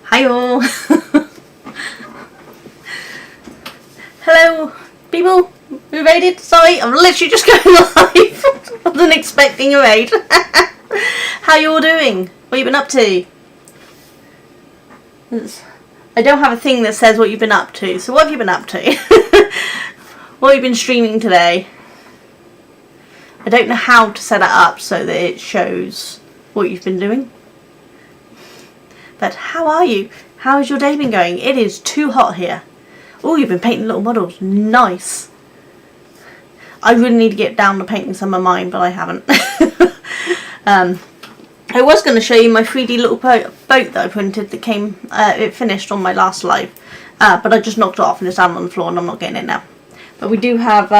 Hi all. Hello people who raided. Sorry, I'm literally just going live. I wasn't expecting a raid. How you all doing? What you been up to? I don't have a thing that says what you've been up to, so what have you been up to? What have you been streaming today? I don't know how to set it up so that it shows what you've been doing. But how are you? How has your day been going? It is too hot here. Oh, you've been painting little models. Nice. I really need to get down to painting some of mine, but I haven't. I was going to show you my 3D little boat that I printed that came, it finished on my last live. But I just knocked it off and it's down on the floor and I'm not getting it now. But we do have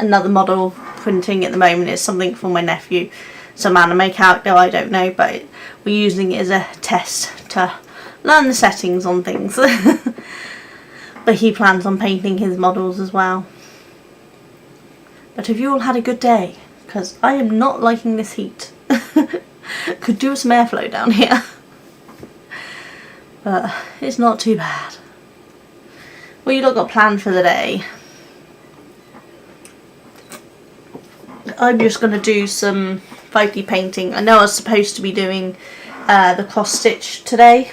another model printing at the moment. It's something for my nephew. Some anime character, I don't know, but we're using it as a test to learn the settings on things. But he plans on painting his models as well. But have you all had a good day? Because I am not liking this heat. Could do with some airflow down here. But it's not too bad. What you lot got planned for the day? I'm just going to do some 5D painting. I know I was supposed to be doing the cross stitch today,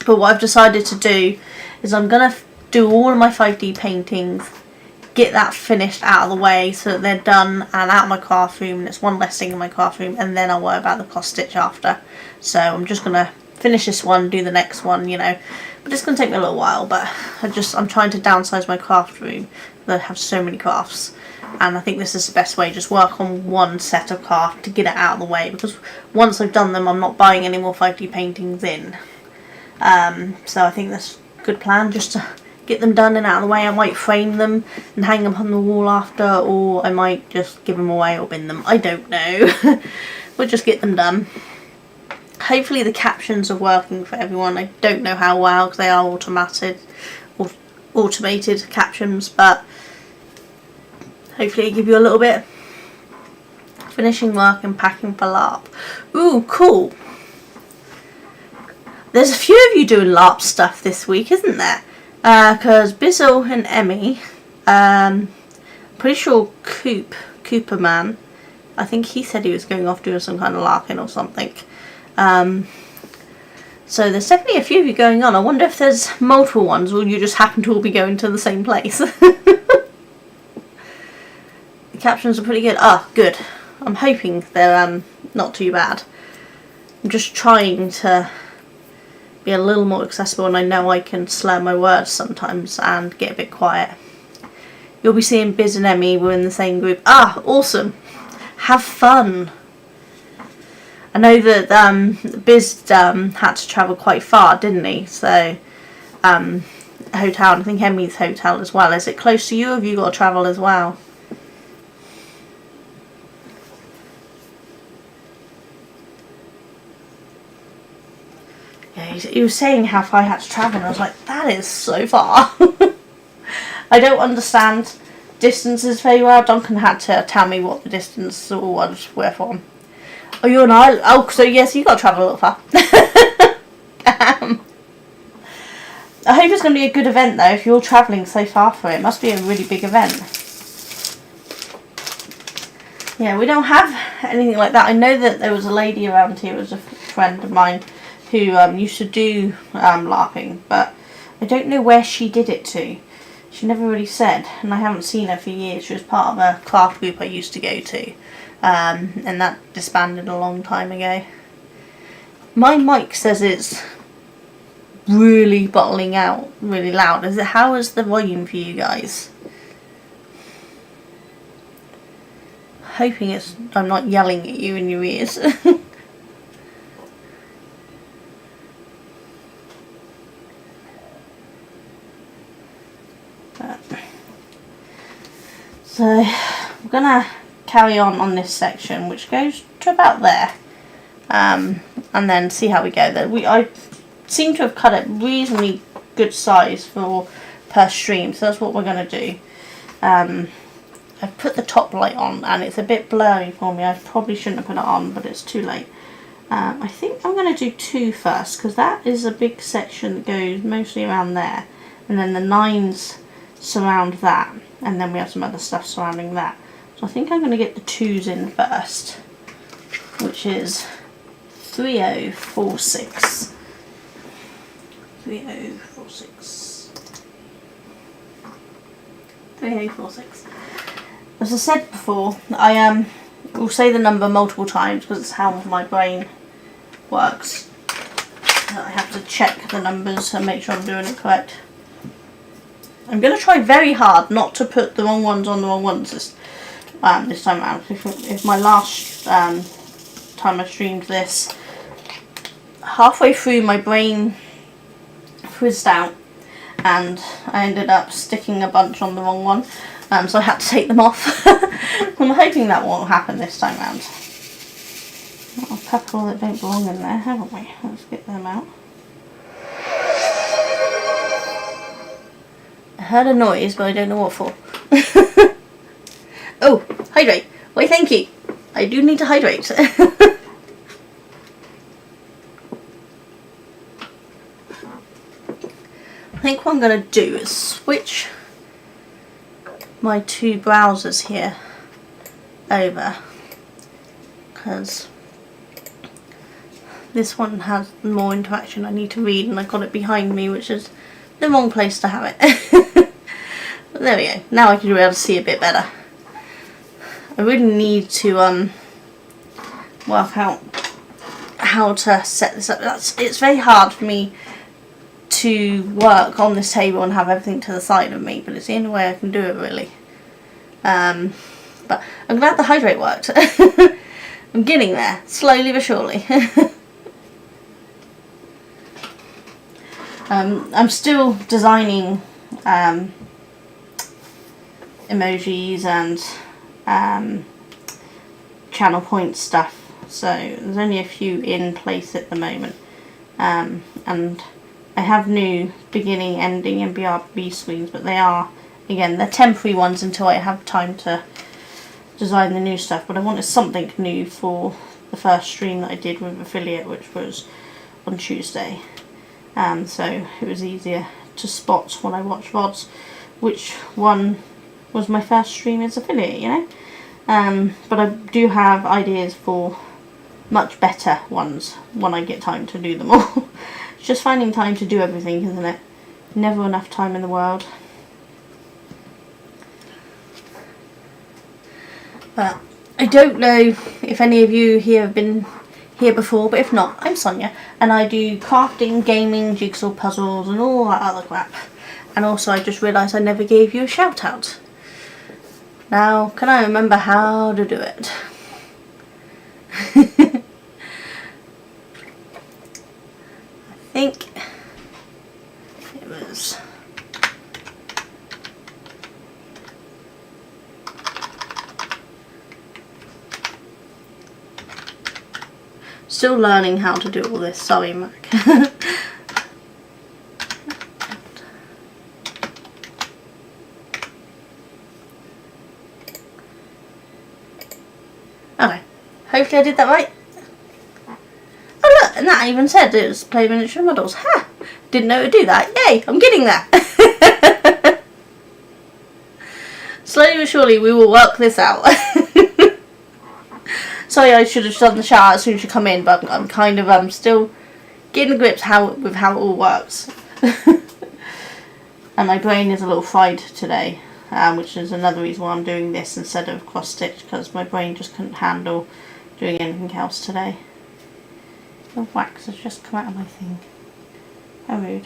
but what I've decided to do is I'm going to do all of my 5D paintings, get that finished out of the way so that they're done and out of my craft room, and it's one less thing in my craft room, and then I'll worry about the cross stitch after. So I'm just going to finish this one, do the next one, you know, but it's going to take me a little while. But I'm trying to downsize my craft room. I have so many crafts. And I think this is the best way, just work on one set of craft to get it out of the way, because once I've done them I'm not buying any more 5D paintings in. So I think that's a good plan, just to get them done and out of the way. I might frame them and hang them on the wall after, or I might just give them away or bin them. I don't know. We'll just get them done. Hopefully the captions are working for everyone. I don't know how well, because they are automated captions, but hopefully it give you a little bit finishing work and packing for LARP. Ooh, cool. There's a few of you doing LARP stuff this week, isn't there? Because Bizzle and Emmy, pretty sure Cooper Man, I think he said he was going off doing some kind of LARPing or something. So there's definitely a few of you going on. I wonder if there's multiple ones, or you just happen to all be going to the same place. Captions are pretty good. Ah, good. I'm hoping they're not too bad. I'm just trying to be a little more accessible, and I know I can slur my words sometimes and get a bit quiet. You'll be seeing Biz and Emmy, we're in the same group. Ah, awesome. Have fun. I know that Biz had to travel quite far, didn't he? So, hotel, I think Emmy's hotel as well. Is it close to you, or have you got to travel as well? He was saying how far I had to travel, and I was like, that is so far. I don't understand distances very well. Duncan had to tell me what the distance was were from. Oh, you're an island. Oh, so yes, you got to travel a little far. I hope it's going to be a good event though, if you're travelling so far for it. It must be a really big event. Yeah, we don't have anything like that. I know that there was a lady around here, it was a friend of mine, who used to do LARPing, but I don't know where she did it to. She never really said, and I haven't seen her for years. She was part of a craft group I used to go to, and that disbanded a long time ago. My mic says it's really bottling out really loud. How is the volume for you guys? Hoping I'm not yelling at you in your ears. So I'm gonna carry on this section, which goes to about there, and then see how we go. I seem to have cut it reasonably good size for per stream, so that's what we're gonna do. I've put the top light on and it's a bit blurry for me. I probably shouldn't have put it on, but it's too late. I think I'm going to do 2 first, because that is a big section that goes mostly around there, and then the 9s surround that, and then we have some other stuff surrounding that. So I think I'm going to get the 2s in first, which is 3046. 3046. 3046. As I said before, I will say the number multiple times because it's how my brain works. I have to check the numbers and make sure I'm doing it correct. I'm going to try very hard not to put the wrong ones on the wrong ones this time around. If my last time I streamed this, halfway through my brain frizzed out and I ended up sticking a bunch on the wrong one, so I had to take them off. I'm hoping that won't happen this time round. A couple that don't belong in there, haven't we? Let's get them out. I heard a noise, but I don't know what for. Oh, hydrate. Why, thank you. I do need to hydrate. I think what I'm going to do is switch my 2 browsers here over, because this one has more interaction I need to read, and I got it behind me, which is the wrong place to have it. But there we go. Now I can be able to see a bit better. I really need to work out how to set this up. It's very hard for me to work on this table and have everything to the side of me, but it's the only way I can do it, really. But I'm glad the hydrate worked. I'm getting there, slowly but surely. I'm still designing emojis and channel point stuff, so there's only a few in place at the moment, and I have new beginning, ending and BRB screens, but they are, again, they're temporary ones until I have time to design the new stuff. But I wanted something new for the first stream that I did with affiliate, which was on Tuesday. So it was easier to spot when I watch VODs which one was my first stream as affiliate, you know. But I do have ideas for much better ones when I get time to do them all. It's just finding time to do everything, isn't it? Never enough time in the world. But I don't know if any of you here have been here before, but if not, I'm Sonia, and I do crafting, gaming, jigsaw puzzles and all that other crap. And also I just realised I never gave you a shout out. Now, can I remember how to do it? I think it was... Still learning how to do all this, sorry Mac. Okay, hopefully I did that right. Oh look, and that even said it was play miniature models. Ha! Didn't know to do that. Yay, I'm getting there. Slowly but surely we will work this out. Sorry, I should have done the shower as soon as you come in, but I'm kind of still getting the grips with how it all works. And my brain is a little fried today, which is another reason why I'm doing this instead of cross stitch, because my brain just couldn't handle doing anything else today. The wax has just come out of my thing. How rude.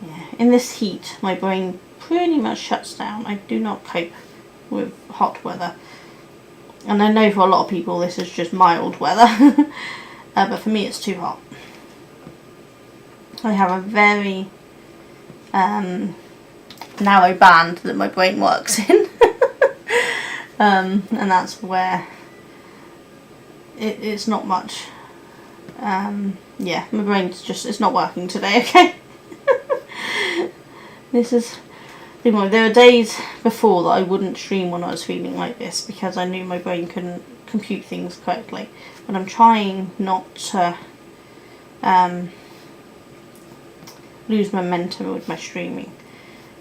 Yeah, in this heat, my brain pretty much shuts down. I do not cope with hot weather, and I know for a lot of people this is just mild weather. But for me it's too hot. I have a very narrow band that my brain works in. And that's where it's not much. Yeah, my brain's just, it's not working today, okay? This is Anyway, there were days before that I wouldn't stream when I was feeling like this because I knew my brain couldn't compute things correctly. But I'm trying not to lose momentum with my streaming.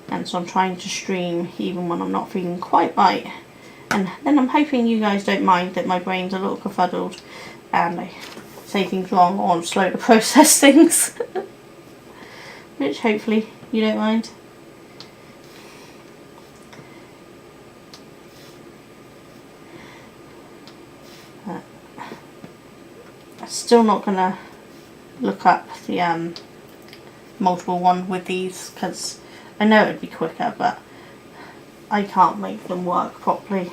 And so I'm trying to stream even when I'm not feeling quite right. And then I'm hoping you guys don't mind that my brain's a little kerfuddled and I say things wrong or I'm slow to process things. Which hopefully you don't mind. I'm still not going to look up the multiple one with these because I know it would be quicker, but I can't make them work properly.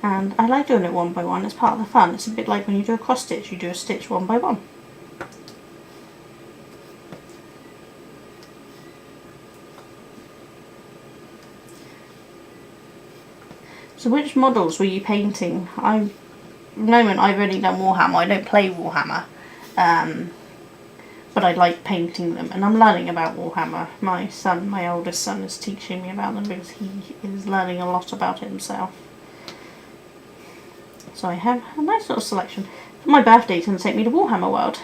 And I like doing it one by one, it's part of the fun. It's a bit like when you do a cross stitch, you do a stitch one by one. So which models were you painting? At the moment I've only done Warhammer. I don't play Warhammer, but I like painting them, and I'm learning about Warhammer. My oldest son, is teaching me about them because he is learning a lot about it himself. So I have a nice little selection. For my birthday, he's going to take me to Warhammer World,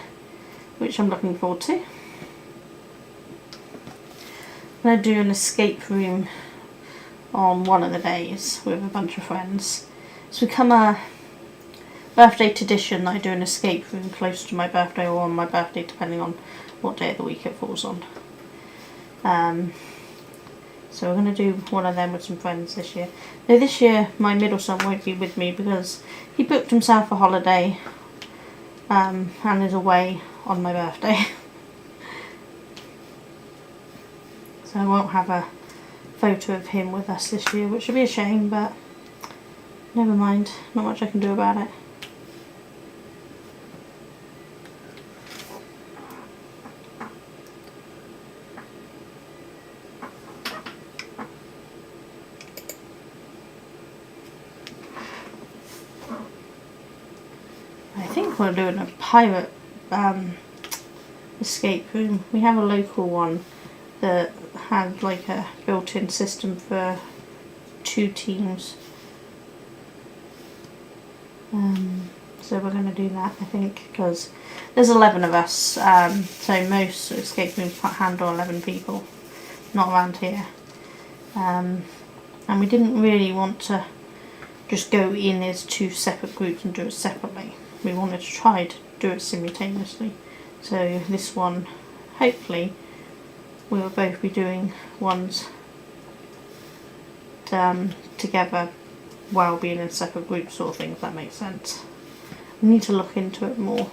which I'm looking forward to. I'm going to do an escape room on one of the days with a bunch of friends. It's become a birthday tradition that I do an escape room close to my birthday or on my birthday, depending on what day of the week it falls on. So we're going to do one of them with some friends this year. Now this year my middle son won't be with me because he booked himself a holiday and is away on my birthday. So I won't have a photo of him with us this year, which would be a shame, but never mind, not much I can do about it. I think we're doing a pirate escape room. We have a local one that had like a built-in system for 2 teams. So we're going to do that, I think, because there's 11 of us, so most escape rooms can't handle 11 people, not around here. And we didn't really want to just go in as 2 separate groups and do it separately. We wanted to try to do it simultaneously. So this one, hopefully, we will both be doing ones together while being in separate groups, sort of thing, if that makes sense. I need to look into it more,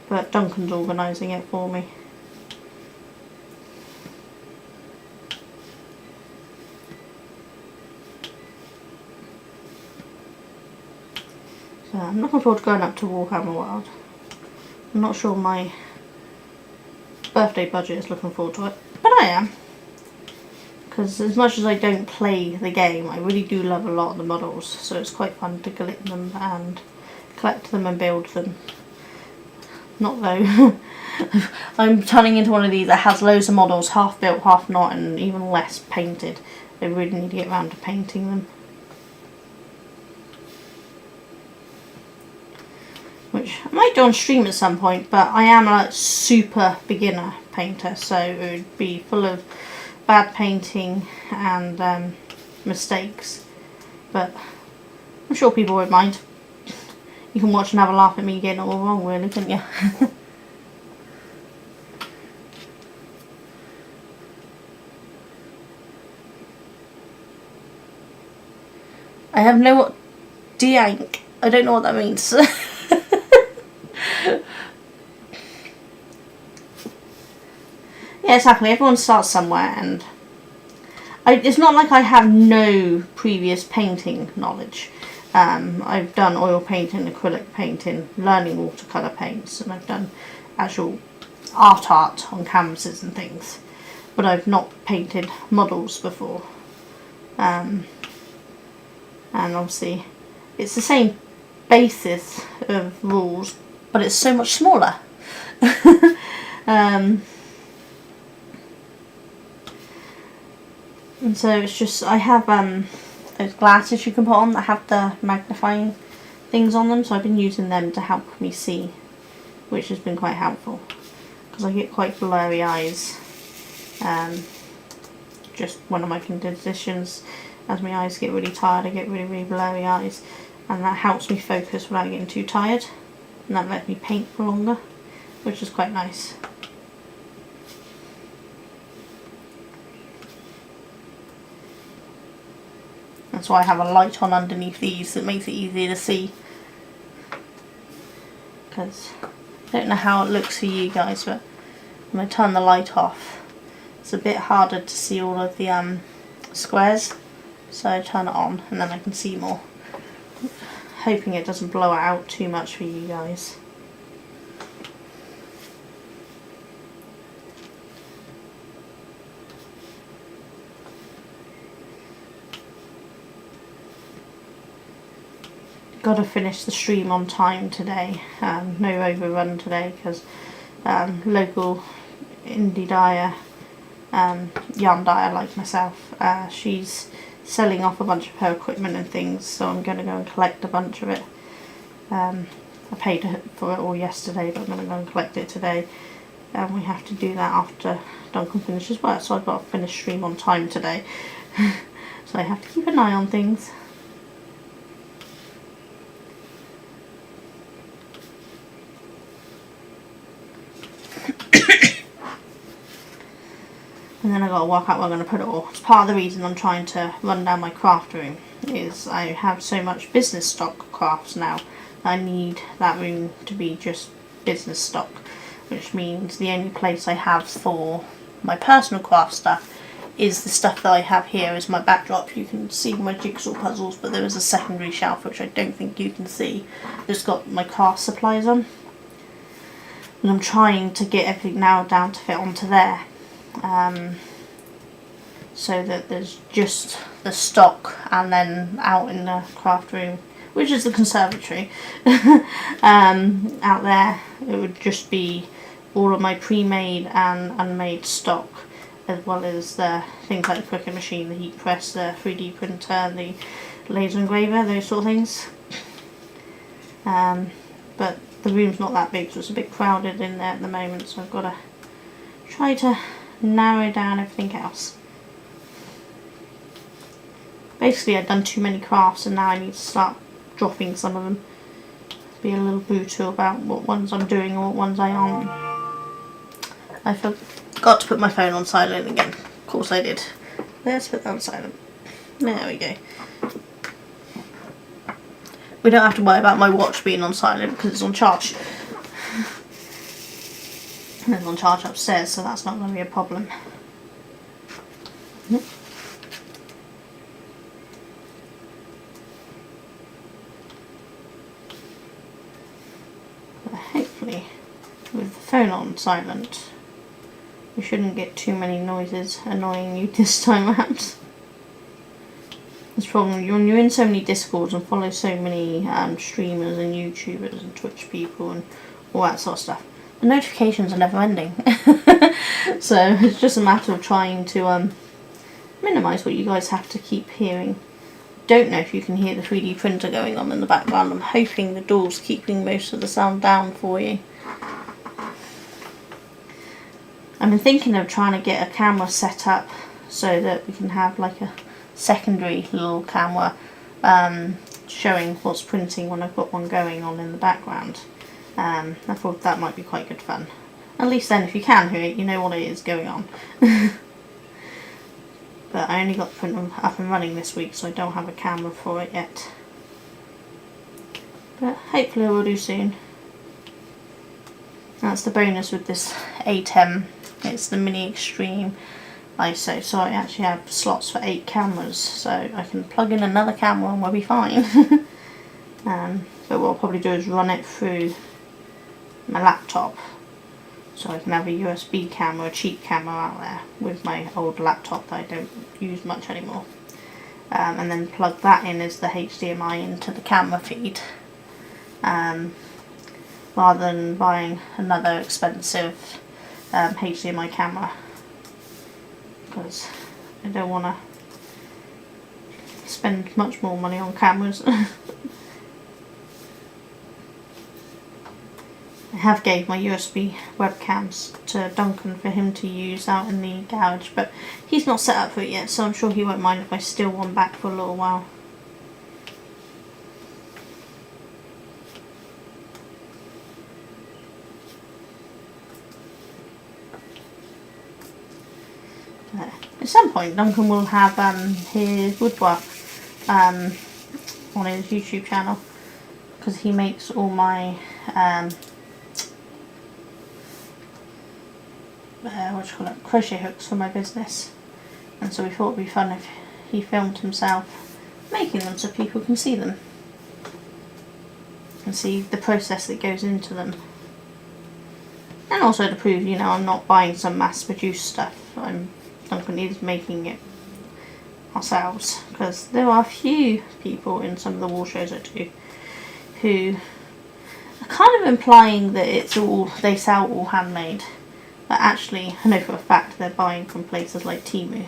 but Duncan's organising it for me. So I'm looking forward to going up to Warhammer World. I'm not sure my birthday budget is looking forward to it, but I am. Because as much as I don't play the game, I really do love a lot of the models, so it's quite fun to collect them and build them. Not though. I'm turning into one of these that has loads of models, half built, half not, and even less painted. I really need to get around to painting them. Which I might do on stream at some point, but I am a super beginner painter, so it would be full of bad painting and mistakes, but I'm sure people won't mind. You can watch and have a laugh at me getting it all wrong, really, can't you? I have no de-ank. I don't know what that means. Yeah, exactly. Everyone starts somewhere, and it's not like I have no previous painting knowledge. I've done oil painting, acrylic painting, learning watercolour paints, and I've done actual art on canvases and things. But I've not painted models before. And obviously it's the same basis of rules, but it's so much smaller. And so it's just, I have those glasses you can put on that have the magnifying things on them, so I've been using them to help me see, which has been quite helpful because I get quite blurry eyes. Just one of my conditions, as my eyes get really tired, I get really blurry eyes, and that helps me focus without getting too tired, and that lets me paint for longer, which is quite nice. That's why I have a light on underneath these that makes it easier to see, because I don't know how it looks for you guys, but when I turn the light off it's a bit harder to see all of the squares, so I turn it on and then I can see more, hoping it doesn't blow out too much for you guys. Got to finish the stream on time today, no overrun today, because local indie dyer, yarn dyer like myself, she's selling off a bunch of her equipment and things, so I'm going to go and collect a bunch of it. I paid for it all yesterday, but I'm going to go and collect it today, and we have to do that after Duncan finishes work, so I've got to finish stream on time today. So I have to keep an eye on things. And then I got to work out where I'm going to put it all. It's part of the reason I'm trying to run down my craft room, is I have so much business stock crafts now. I need that room to be just business stock, which means the only place I have for my personal craft stuff is the stuff that I have here as my backdrop. You can see my jigsaw puzzles, but there is a secondary shelf which I don't think you can see, that's got my craft supplies on. And I'm trying to get everything narrowed down to fit onto there. So that there's just the stock, and then out in the craft room, which is the conservatory, out there it would just be all of my pre-made and unmade stock, as well as the things like the Cricut machine, the heat press, the 3D printer, the laser engraver, those sort of things. But the room's not that big, so it's a bit crowded in there at the moment, so I've got to try to narrow down everything else. Basically I've done too many crafts, and now I need to start dropping some of them. Be a little brutal about what ones I'm doing or what ones I aren't. I forgot to put my phone on silent again. Of course I did. Let's put that on silent. There we go. We don't have to worry about my watch being on silent because it's on charge. And it's on charge upstairs, so that's not going to be a problem. But hopefully, with the phone on silent, we shouldn't get too many noises annoying you this time around. This problem, when you're in so many Discords and follow so many streamers and YouTubers and Twitch people and all that sort of stuff, the notifications are never ending. So it's just a matter of trying to minimise what you guys have to keep hearing. Don't know if you can hear the 3D printer going on in the background. I'm hoping the door's keeping most of the sound down for you. I've been thinking of trying to get a camera set up so that we can have like a secondary little camera showing what's printing when I've got one going on in the background. I thought that might be quite good fun. At least then if you can hear it, you know what it is going on. But I only got the printer up and running this week, so I don't have a camera for it yet. But hopefully I will do soon. That's the bonus with this ATEM. It's the Mini Extreme ISO, so I actually have slots for 8 cameras, so I can plug in another camera and we'll be fine. But what I'll probably do is run it through my laptop, so I can have a USB camera, a cheap camera out there with my old laptop that I don't use much anymore, and then plug that in as the HDMI into the camera feed, rather than buying another expensive HDMI camera, because I don't want to spend much more money on cameras. I have gave my USB webcams to Duncan for him to use out in the garage, but he's not set up for it yet, so I'm sure he won't mind if I steal one back for a little while. At some point Duncan will have his woodwork on his YouTube channel, because he makes all my crochet hooks for my business, and so we thought it would be fun if he filmed himself making them so people can see them and see the process that goes into them, and also to prove, you know, I'm not buying some mass produced stuff. Duncan is making it ourselves, because there are a few people in some of the wall shows I do who are kind of implying that it's all, they sell all handmade, but actually I know for a fact they're buying from places like Temu,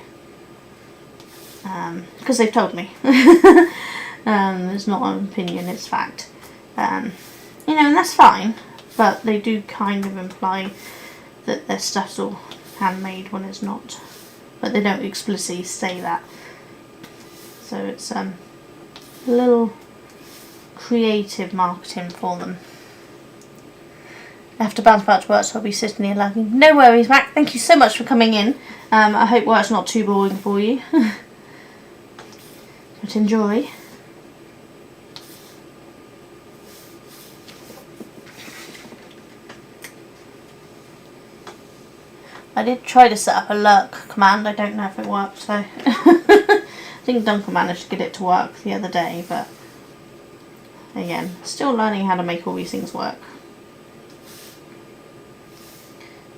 because they've told me. It's not an opinion, it's fact. You know, and that's fine, but they do kind of imply that their stuff's all handmade when it's not, but they don't explicitly say that. So it's a little creative marketing for them. I have to bounce back to work, so I'll be sitting here lagging. No worries, Mac. Thank you so much for coming in. I hope work's not too boring for you. But enjoy. I did try to set up a lurk command. I don't know if it worked, so I think Duncan managed to get it to work the other day, but again, still learning how to make all these things work.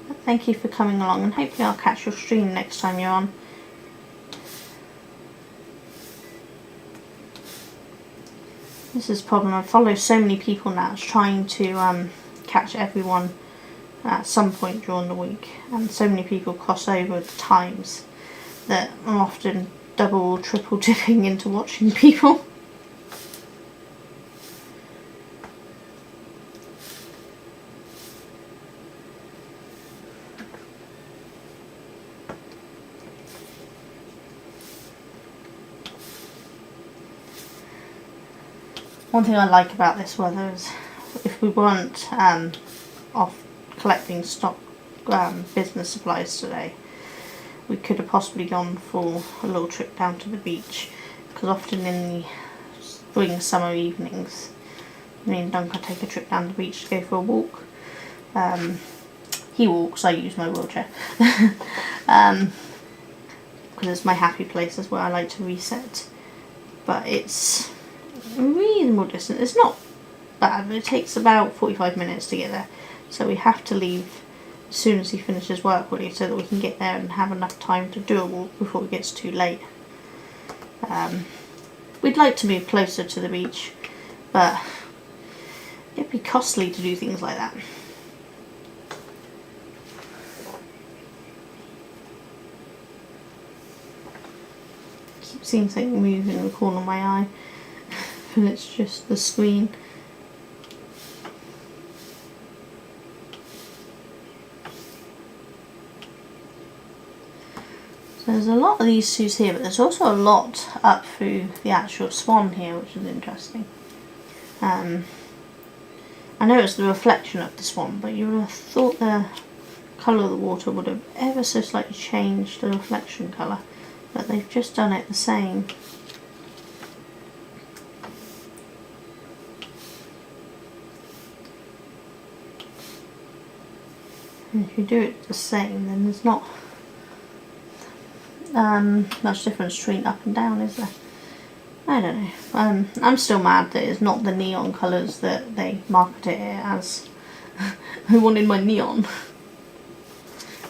But thank you for coming along, and hopefully I'll catch your stream next time you're on. This is the problem. I follow so many people now. It's trying to catch everyone at some point during the week, and so many people cross over the times that I'm often double or triple dipping into watching people. One thing I like about this weather is if we weren't off collecting stock business supplies today, we could have possibly gone for a little trip down to the beach, because often in the spring summer evenings me and Duncan take a trip down the beach to go for a walk. He walks, I use my wheelchair, because it's my happy place, is where I like to reset, but it's a reasonable distance. It's not bad, but it takes about 45 minutes to get there. So we have to leave as soon as he finishes work really, so that we can get there and have enough time to do a walk before it gets too late. We'd like to move closer to the beach, but it'd be costly to do things like that. I keep seeing something move in the corner of my eye, and it's just the screen. There's a lot of these shoes here, but there's also a lot up through the actual swan here, which is interesting. I know it's the reflection of the swan, but you would have thought the colour of the water would have ever so slightly changed the reflection colour, but they've just done it the same. And if you do it the same, then there's not much difference between up and down, is there? I don't know. I'm still mad that it's not the neon colours that they marketed it as. I wanted my neon.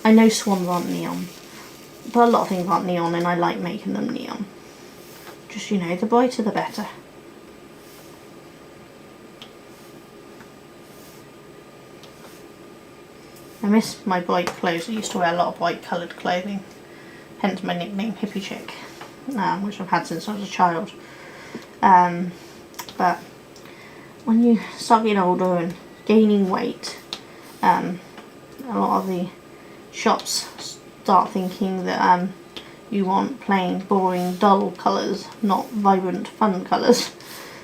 I know swans aren't neon, but a lot of things aren't neon, and I like making them neon. Just, you know, the brighter the better. I miss my bright clothes. I used to wear a lot of bright coloured clothing, hence my nickname, Hippie Chick. which I've had since I was a child. But when you start getting older and gaining weight, a lot of the shops start thinking that you want plain, boring, dull colours, not vibrant, fun colours.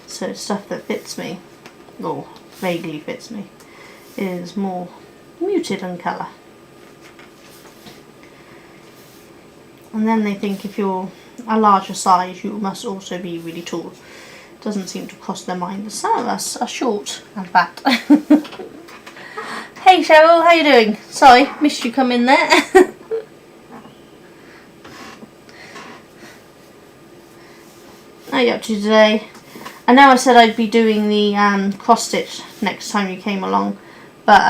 So stuff that fits me, or vaguely fits me, is more muted in colour. And then they think if you're a larger size, you must also be really tall. Doesn't seem to cross their mind that some of us are short and fat. Hey Cheryl, how you doing? Sorry, missed you come in there. What are you up to today? I know I said I'd be doing the cross stitch next time you came along, but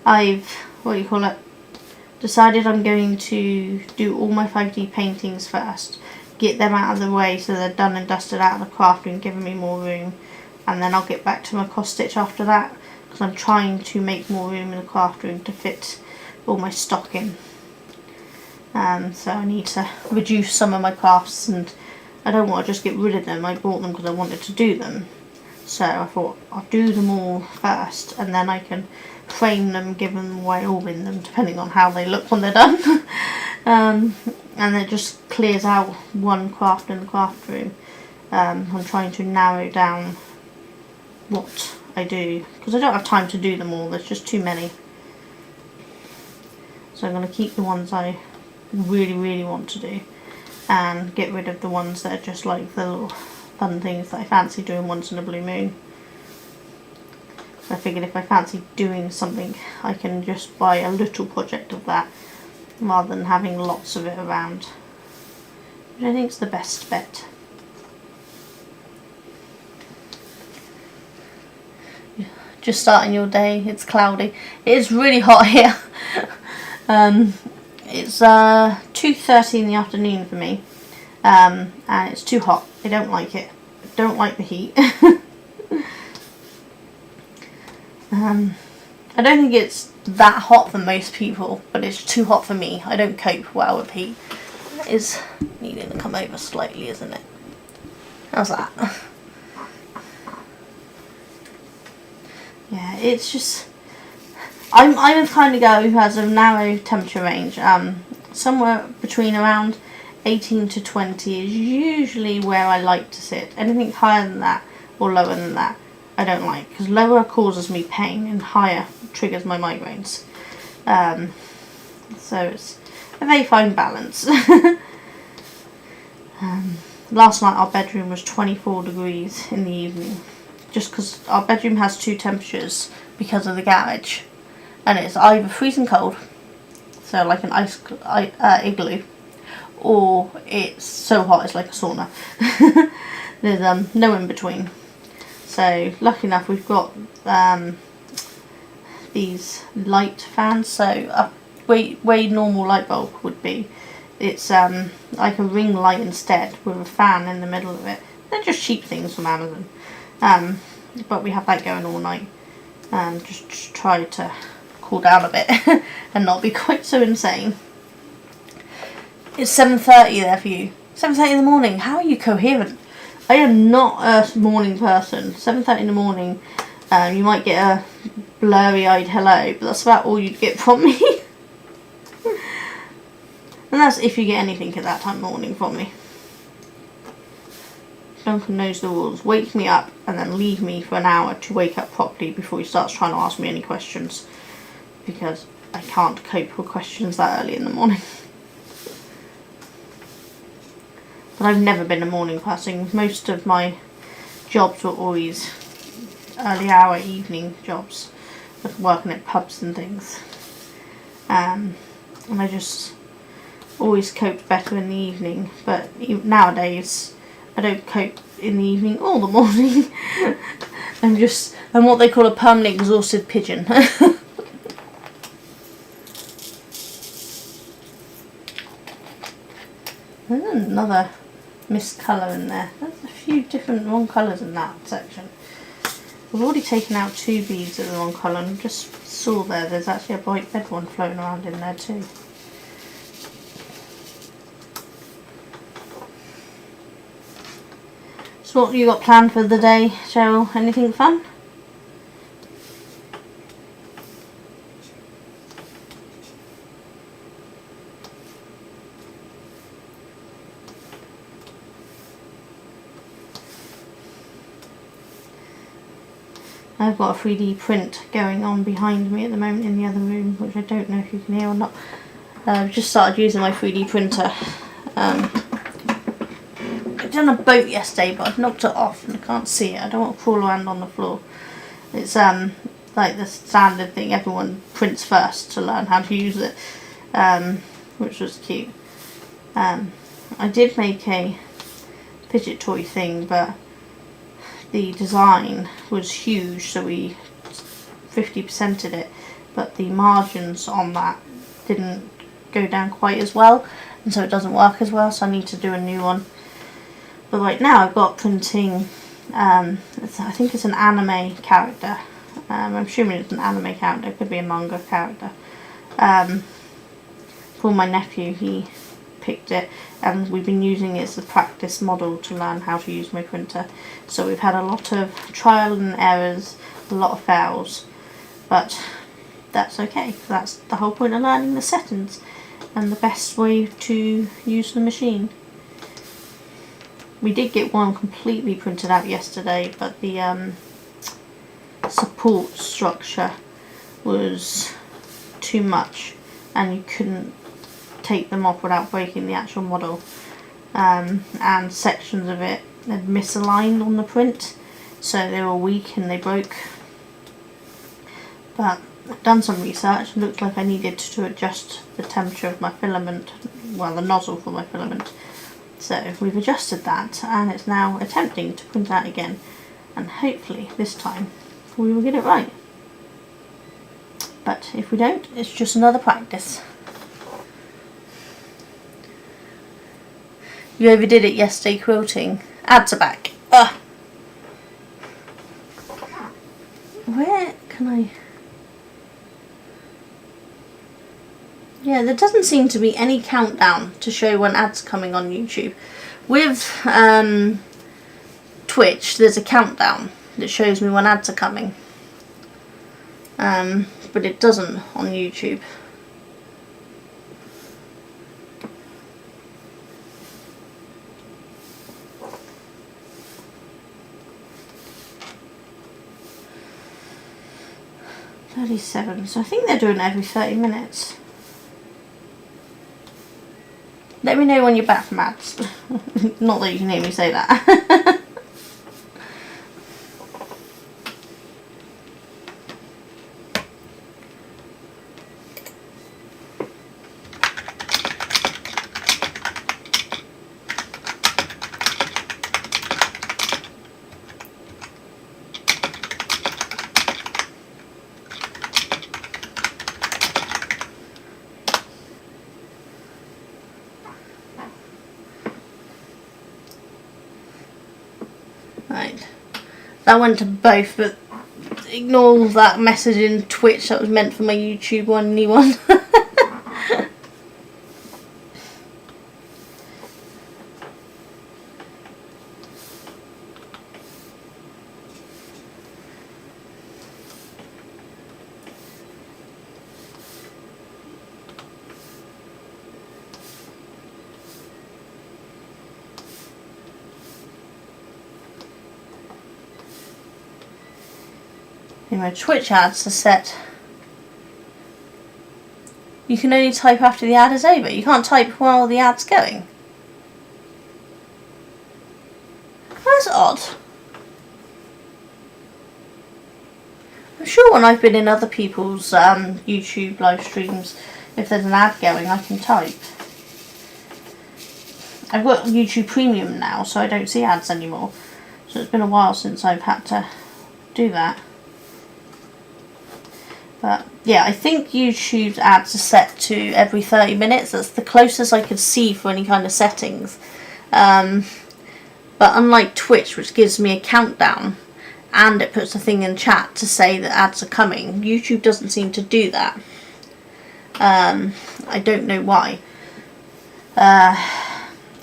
I've, decided I'm going to do all my 5D paintings first, get them out of the way so they're done and dusted out of the craft room, giving me more room, and then I'll get back to my cross stitch after that, because I'm trying to make more room in the craft room to fit all my stock in. So I need to reduce some of my crafts, and I don't want to just get rid of them. I bought them because I wanted to do them, so I thought I'll do them all first, and then I can frame them, give them away, or win them, depending on how they look when they're done. And it just clears out one craft in the craft room. I'm trying to narrow down what I do, because I don't have time to do them all, there's just too many. So I'm going to keep the ones I really want to do, and get rid of the ones that are just like the little fun things that I fancy doing once in a blue moon. I figured if I fancy doing something, I can just buy a little project of that rather than having lots of it around, which I think is the best bet. Just starting your day, it's cloudy. It is really hot here. It's 2:30 in the afternoon for me, and it's too hot. I don't like it. I don't like the heat. I don't think it's that hot for most people, but it's too hot for me. I don't cope well with heat. It is needing to come over slightly, isn't it? How's that? Yeah, it's just, I'm the kind of girl who has a narrow temperature range. Somewhere between around 18 to 20 is usually where I like to sit. Anything higher than that or lower than that, I don't like, because lower causes me pain and higher triggers my migraines. So it's a very fine balance. Last night our bedroom was 24 degrees in the evening, just because our bedroom has two temperatures because of the garage, and it's either freezing cold, so like an igloo, or it's so hot it's like a sauna. There's no in between. So lucky enough we've got these light fans, so a way normal light bulb would be, it's like a ring light instead with a fan in the middle of it. They're just cheap things from Amazon, but we have that going all night, just try to cool down a bit and not be quite so insane. It's 7:30 there for you. 7:30 in the morning. How are you coherent? I am not a morning person. 7:30 in the morning, you might get a blurry-eyed hello, but that's about all you'd get from me. And that's if you get anything at that time of morning from me. Duncan knows the rules. Wake me up and then leave me for an hour to wake up properly before he starts trying to ask me any questions, because I can't cope with questions that early in the morning. But I've never been a morning person. Most of my jobs were always early hour evening jobs, like working at pubs and things. And I just always coped better in the evening. But nowadays, I don't cope in the evening or the morning. I'm what they call a permanently exhausted pigeon. There's another mist colour in there. There's a few different wrong colours in that section. We've already taken out two beads of the wrong colour, and just saw there's actually a bright red one floating around in there too. what you got planned for the day, Cheryl? Anything fun? I've got a 3D print going on behind me at the moment in the other room, which I don't know if you can hear or not. I've just started using my 3D printer. I've done a boat yesterday, but I've knocked it off and I can't see it. I don't want to crawl around on the floor. It's like the standard thing everyone prints first to learn how to use it, which was cute. I did make a fidget toy thing, but the design was huge, so we 50%ed it, but the margins on that didn't go down quite as well, and so it doesn't work as well, so I need to do a new one. But right now I've got printing, I think it's an anime character. I'm assuming it's an anime character, it could be a manga character. For my nephew, he picked it, and we've been using it as a practice model to learn how to use my printer. So we've had a lot of trial and errors, a lot of fails, but that's okay. That's the whole point of learning the settings and the best way to use the machine. We did get one completely printed out yesterday, but the support structure was too much and you couldn't take them off without breaking the actual model, and sections of it had misaligned on the print, so they were weak and they broke. But I've done some research and looked like I needed to adjust the temperature of my filament, well, the nozzle for my filament. So we've adjusted that and it's now attempting to print out again, and hopefully this time we will get it right. But if we don't, it's just another practice. You overdid it yesterday quilting. Ads are back. Ugh. Where can I... Yeah, there doesn't seem to be any countdown to show when ads are coming on YouTube. With Twitch, there's a countdown that shows me when ads are coming. But it doesn't on YouTube. So I think they're doing it every 30 minutes. Let me know when you're back from ads. Not that you can hear me say that. Right, that went to both, but ignore that message in Twitch that was meant for my YouTube only one. My Twitch ads are set. You can only type after the ad is over. You can't type while the ad's going. That's odd. I'm sure when I've been in other people's YouTube live streams, if there's an ad going, I can type. I've got YouTube Premium now, so I don't see ads anymore. So it's been a while since I've had to do that. But yeah, I think YouTube's ads are set to every 30 minutes. That's the closest I could see for any kind of settings. But unlike Twitch, which gives me a countdown and it puts a thing in chat to say that ads are coming, YouTube doesn't seem to do that. I don't know why.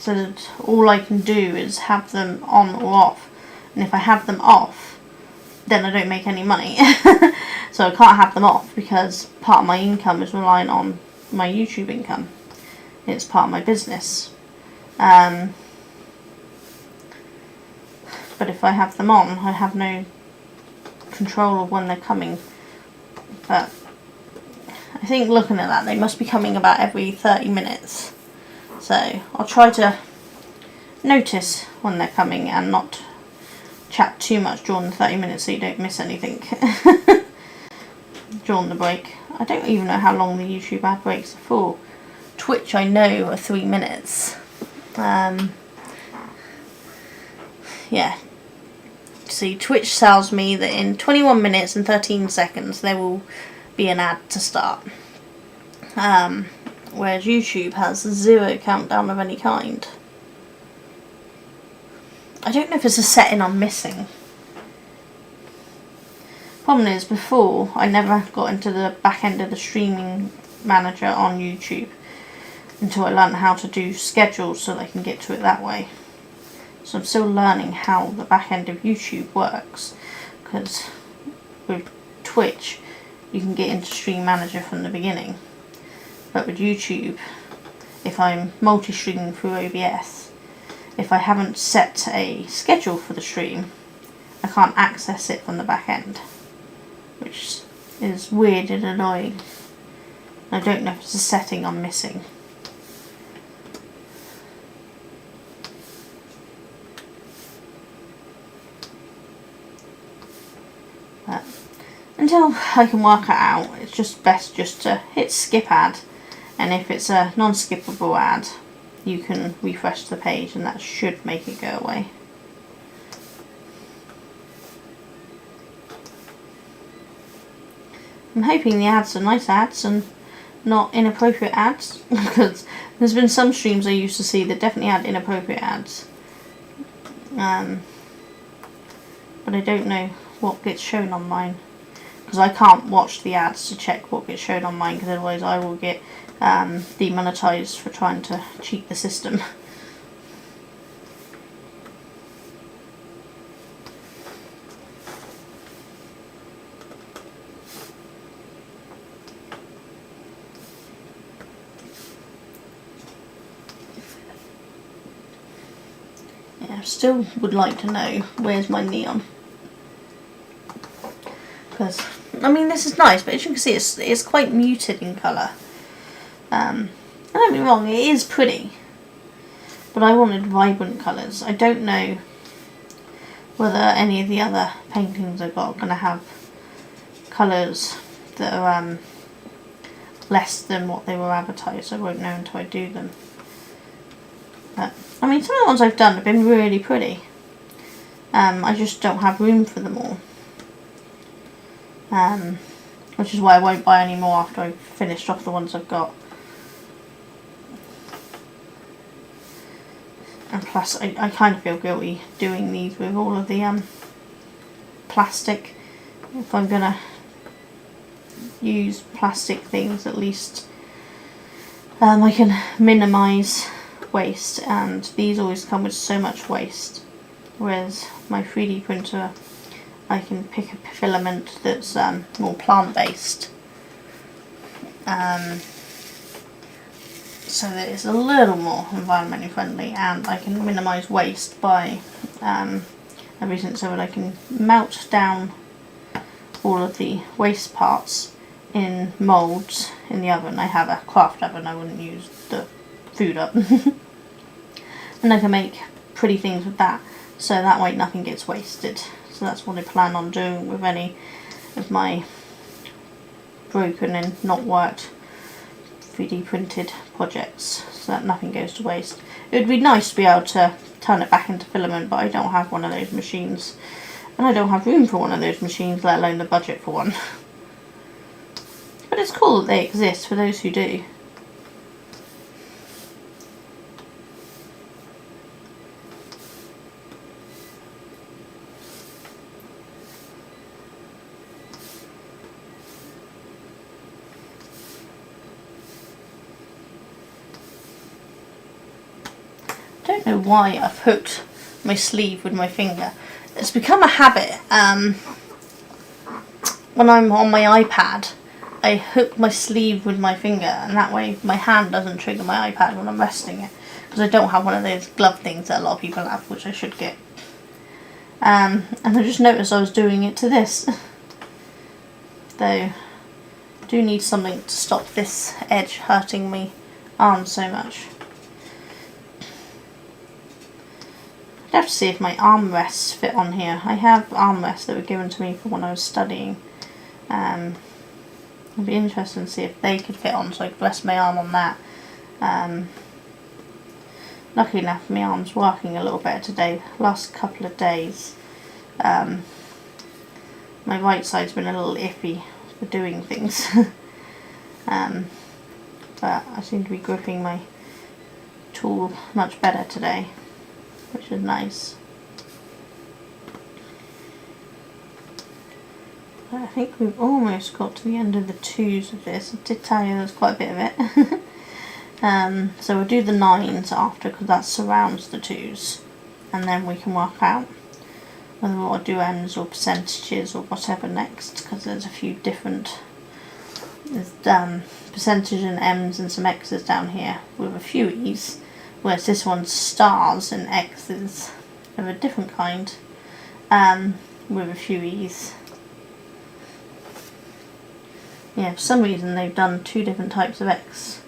so that all I can do is have them on or off, and if I have them off, then I don't make any money. So I can't have them off because part of my income is reliant on my YouTube income. It's part of my business. But if I have them on, I have no control of when they're coming. But I think looking at that, they must be coming about every 30 minutes. So I'll try to notice when they're coming and not chat too much during the 30 minutes so you don't miss anything during the break. I don't even know how long the YouTube ad breaks are for. Twitch I know are 3 minutes. Yeah. See, Twitch tells me that in 21 minutes and 13 seconds there will be an ad to start. Whereas YouTube has 0 countdown of any kind. I don't know if it's a setting I'm missing. Problem is, before I never got into the back end of the streaming manager on YouTube until I learned how to do schedules so that I can get to it that way. So I'm still learning how the back end of YouTube works, because with Twitch you can get into Stream Manager from the beginning, but with YouTube, if I'm multi-streaming through OBS, if I haven't set a schedule for the stream, I can't access it from the back end, which is weird and annoying. I don't know if it's a setting I'm missing. But until I can work it out, it's just best just to hit skip ad, and if it's a non-skippable ad, you can refresh the page and that should make it go away. I'm hoping the ads are nice ads and not inappropriate ads, because there's been some streams I used to see that definitely had inappropriate ads. But I don't know what gets shown on mine, because I can't watch the ads to check what gets shown on mine, because otherwise I will get demonetized for trying to cheat the system. Yeah, still would like to know where's my neon, because I mean this is nice, but as you can see it's quite muted in colour. Don't get me wrong, it is pretty, but I wanted vibrant colours. I don't know whether any of the other paintings I've got are going to have colours that are less than what they were advertised. I won't know until I do them. But I mean, some of the ones I've done have been really pretty. I just don't have room for them all. Which is why I won't buy any more after I've finished off the ones I've got. And plus, I kind of feel guilty doing these with all of the plastic. If I'm gonna use plastic things, at least I can minimise waste, and these always come with so much waste, whereas my 3D printer, I can pick a filament that's more plant-based, so that it's a little more environmentally friendly, and I can minimise waste by everything, so that I can melt down all of the waste parts in moulds in the oven. I have a craft oven, I wouldn't use the food up. And I can make pretty things with that, so that way nothing gets wasted. So that's what I plan on doing with any of my broken and not worked 3D printed projects, so that nothing goes to waste. It would be nice to be able to turn it back into filament, but I don't have one of those machines, and I don't have room for one of those machines, let alone the budget for one. But it's cool that they exist for those who do. don't know why I've hooked my sleeve with my finger. It's become a habit. When I'm on my iPad, I hook my sleeve with my finger, and that way my hand doesn't trigger my iPad when I'm resting it. Because I don't have one of those glove things that a lot of people have, which I should get. And I just noticed I was doing it to this. Though, I do need something to stop this edge hurting my arm so much. I'd have to see if my armrests fit on here. I have armrests that were given to me for when I was studying. It'd be interesting to see if they could fit on, so I could rest my arm on that. Luckily enough, my arm's working a little better today. Last couple of days, my right side's been a little iffy for doing things. But I seem to be gripping my tool much better today, which is nice. I think we've almost got to the end of the 2s of this. I did tell you there's quite a bit of it. So we'll do the 9s after, because that surrounds the 2s, and then we can work out whether we'll do M's or percentages or whatever next, because there's a few different percentage and M's and some X's down here with a few E's, whereas this one's stars and X's of a different kind with a few E's. Yeah, for some reason they've done 2 different types of X,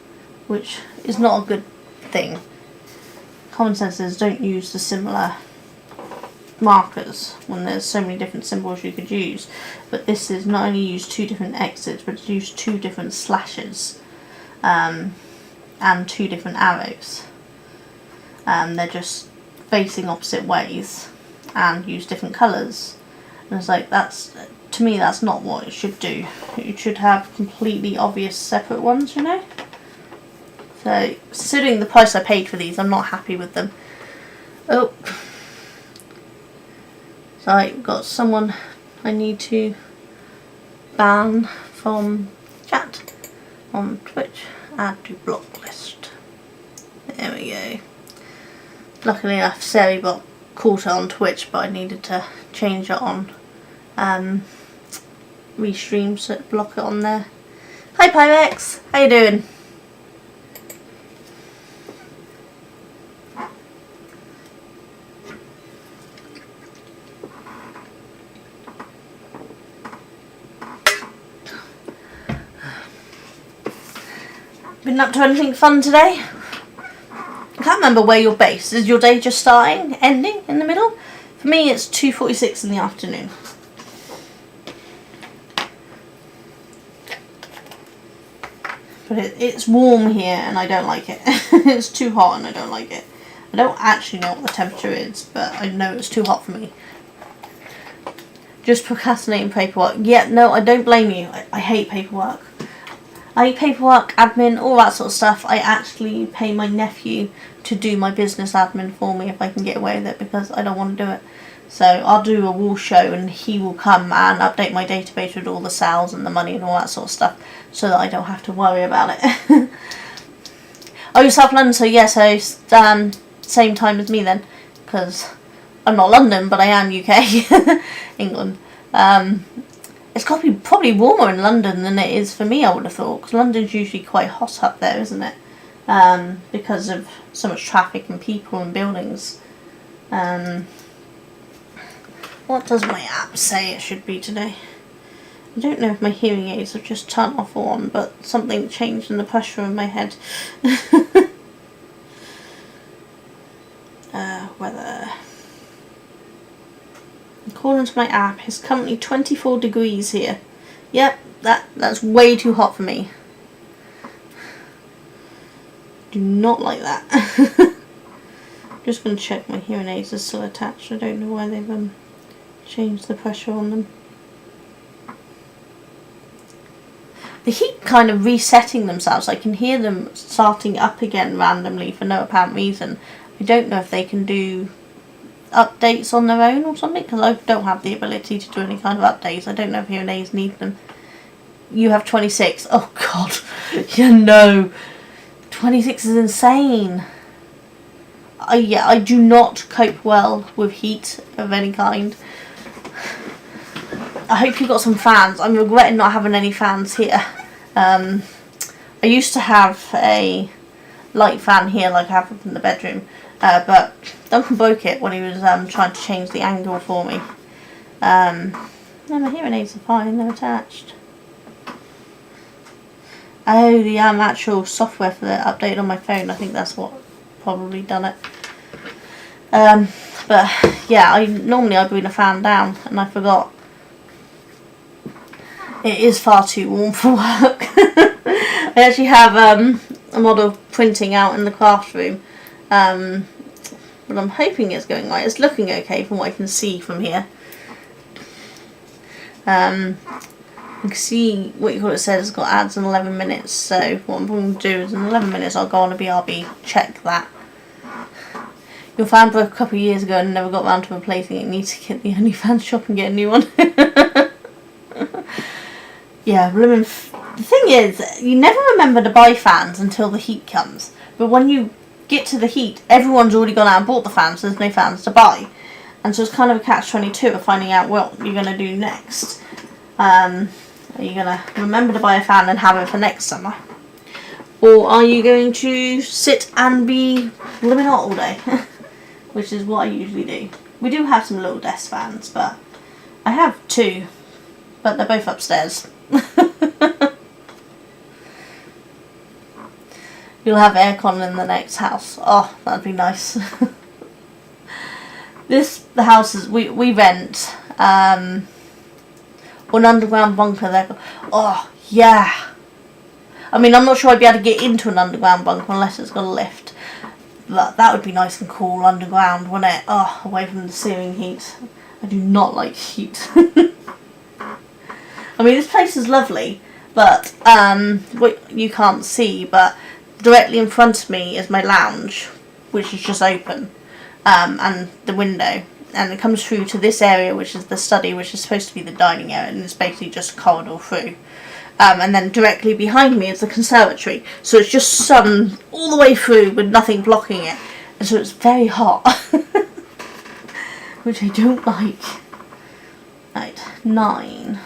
which is not a good thing. Common sense says don't use the similar markers when there's so many different symbols you could use, but this is not only use 2 different X's, but it's used 2 different slashes and 2 different arrows. They're just facing opposite ways and use different colours, and it's like, to me that's not what it should do. It should have completely obvious separate ones, you know. So considering the price I paid for these, I'm not happy with them. Oh, so I've got someone I need to ban from chat on Twitch. Add to block list. There we go. Luckily enough, Seribot caught it on Twitch, but I needed to change it on Restream, so block it on there. Hi Pyrex, how you doing? Been up to anything fun today? I can't remember where you're based. Is your day just starting, ending, in the middle? For me it's 2:46 in the afternoon. But it's warm here and I don't like it. It's too hot and I don't like it. I don't actually know what the temperature is, but I know it's too hot for me. Just procrastinating paperwork. Yeah, no, I don't blame you. I hate paperwork. I hate paperwork, admin, all that sort of stuff. I actually pay my nephew to do my business admin for me if I can get away with it, because I don't want to do it. So I'll do a wall show and he will come and update my database with all the sales and the money and all that sort of stuff, so that I don't have to worry about it. Oh, you're South London, so yeah, so same time as me then, because I'm not London, but I am UK, England. It's got to be probably warmer in London than it is for me, I would have thought, because London's usually quite hot up there, isn't it? Because of so much traffic and people and buildings. What does my app say it should be today? I don't know if my hearing aids have just turned off or on, but something changed in the pressure in my head. Weather. According to my app, it's currently 24 degrees here. Yep, that's way too hot for me. Do not like that. Just going to check my hearing aids are still attached. I don't know why they've changed the pressure on them. They keep kind of resetting themselves. I can hear them starting up again randomly for no apparent reason. I don't know if they can do updates on their own or something, because I don't have the ability to do any kind of updates. I don't know if hearing aids need them. You have 26. Oh god. Yeah, no. 26 is insane. I do not cope well with heat of any kind. I hope you got some fans. I'm regretting not having any fans here. I used to have a light fan here like I have in the bedroom, but Duncan broke it when he was trying to change the angle for me. No, my hearing aids are fine, they're attached. Oh, the actual software for the update on my phone, I think that's what probably done it. But yeah, normally I bring a fan down and I forgot. It is far too warm for work. I actually have a model printing out in the classroom, but I'm hoping it's going right. It's looking okay from what I can see from here. You can see it says it's got ads in 11 minutes, so what I'm going to do is in 11 minutes I'll go on a BRB, check that. Your fan broke a couple of years ago and never got around to replacing it. You need to get the OnlyFans shop and get a new one. Yeah, the thing is, you never remember to buy fans until the heat comes. But when you get to the heat, everyone's already gone out and bought the fans, so there's no fans to buy. And so it's kind of a catch-22 of finding out what you're going to do next. Are you going to remember to buy a fan and have it for next summer? Or are you going to sit and be living hot all day? Which is what I usually do. We do have some little desk fans, but I have two, but they're both upstairs. You'll have aircon in the next house. Oh, that'd be nice. The house is we rent an underground bunker there. Oh yeah. I mean, I'm not sure I'd be able to get into an underground bunker unless it's got a lift. But that would be nice and cool underground, wouldn't it? Oh, away from the searing heat. I do not like heat. I mean, this place is lovely, but what you can't see, but directly in front of me is my lounge, which is just open, and the window, and it comes through to this area, which is the study, which is supposed to be the dining area, and it's basically just a corridor through. And then directly behind me is the conservatory, so it's just sun all the way through with nothing blocking it, and so it's very hot, which I don't like. Right, 9.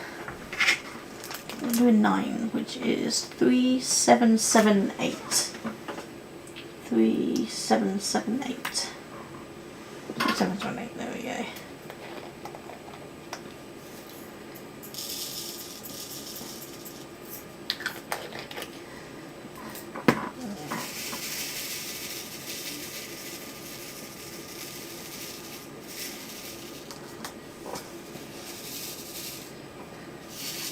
I'm doing 9, which is 3778. 3778. 3778, there we go.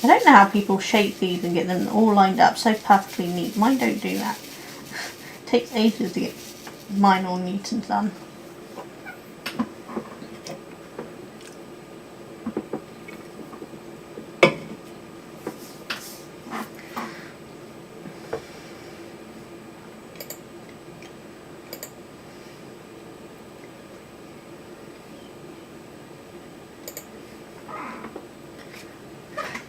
I don't know how people shape these and get them all lined up so perfectly neat. Mine don't do that. It takes ages to get mine all neat and done.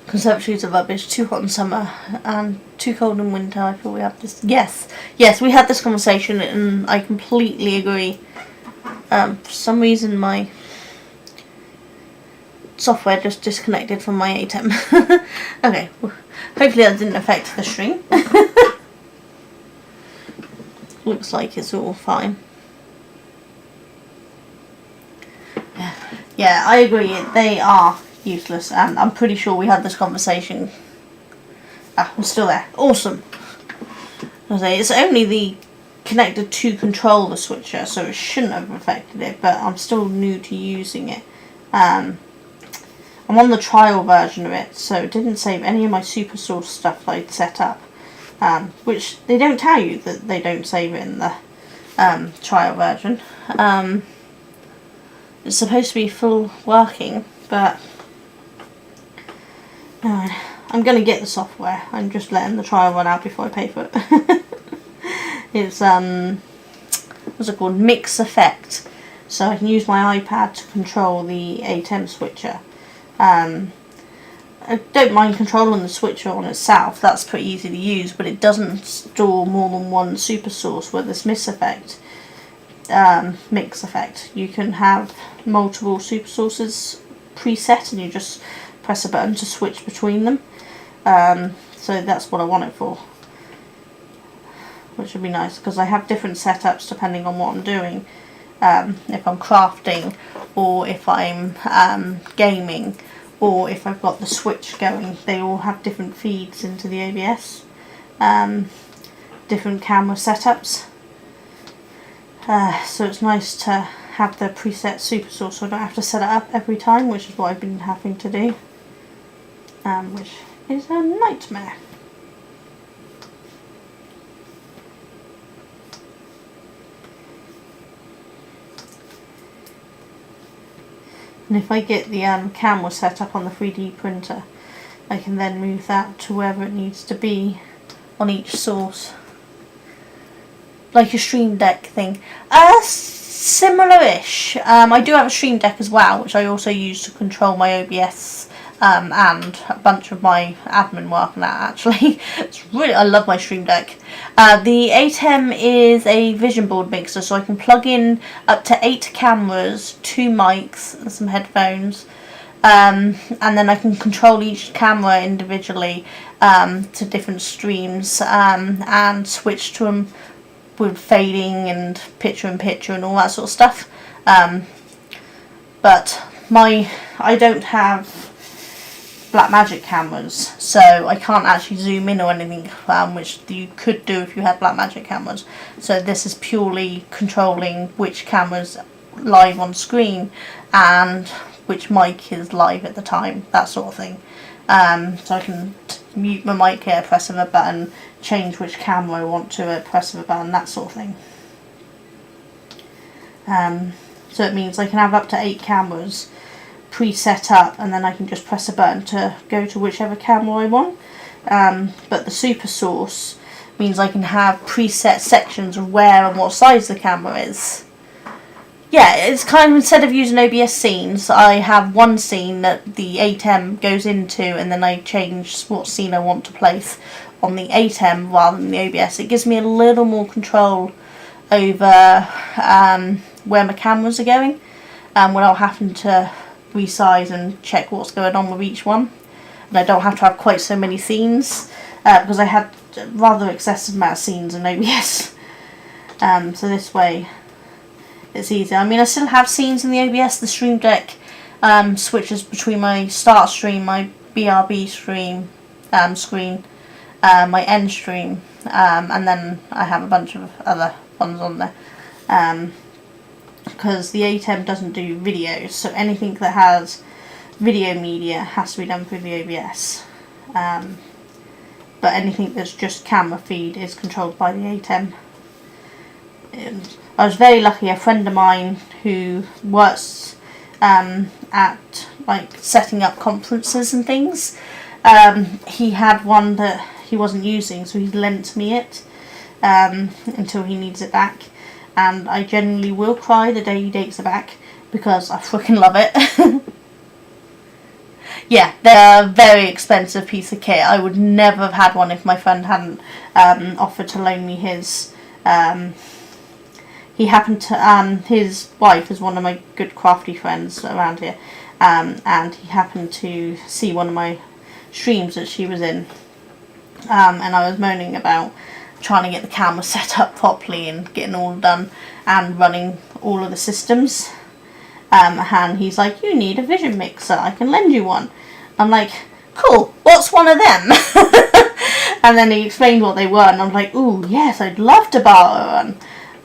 Conservatories are rubbish, too hot in summer and too cold in winter. I feel we have this. Yes, we had this conversation and I completely agree. For some reason my software just disconnected from my ATEM. Okay, well, hopefully that didn't affect the stream. Looks like it's all fine. Yeah, I agree. They are useless, and I'm pretty sure we had this conversation. I'm still there. Awesome. It's only the connected to control the switcher, so it shouldn't have affected it, but I'm still new to using it. I'm on the trial version of it, so it didn't save any of my SuperSource stuff that I'd set up, which they don't tell you that they don't save it in the trial version. It's supposed to be full working, but I'm going to get the software. I'm just letting the trial run out before I pay for it. It's, what's it called? Mix Effect. So I can use my iPad to control the ATEM switcher. I don't mind controlling the switcher on itself. That's pretty easy to use, but it doesn't store more than one super source with this Mix Effect. mix effect. You can have multiple super sources preset and you just press a button to switch between them. So that's what I want it for, which would be nice because I have different setups depending on what I'm doing. If I'm crafting, or if I'm gaming, or if I've got the switch going, they all have different feeds into the OBS, different camera setups. So it's nice to have the preset super source so I don't have to set it up every time, which is what I've been having to do, which is a nightmare. And if I get the camera set up on the 3D printer, I can then move that to wherever it needs to be on each source. Like a Stream Deck thing. Similar-ish. I do have a Stream Deck as well, which I also use to control my OBS and a bunch of my admin work and that, actually. I love my Stream Deck. The ATEM is a vision board mixer, so I can plug in up to 8 cameras, 2 mics and some headphones, and then I can control each camera individually to different streams, and switch to them with fading and picture-in-picture and all that sort of stuff. But I don't have Blackmagic cameras, so I can't actually zoom in or anything, which you could do if you had Blackmagic cameras. So this is purely controlling which camera's live on screen and which mic is live at the time, that sort of thing. So I can mute my mic here, press of a button, change which camera I want to press of a button, that sort of thing. So it means I can have up to 8 cameras pre-set up, and then I can just press a button to go to whichever camera I want. But the super source means I can have preset sections of where and what size the camera is. Yeah, it's kind of, instead of using OBS scenes, I have one scene that the ATEM goes into, and then I change what scene I want to place on the ATEM rather than the OBS. It gives me a little more control over where my cameras are going, without having to resize and check what's going on with each one. And I don't have to have quite so many scenes, because I had a rather excessive amount of scenes in OBS. So this way it's easier. I mean, I still have scenes in the OBS. The Stream Deck switches between my start stream, my BRB stream screen, my end stream, and then I have a bunch of other ones on there. Because the ATEM doesn't do videos, so anything that has video media has to be done through the OBS. But anything that's just camera feed is controlled by the ATEM. And I was very lucky. A friend of mine who works at like setting up conferences and things, he had one that he wasn't using, so he lent me it until he needs it back. And I genuinely will cry the day he takes it back, because I freaking love it. Yeah, they're a very expensive piece of kit. I would never have had one if my friend hadn't offered to loan me his. He happened to, his wife is one of my good crafty friends around here, and he happened to see one of my streams that she was in, and I was moaning about trying to get the camera set up properly and getting all done and running all of the systems, and he's like, you need a vision mixer, I can lend you one. I'm like, cool, what's one of them? And then he explained what they were, and I'm like, ooh, yes, I'd love to borrow one.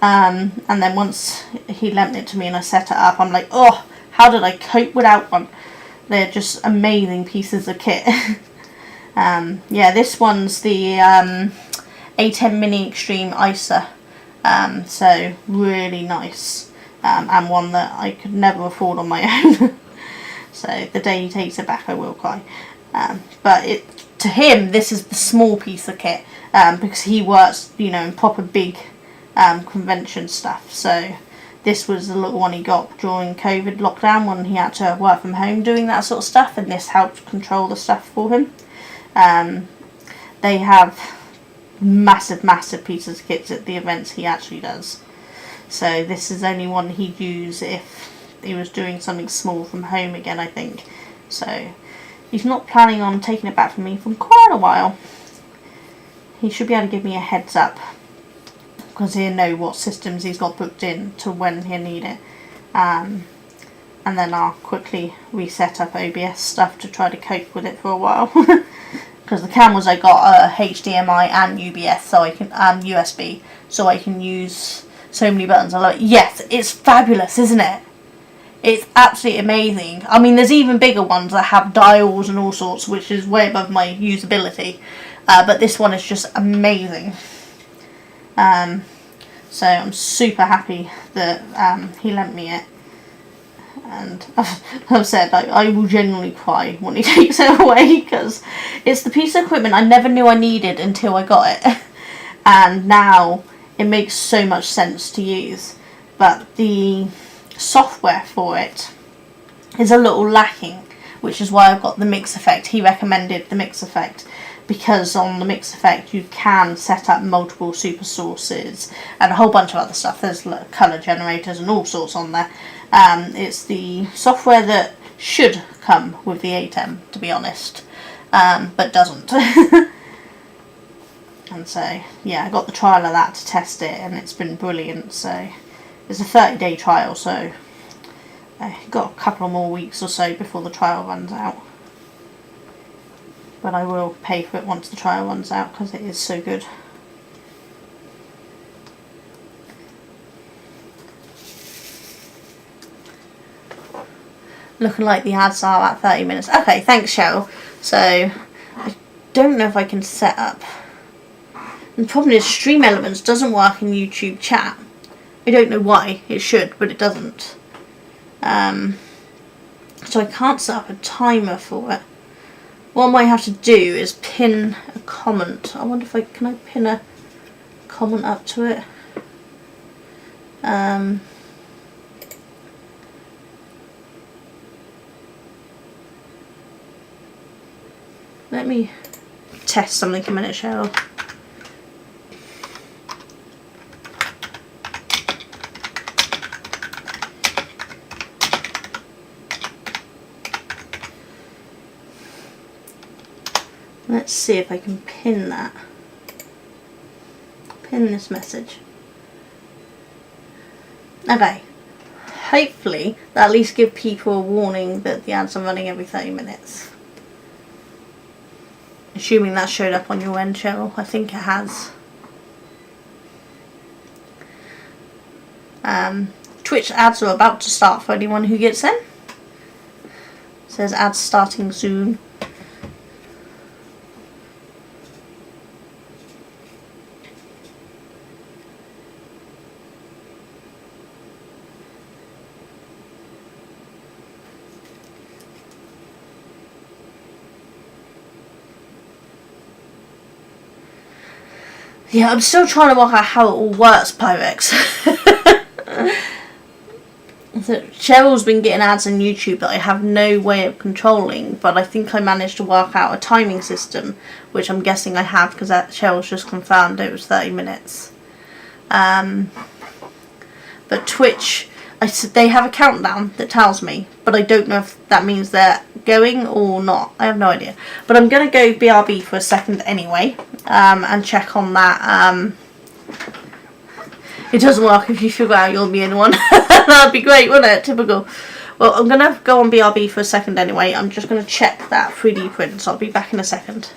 And then once he lent it to me and I set it up, I'm like, oh, how did I cope without one? They're just amazing pieces of kit. Yeah, this one's the ATEM Mini Extreme ISA, so really nice, and one that I could never afford on my own. So the day he takes it back I will cry, but to him this is the small piece of kit, because he works, you know, in proper big convention stuff. So this was the little one he got during COVID lockdown when he had to work from home doing that sort of stuff, and this helped control the stuff for him. They have massive pieces of kits at the events he actually does. So this is only one he'd use if he was doing something small from home again, I think. So he's not planning on taking it back from me for quite a while. He should be able to give me a heads up, because he'll know what systems he's got booked in to when he'll need it. And then I'll quickly reset up OBS stuff to try to cope with it for a while. Because the cameras I got are HDMI and UBS, so I can USB, so I can use so many buttons. I'm like, yes, it's fabulous, isn't it? It's absolutely amazing. I mean, there's even bigger ones that have dials and all sorts, which is way above my usability. But this one is just amazing. So I'm super happy that he lent me it. And I've said I will genuinely cry when he takes it away, because it's the piece of equipment I never knew I needed until I got it. And now it makes so much sense to use. But the software for it is a little lacking, which is why I've got the Mix Effect. He recommended the Mix Effect, because on the Mix Effect you can set up multiple super sources and a whole bunch of other stuff. There's colour generators and all sorts on there. It's the software that should come with the ATEM, to be honest, but doesn't. And so, yeah, I got the trial of that to test it, and it's been brilliant. So it's a 30-day trial, so I've got a couple more weeks or so before the trial runs out. But I will pay for it once the trial runs out, because it is so good. Looking like the ads are at 30 minutes. Okay, thanks, Cheryl. So I don't know if I can set up. The problem is Stream Elements doesn't work in YouTube chat. I don't know why. It should, but it doesn't. So I can't set up a timer for it. What I might have to do is pin a comment. I wonder if can I pin a comment up to it? Let me test something a minute, Cheryl. Let's see if I can pin that. Pin this message. Okay. Hopefully that'll at least give people a warning that the ads are running every 30 minutes. Assuming that showed up on your end, Cheryl. I think it has. Twitch ads are about to start for anyone who gets in. It says ads starting soon. Yeah, I'm still trying to work out how it all works, Pyrex. So Cheryl's been getting ads on YouTube that I have no way of controlling, but I think I managed to work out a timing system, which I'm guessing I have, because Cheryl's just confirmed it was 30 minutes. But Twitch, they have a countdown that tells me, but I don't know if that means they're going or not. I have no idea. But I'm going to go BRB for a second anyway, and check on that. It doesn't work if you figure out you'll be in one. That'd be great, wouldn't it? Typical. Well, I'm going to go on BRB for a second anyway. I'm just going to check that 3D print, so I'll be back in a second.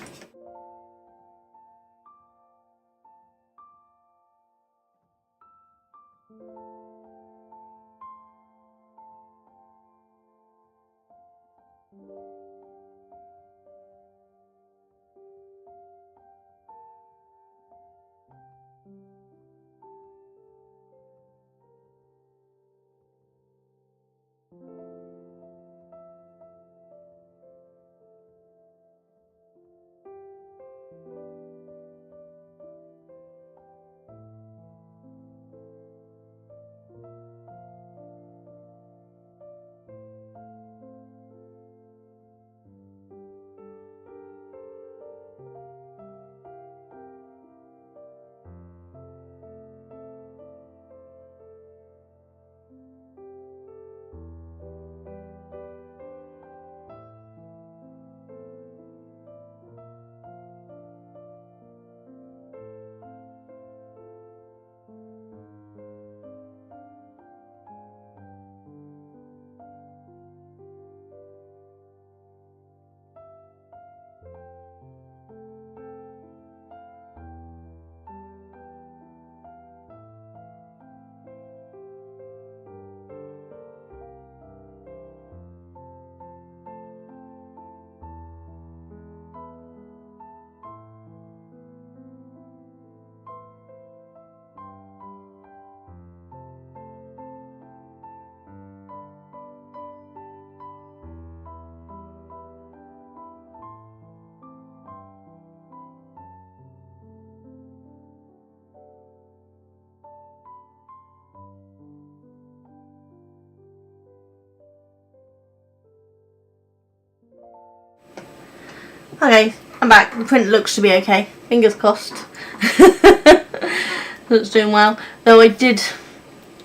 Okay, I'm back. The print looks to be okay. Fingers crossed. It's doing well. Though I did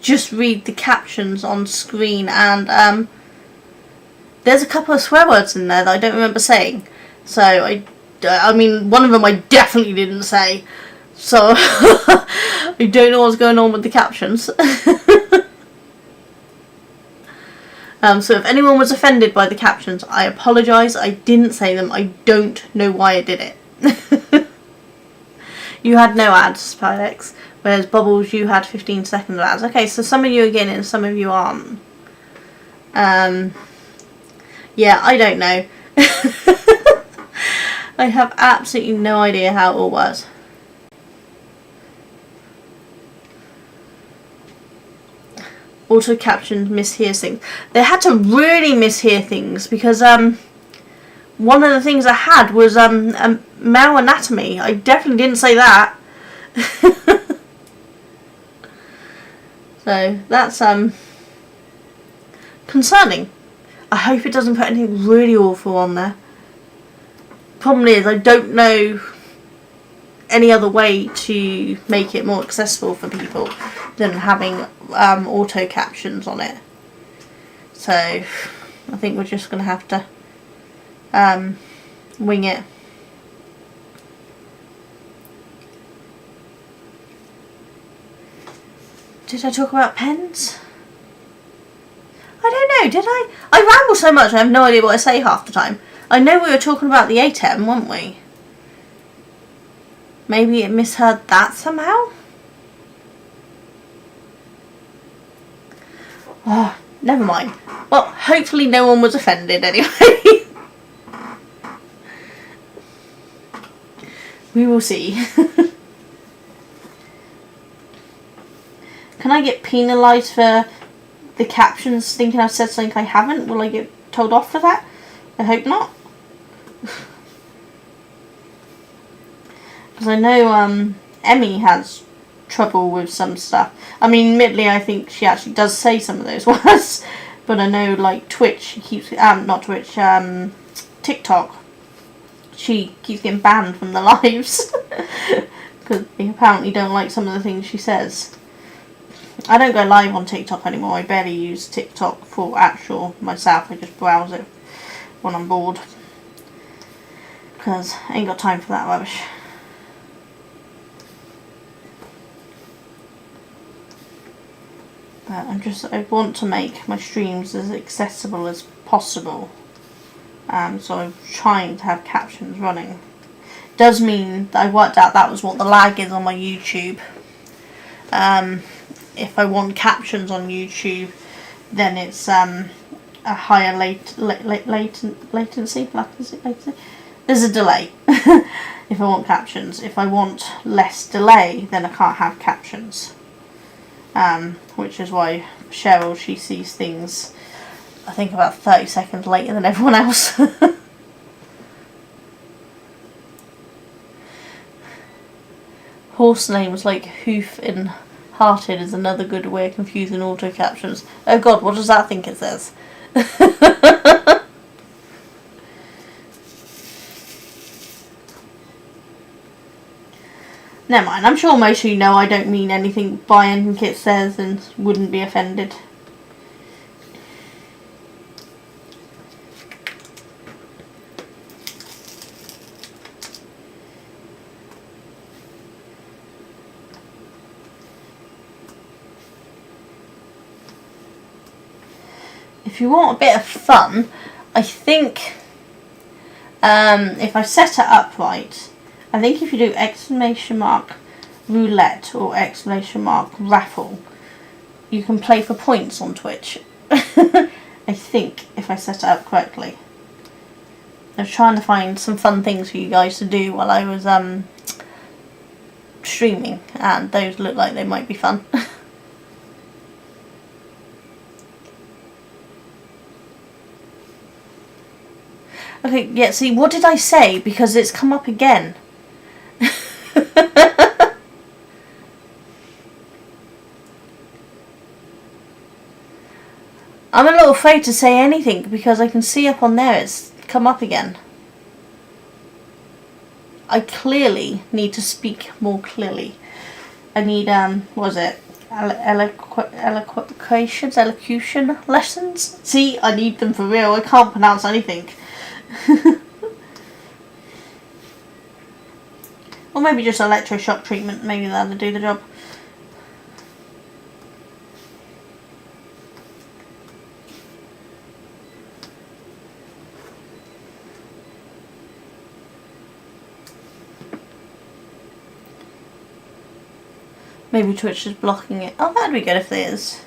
just read the captions on screen, and there's a couple of swear words in there that I don't remember saying. So I mean, one of them I definitely didn't say. So I don't know what's going on with the captions. So if anyone was offended by the captions, I apologise. I didn't say them. I don't know why I did it. You had no ads, Pylex, whereas Bubbles, you had 15 seconds of ads. Okay, so some of you are getting it and some of you aren't. Yeah, I don't know. I have absolutely no idea how it all works. Auto captions mishears things. They had to really mishear things because one of the things I had was male anatomy. I definitely didn't say that. So that's concerning. I hope it doesn't put anything really awful on there. Problem is, I don't know any other way to make it more accessible for people than having auto captions on it. So I think we're just going to have to wing it. Did I talk about pens? I don't know, did I? I ramble so much I have no idea what I say half the time. I know we were talking about the ATEM, weren't we? Maybe it misheard that somehow? Oh, never mind. Well, hopefully no one was offended anyway. We will see. Can I get penalised for the captions thinking I've said something I haven't? Will I get told off for that? I hope not. Because I know Emmy has trouble with some stuff. I mean, admittedly, I think she actually does say some of those words. But I know, like, Twitch, she keeps... not Twitch, TikTok. She keeps getting banned from the lives. Because they apparently don't like some of the things she says. I don't go live on TikTok anymore. I barely use TikTok for actual myself. I just browse it when I'm bored. Because I ain't got time for that rubbish. But I want to make my streams as accessible as possible. So I'm trying to have captions running. Does mean that I worked out that was what the lag is on my YouTube. If I want captions on YouTube, then it's a higher latency. There's a delay if I want captions. If I want less delay, then I can't have captions. Which is why Cheryl, she sees things, I think, about 30 seconds later than everyone else. Horse names like Hoof and Hearted is another good way of confusing auto captions. Oh god, what does that think it says? Never mind, I'm sure most of you know I don't mean anything by anything it says and wouldn't be offended. If you want a bit of fun, I think if I set it up right, I think if you do ! roulette or ! raffle, you can play for points on Twitch. I think, if I set it up correctly. I was trying to find some fun things for you guys to do while I was streaming, and those look like they might be fun. Okay, yeah, see, what did I say? Because it's come up again. I'm a little afraid to say anything because I can see up on there it's come up again. I clearly need to speak more clearly. I need, what was it? Elocution lessons? See, I need them for real. I can't pronounce anything. Or maybe just electroshock treatment. Maybe that'll do the job. Maybe Twitch is blocking it. Oh, that'd be good if it is.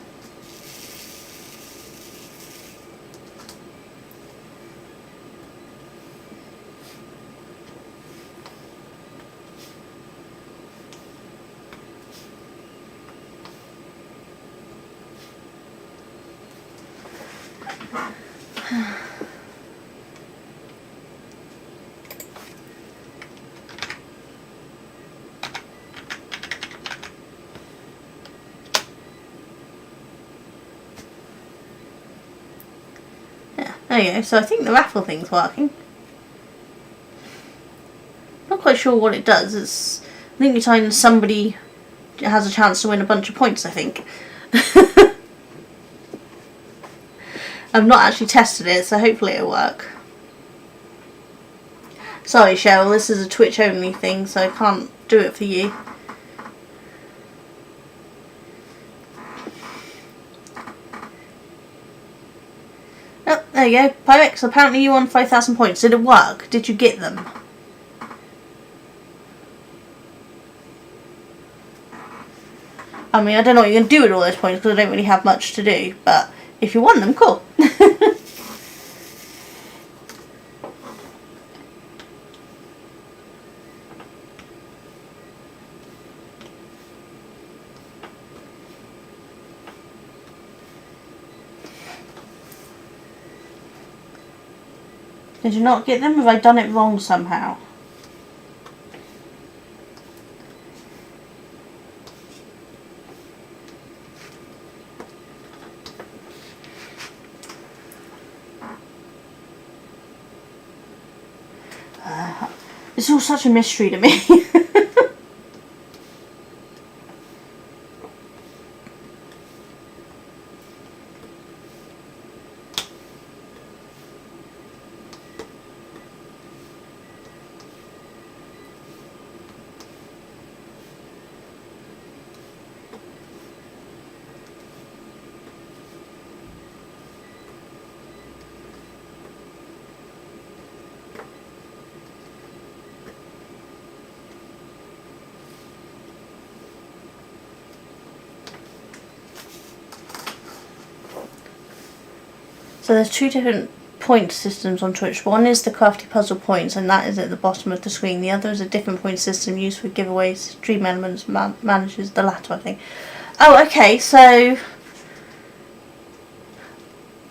There you go, so I think the raffle thing's working. Not quite sure what it does. I think it's time somebody has a chance to win a bunch of points, I think. I've not actually tested it, so hopefully it'll work. Sorry, Cheryl, this is a Twitch only thing, so I can't do it for you. Oh, there you go. Pyrex, apparently you won 5,000 points. Did it work? Did you get them? I mean, I don't know what you're going to do with all those points because I don't really have much to do, but if you won them, cool. Did you not get them? Have I done it wrong somehow? It's all such a mystery to me. So there's two different point systems on Twitch. One is the Crafty Puzzle points, and that is at the bottom of the screen. The other is a different point system used for giveaways. Dream Elements manages the latter, I think. Oh, okay, so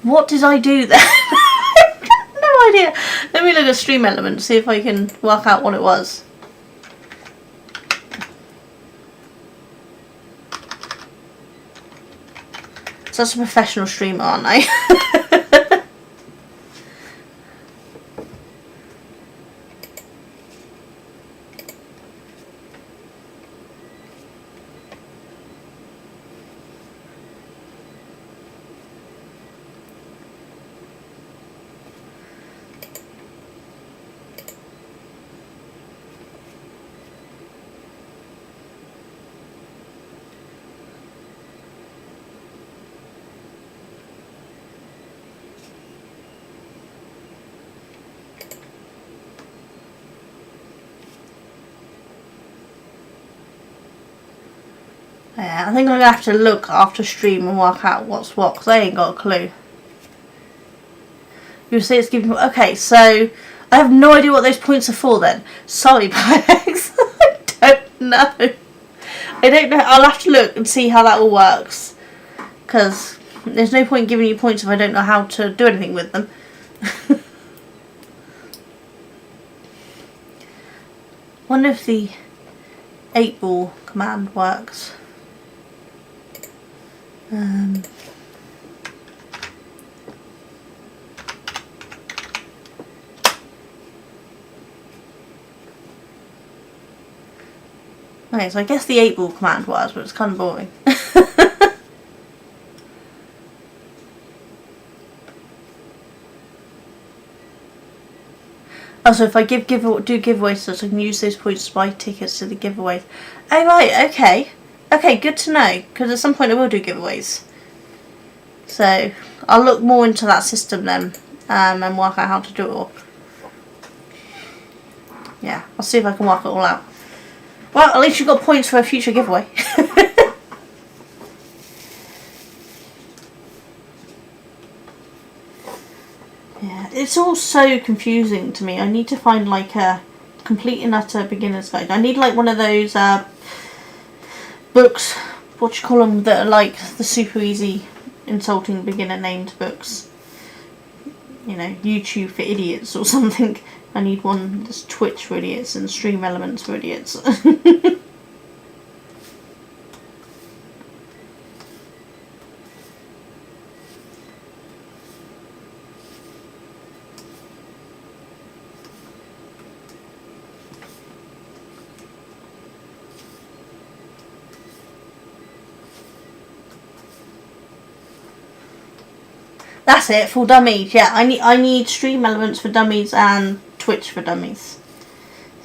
what did I do then? No idea. Let me look at Stream Elements, see if I can work out what it was. Such a professional streamer, aren't I? Yeah, I think I'm going to have to look after stream and work out what's what, because I ain't got a clue. You say it's giving... Okay, so I have no idea what those points are for then. Sorry, Pyrex. I don't know. I don't know. I'll have to look and see how that all works. Because there's no point giving you points if I don't know how to do anything with them. Wonder if the 8-ball command works. Okay, so I guess the 8 ball command was, but it's kind of boring. Also, if I do giveaways, so I can use those points to buy tickets to the giveaways. Oh right, okay. Okay, good to know, because at some point I will do giveaways. So, I'll look more into that system then, and work out how to do it all. Yeah, I'll see if I can work it all out. Well, at least you've got points for a future giveaway. Yeah, it's all so confusing to me. I need to find like a complete and utter beginner's guide. I need like one of those books, what you call them, that are like the super easy insulting beginner named books. You know, YouTube for idiots or something. I need one that's Twitch for idiots and Stream Elements for idiots. That's it, for dummies. Yeah, I need Stream Elements for dummies and Twitch for dummies.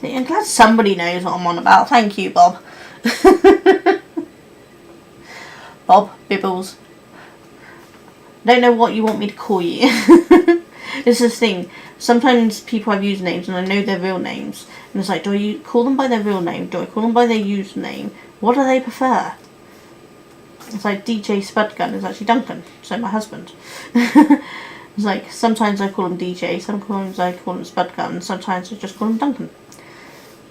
See, I'm glad somebody knows what I'm on about. Thank you, Bob. Bob Bibbles. Don't know what you want me to call you. This is the thing. Sometimes people have usernames and I know their real names. And it's like, do I call them by their real name? Do I call them by their username? What do they prefer? It's like DJ Spudgun is actually Duncan, so my husband. It's like, sometimes I call him DJ, sometimes I call him Spudgun, sometimes I just call him Duncan.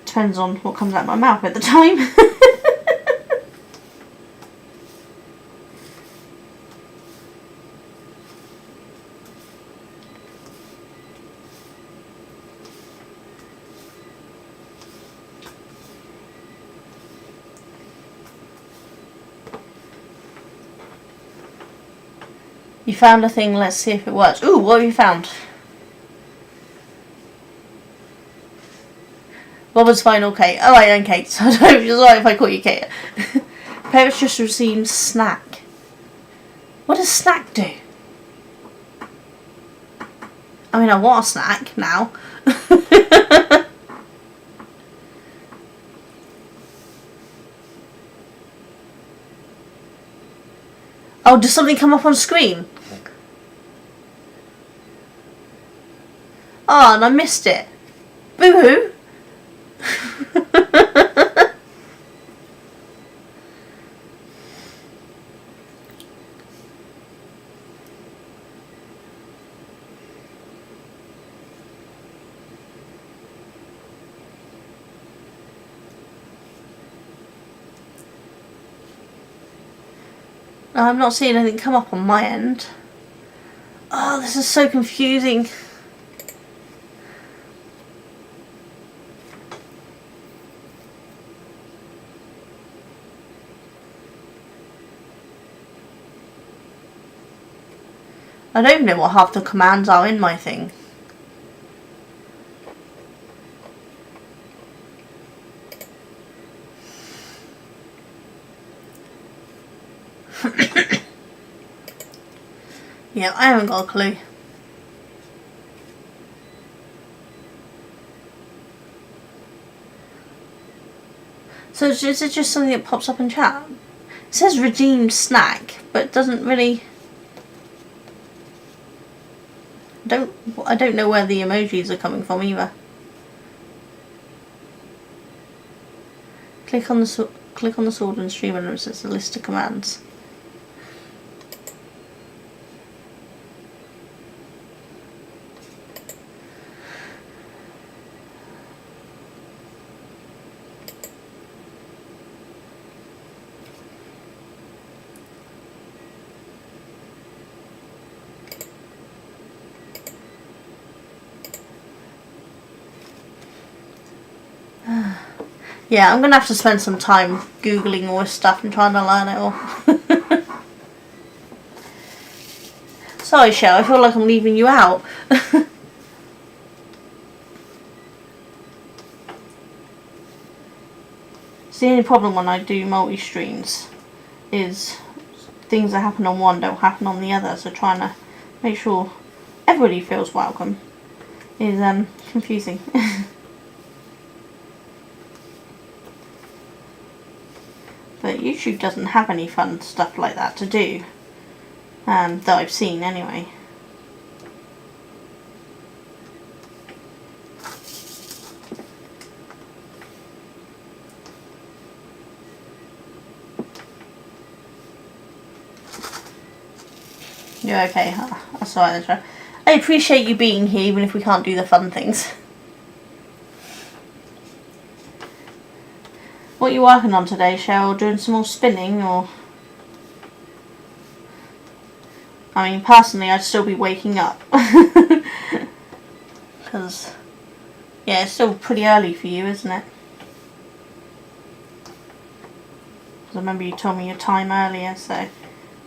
Depends on what comes out of my mouth at the time. You found a thing, let's see if it works. Ooh, what have you found? Robin's final Kate. Oh, I am Kate, so I don't it's alright if I call you Kate. Parents just received snack. What does snack do? I mean, I want a snack now. Oh, does something come up on screen? Oh, and I missed it. Boo-hoo. I'm not seeing anything come up on my end. Oh, this is so confusing. I don't even know what half the commands are in my thing. Yeah, I haven't got a clue. So is it just something that pops up in chat? It says redeemed snack, but it doesn't really... I don't know where the emojis are coming from either. Click on the sword and Stream Elements. It's a list of commands. Yeah, I'm going to have to spend some time Googling all this stuff and trying to learn it all. Sorry, Shell, I feel like I'm leaving you out. It's the only problem when I do multi-streams is things that happen on one don't happen on the other, so trying to make sure everybody feels welcome is confusing. But YouTube doesn't have any fun stuff like that to do, that I've seen anyway. You're okay, huh? That's alright, that's right. I appreciate you being here even if we can't do the fun things. What are you working on today, Cheryl? Doing some more spinning, or...? I mean, personally, I'd still be waking up. Because, yeah, it's still pretty early for you, isn't it? Because I remember you told me your time earlier, so...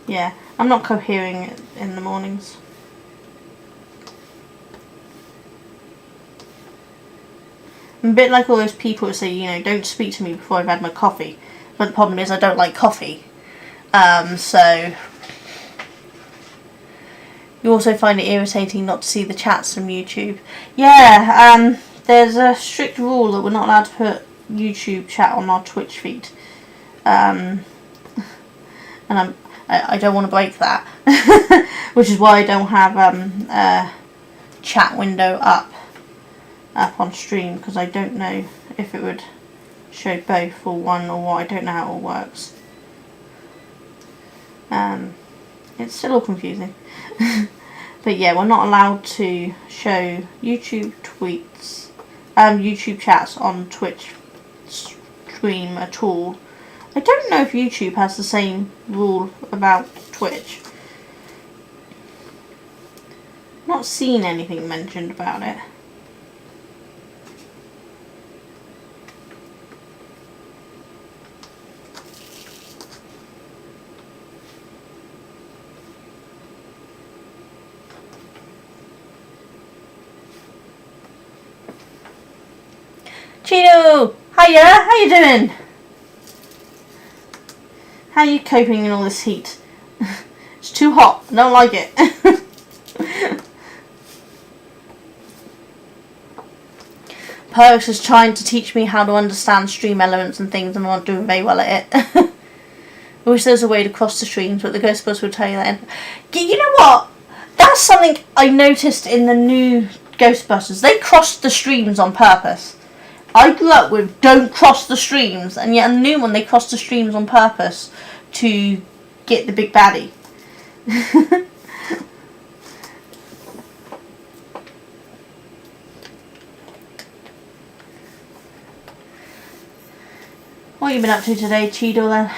Yeah, I'm not cohering in the mornings. I'm a bit like all those people who say, you know, don't speak to me before I've had my coffee. But the problem is I don't like coffee. So... You also find it irritating not to see the chats from YouTube. Yeah, there's a strict rule that we're not allowed to put YouTube chat on our Twitch feed. And I don't want to break that. Which is why I don't have a chat window up on stream, because I don't know if it would show both or one or what. I don't know how it all works. It's still all confusing. But yeah, we're not allowed to show YouTube tweets, YouTube chats on Twitch stream at all. I don't know if YouTube has the same rule about Twitch. Not seen anything mentioned about it. Chino! Hiya! How you doing? How are you coping in all this heat? It's too hot. I don't like it. Perks is trying to teach me how to understand stream elements and things, and I'm not doing very well at it. I wish there was a way to cross the streams, but the Ghostbusters will tell you that. You know what? That's something I noticed in the new Ghostbusters. They crossed the streams on purpose. I grew up with don't cross the streams, and yet in the new one they crossed the streams on purpose to get the big baddie. What have you been up to today, Cheadle, then?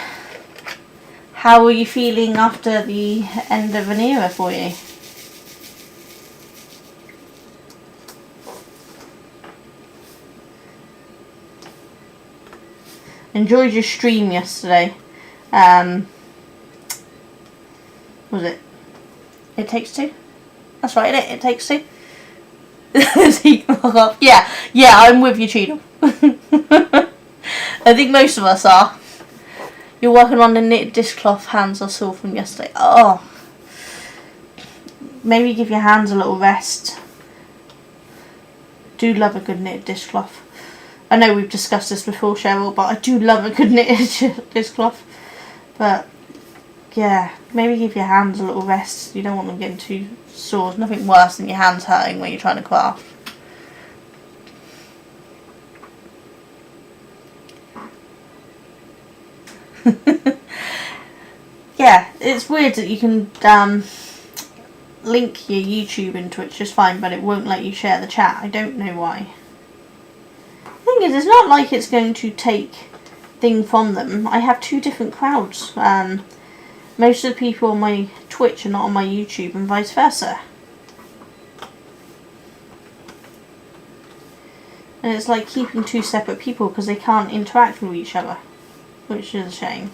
How are you feeling after the end of an era for you? Enjoyed your stream yesterday. Was it? It Takes Two? That's right, It Takes Two. Yeah, I'm with you, Cheadle. I think most of us are. You're working on the knit dishcloth hands I saw from yesterday. Oh. Maybe give your hands a little rest. Do love a good knit dishcloth. I know we've discussed this before, Cheryl, but I do love a good knitted dishcloth. But, yeah, maybe give your hands a little rest. You don't want them getting too sore. There's nothing worse than your hands hurting when you're trying to craft. Yeah, it's weird that you can link your YouTube and Twitch just fine, but it won't let you share the chat. I don't know why. The thing is, it's not like it's going to take thing from them. I have two different crowds. Most of the people on my Twitch are not on my YouTube, and vice versa. And it's like keeping two separate people because they can't interact with each other, which is a shame.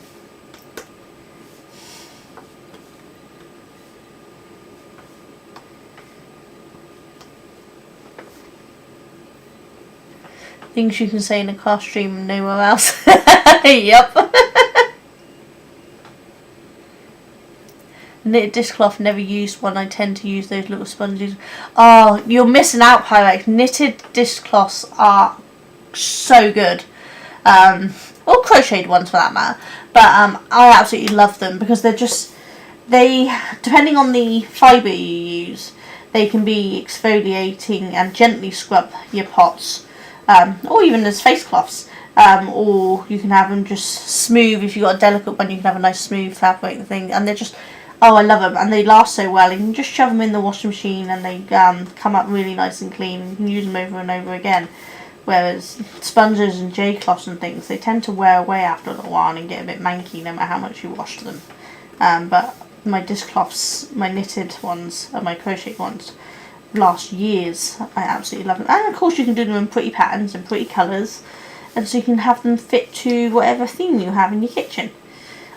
Things you can say in a car stream and nowhere else. Yep. Knitted dishcloth, never used one. I tend to use those little sponges. Oh, you're missing out, Pyrex. Knitted dishcloths are so good. Or crocheted ones for that matter. But I absolutely love them because they, depending on the fibre you use, they can be exfoliating and gently scrub your pots. Or even as face cloths. Or you can have them just smooth. If you've got a delicate one, you can have a nice smooth fabric thing. And they're just, oh, I love them. And they last so well. You can just shove them in the washing machine and they come up really nice and clean. You can use them over and over again. Whereas sponges and J-cloths and things, they tend to wear away after a little while and get a bit manky no matter how much you wash them. But my dishcloths, my knitted ones and my crocheted ones last years. I absolutely love them. And of course you can do them in pretty patterns and pretty colours. And so you can have them fit to whatever theme you have in your kitchen.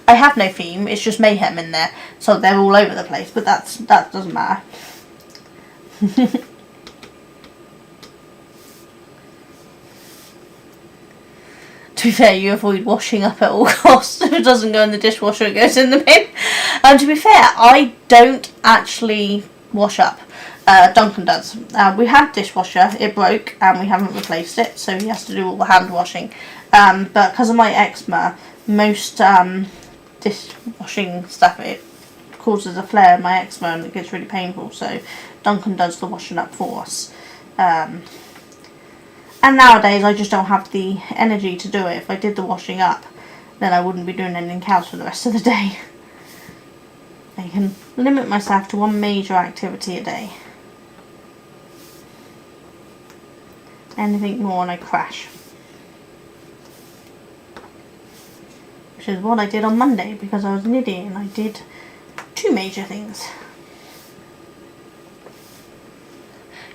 I have no theme, it's just mayhem in there. So they're all over the place, but that doesn't matter. To be fair, you avoid washing up at all costs. If it doesn't go in the dishwasher, it goes in the bin. And to be fair, I don't actually wash up. Duncan does. We had a dishwasher, it broke, and we haven't replaced it, so he has to do all the hand washing. But because of my eczema, most dishwashing stuff, it causes a flare in my eczema and it gets really painful, so Duncan does the washing up for us. And nowadays I just don't have the energy to do it. If I did the washing up, then I wouldn't be doing anything else for the rest of the day. I can limit myself to one major activity a day. Anything more and I crash. Which is what I did on Monday because I was an idiot and I did 2 major things.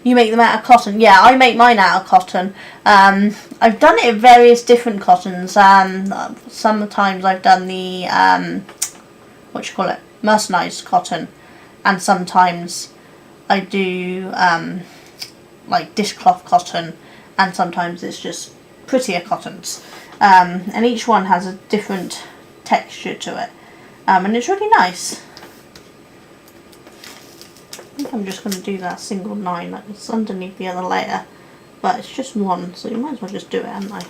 You make them out of cotton. Yeah, I make mine out of cotton. I've done it in various different cottons. Sometimes I've done the, mercerised cotton. And sometimes I do, like dishcloth cotton. And sometimes it's just prettier cottons. And each one has a different texture to it. And it's really nice. I think I'm just going to do that single 9. It's underneath the other layer, but it's just one, so you might as well just do it, haven't I?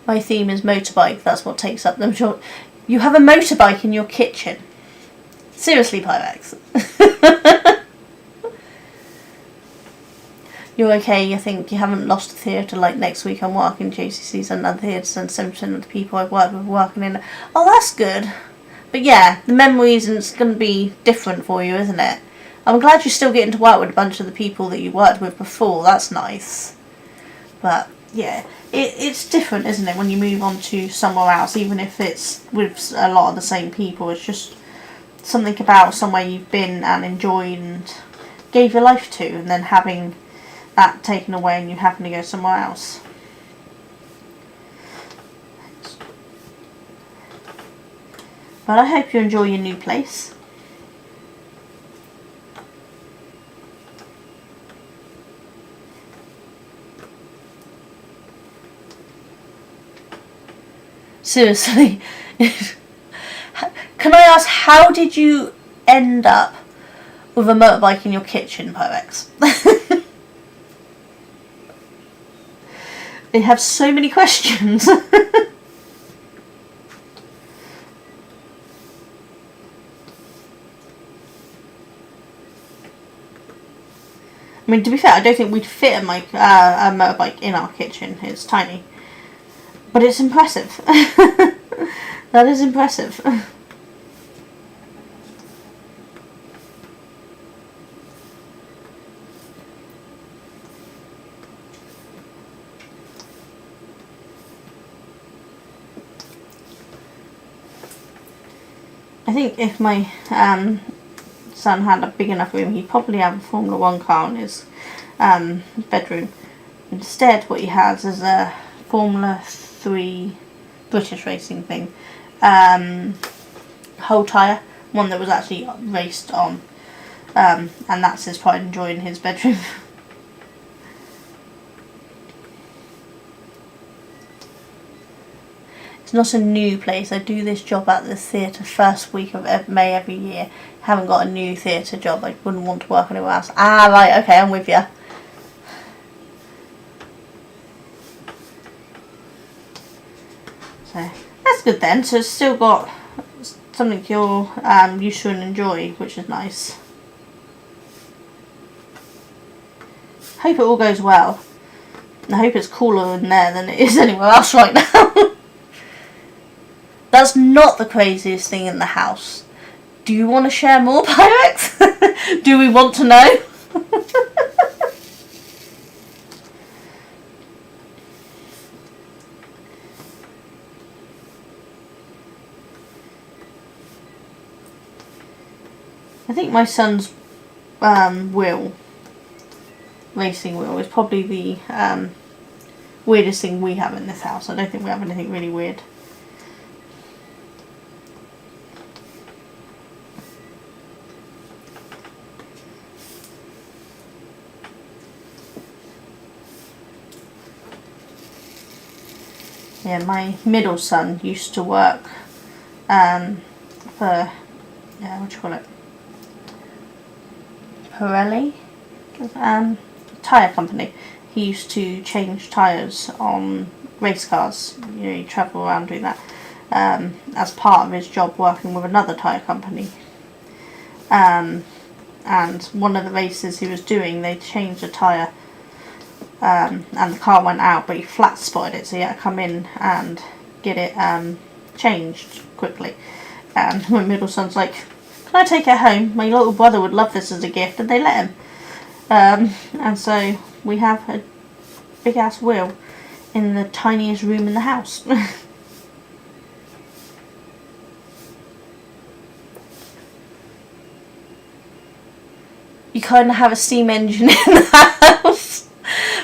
My theme is motorbike. That's what takes up the majority. You have a motorbike in your kitchen? Seriously, Pyrex? You're okay, I think you haven't lost the theatre. Like next week I'm working JCC's another theatre and 7% of the people I've worked with are working in it. Oh, that's good. But yeah, the memories, and it's going to be different for you, isn't it? I'm glad you're still getting to work with a bunch of the people that you worked with before. That's nice. But yeah, it's different, isn't it, when you move on to somewhere else, even if it's with a lot of the same people. It's just something about somewhere you've been and enjoyed and gave your life to, and then having that taken away and you happen to go somewhere else. But I hope you enjoy your new place. Seriously. Can I ask, how did you end up with a motorbike in your kitchen, Pyrex? They have so many questions. I mean, to be fair, I don't think we'd fit a motorbike in our kitchen. It's tiny. But it's impressive. That is impressive. I think if my son had a big enough room, he'd probably have a Formula 1 car in his bedroom. Instead, what he has is a Formula 3 British racing thing. Whole tyre, one that was actually raced on and that's his pride and joy in his bedroom. It's not a new place. I do this job at the theatre first week of May every year. Haven't got a new theatre job. I wouldn't want to work anywhere else. Ah, right, okay, I'm with you. So that's good then. So it's still got something you're used to and enjoy, which is nice. Hope it all goes well. And I hope it's cooler in there than it is anywhere else right now. That's not the craziest thing in the house. Do you want to share more, Pyrex? Do we want to know? I think my son's racing wheel, is probably the weirdest thing we have in this house. I don't think we have anything really weird. Yeah, my middle son used to work for, what do you call it? Pirelli? Tyre company. He used to change tyres on race cars. You know, he travel around doing that as part of his job working with another tyre company. And one of the races he was doing, they changed a tyre and the car went out, but he flat spotted it, so he had to come in and get it changed quickly. And my middle son's like, "Can I take it home? My little brother would love this as a gift," and they let him. And so we have a big ass wheel in the tiniest room in the house. You kind of have a steam engine in the house.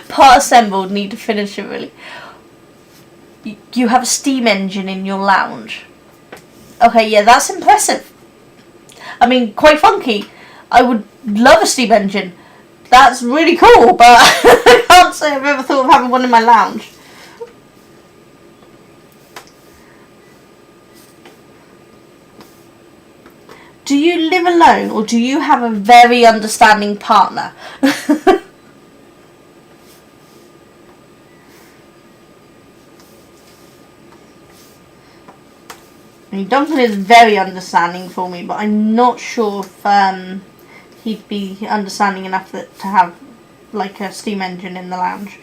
Part assembled, need to finish it really. You have a steam engine in your lounge. Okay, yeah, that's impressive. I mean, quite funky. I would love a steam engine. That's really cool, but I can't say I've ever thought of having one in my lounge. Do you live alone, or do you have a very understanding partner? I mean, Duncan is very understanding for me, but I'm not sure if he'd be understanding enough to have like a steam engine in the lounge.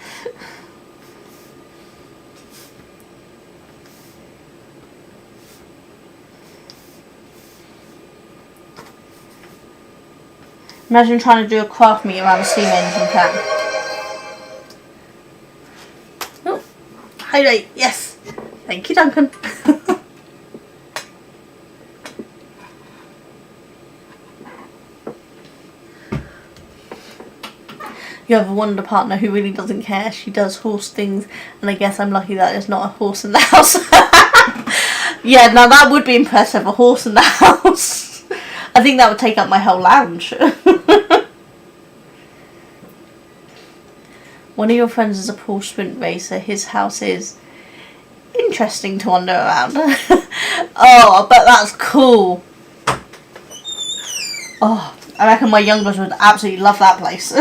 Imagine trying to do a craft meet around a steam engine can. Oh, highlight, yes. Thank you, Duncan. You have a wonder partner who really doesn't care. She does horse things, and I guess I'm lucky that there's not a horse in the house. Yeah, now that would be impressive, a horse in the house. I think that would take up my whole lounge. One of your friends is a Porsche sprint racer. His house is interesting to wander around. Oh, I bet that's cool. Oh, I reckon my youngest would absolutely love that place.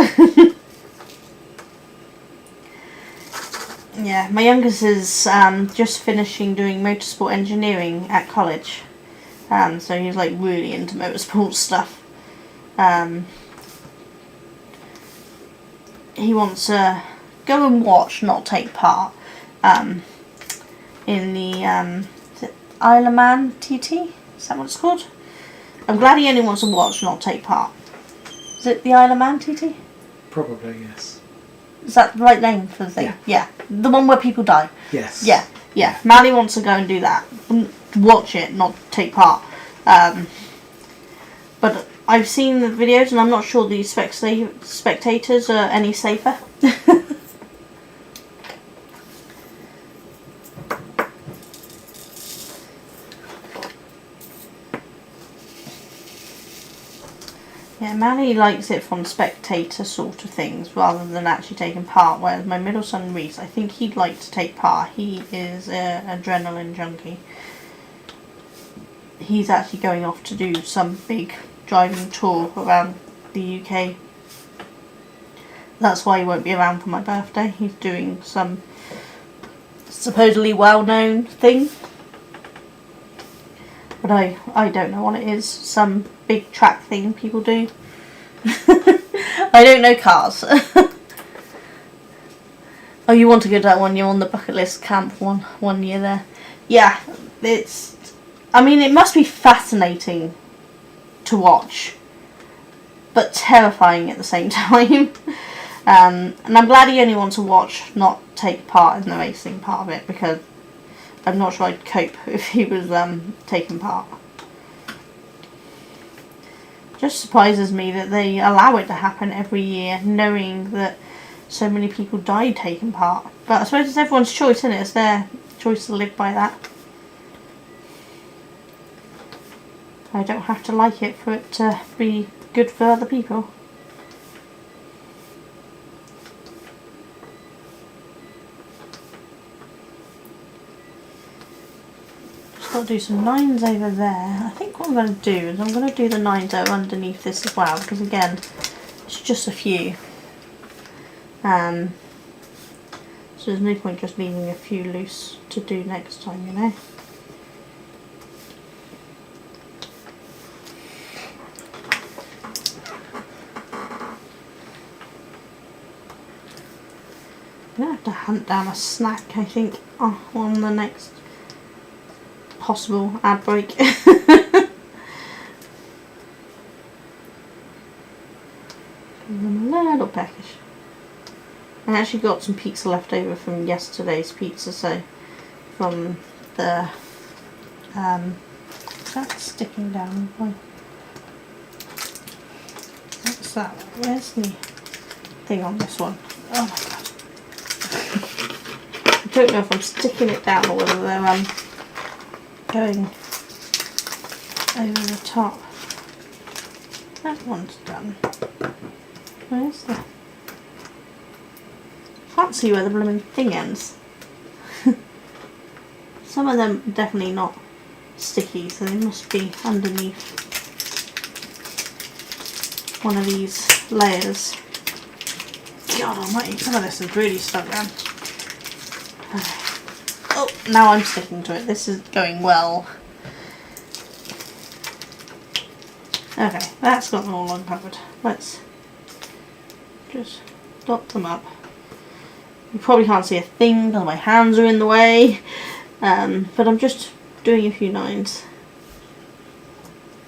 Yeah, my youngest is just finishing doing motorsport engineering at college. So he's like really into motorsport stuff. He wants to go and watch, not take part, in the Isle of Man TT? Is that what it's called? I'm glad he only wants to watch, not take part. Is it the Isle of Man TT? Probably, yes. Is that the right name for the thing? Yeah. The one where people die? Yes. Yeah. Mally wants to go and do that. Watch it, not take part. But I've seen the videos and I'm not sure the spectators are any safer. Yeah, Mally likes it from spectator sort of things rather than actually taking part, whereas my middle son Reese, I think he'd like to take part. He is an adrenaline junkie. He's actually going off to do some big driving tour around the UK. That's why he won't be around for my birthday. He's doing some supposedly well-known thing, but I don't know what it is. Some big track thing people do. I don't know cars. Oh, you want to go to that one? You're on the bucket list camp one year there. Yeah, I mean, it must be fascinating to watch, but terrifying at the same time. And I'm glad he only wants to watch, not take part in the racing part of it, because I'm not sure I'd cope if he was taking part. Just surprises me that they allow it to happen every year, knowing that so many people die taking part. But I suppose it's everyone's choice, isn't it? It's their choice to live by that. I don't have to like it for it to be good for other people. Just got to do some lines over there. I think what I'm going to do is I'm going to do the lines that are underneath this as well, because again, it's just a few. So there's no point just leaving a few loose to do next time, you know. I'm going to have to hunt down a snack, I think, on the next possible ad break. I'm a little peckish. I actually got some pizza left over from yesterday's pizza, so from the that's sticking down. What's that? Where's the thing on this one? Oh my god. I don't know if I'm sticking it down or whether they're going over the top. That one's done. Where's the... Can't see where the blooming thing ends. Some of them are definitely not sticky, so they must be underneath one of these layers. God almighty, some of this is really stuck down. Oh, now I'm sticking to it. This is going well. Okay, that's got them all uncovered. Let's just dot them up. You probably can't see a thing because my hands are in the way, but I'm just doing a few lines.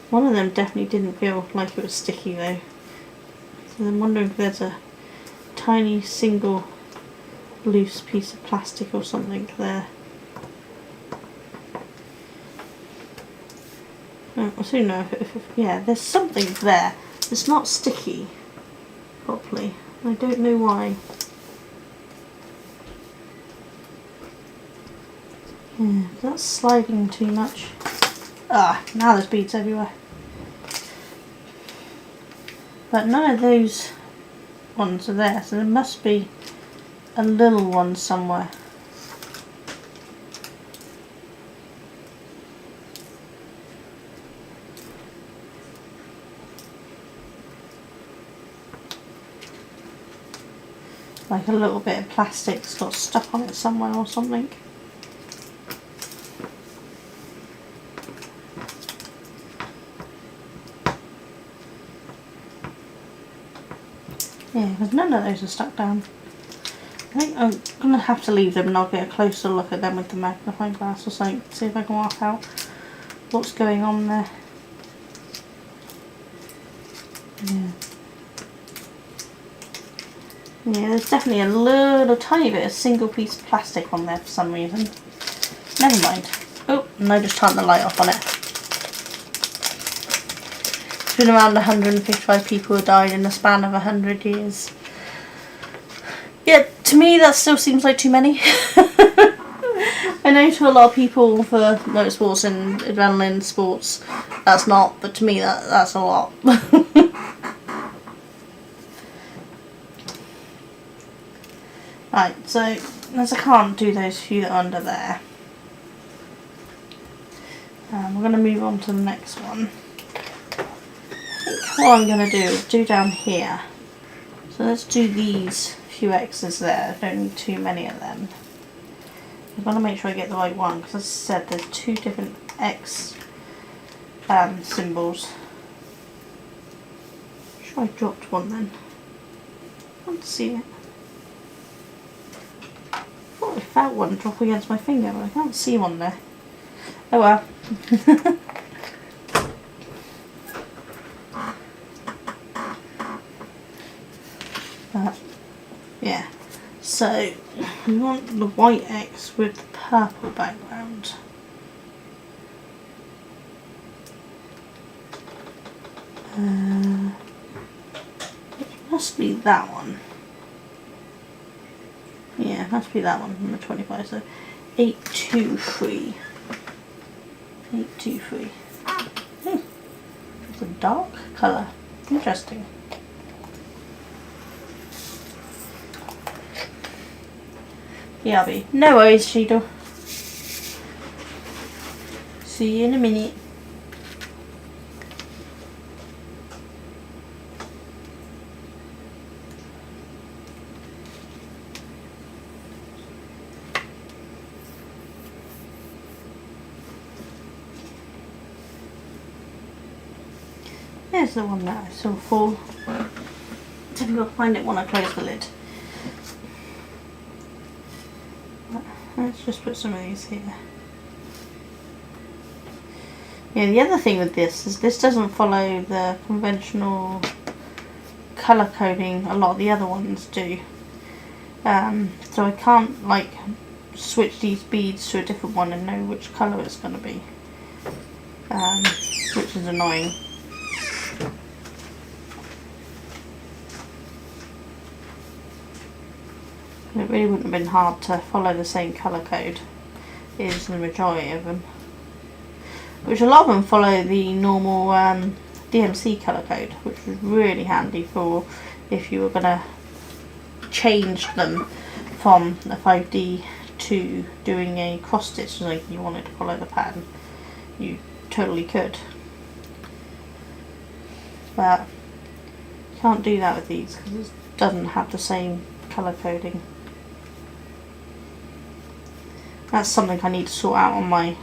One of them definitely didn't feel like it was sticky though, so I'm wondering if there's a tiny single loose piece of plastic or something there. I'll soon know if yeah, there's something there. It's not sticky properly. I don't know why. Yeah, that's sliding too much. Ah, now there's beads everywhere. But none of those ones are there, so there must be a little one somewhere. Like a little bit of plastic's got stuck on it somewhere or something. Yeah, because none of those are stuck down. I think I'm going to have to leave them and I'll get a closer look at them with the magnifying glass or something to see if I can work out what's going on there. Yeah. Yeah, there's definitely a little tiny bit of single piece of plastic on there for some reason. Never mind. Oh, and I just turned the light off on it. It's been around 155 people who died in the span of 100 years. Yeah, to me that still seems like too many. I know to a lot of people for motorsports and adrenaline sports that's not, but to me that's a lot. Right, so as I can't do those few that are under there, we're going to move on to the next one. I think what I'm going to do is do down here. So let's do these few X's there. I don't need too many of them. I've got to make sure I get the right one, because as I said, there's two different X symbols. Sure, I dropped one then. I can't see it. I thought I felt one drop against my finger, but I can't see one there. Oh well. Yeah. So we want the white X with the purple background. It must be that one. Yeah, it must be that one, number 25. So 823. 823. It's a dark colour. Interesting. Yeah, Abby. No worries, Cheeto. See you in a minute. There's the one that I saw fall. Difficult to find it when I close the lid. Let's just put some of these here. Yeah, the other thing with this is this doesn't follow the conventional colour coding a lot of the other ones do. So I can't like switch these beads to a different one and know which colour it's going to be, which is annoying. It really wouldn't have been hard to follow the same colour code as the majority of them. Which a lot of them follow the normal DMC colour code, which was really handy for if you were going to change them from a 5D to doing a cross stitch, like you wanted to follow the pattern. You totally could. But you can't do that with these because it doesn't have the same colour coding. That's something I need to sort out on my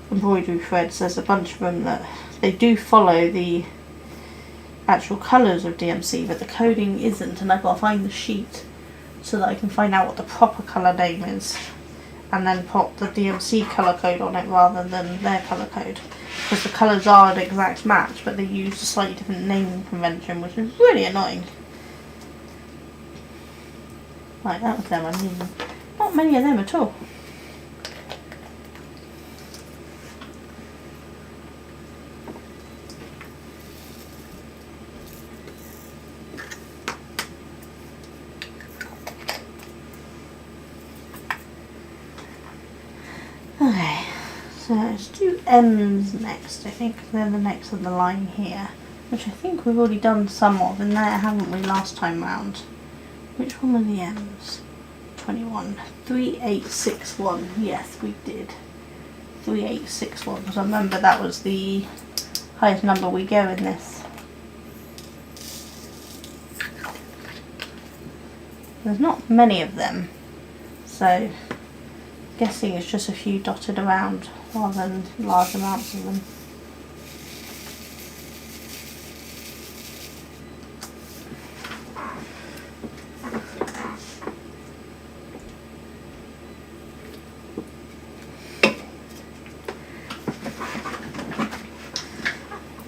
embroidery threads. There's a bunch of them that they do follow the actual colours of DMC, but the coding isn't, and I've got to find the sheet so that I can find out what the proper colour name is and then put the DMC colour code on it rather than their colour code, because the colours are an exact match but they use a slightly different naming convention, which is really annoying. Right, that was them. I mean, not many of them at all. Okay, so let's do M's next, I think. They're the next on the line here, which I think we've already done some of in there, haven't we, last time round? Which one were the M's? 21. 3861. Yes, we did. 3861, because I remember that was the highest number we go in this. There's not many of them, so guessing it's just a few dotted around rather than large amounts of them.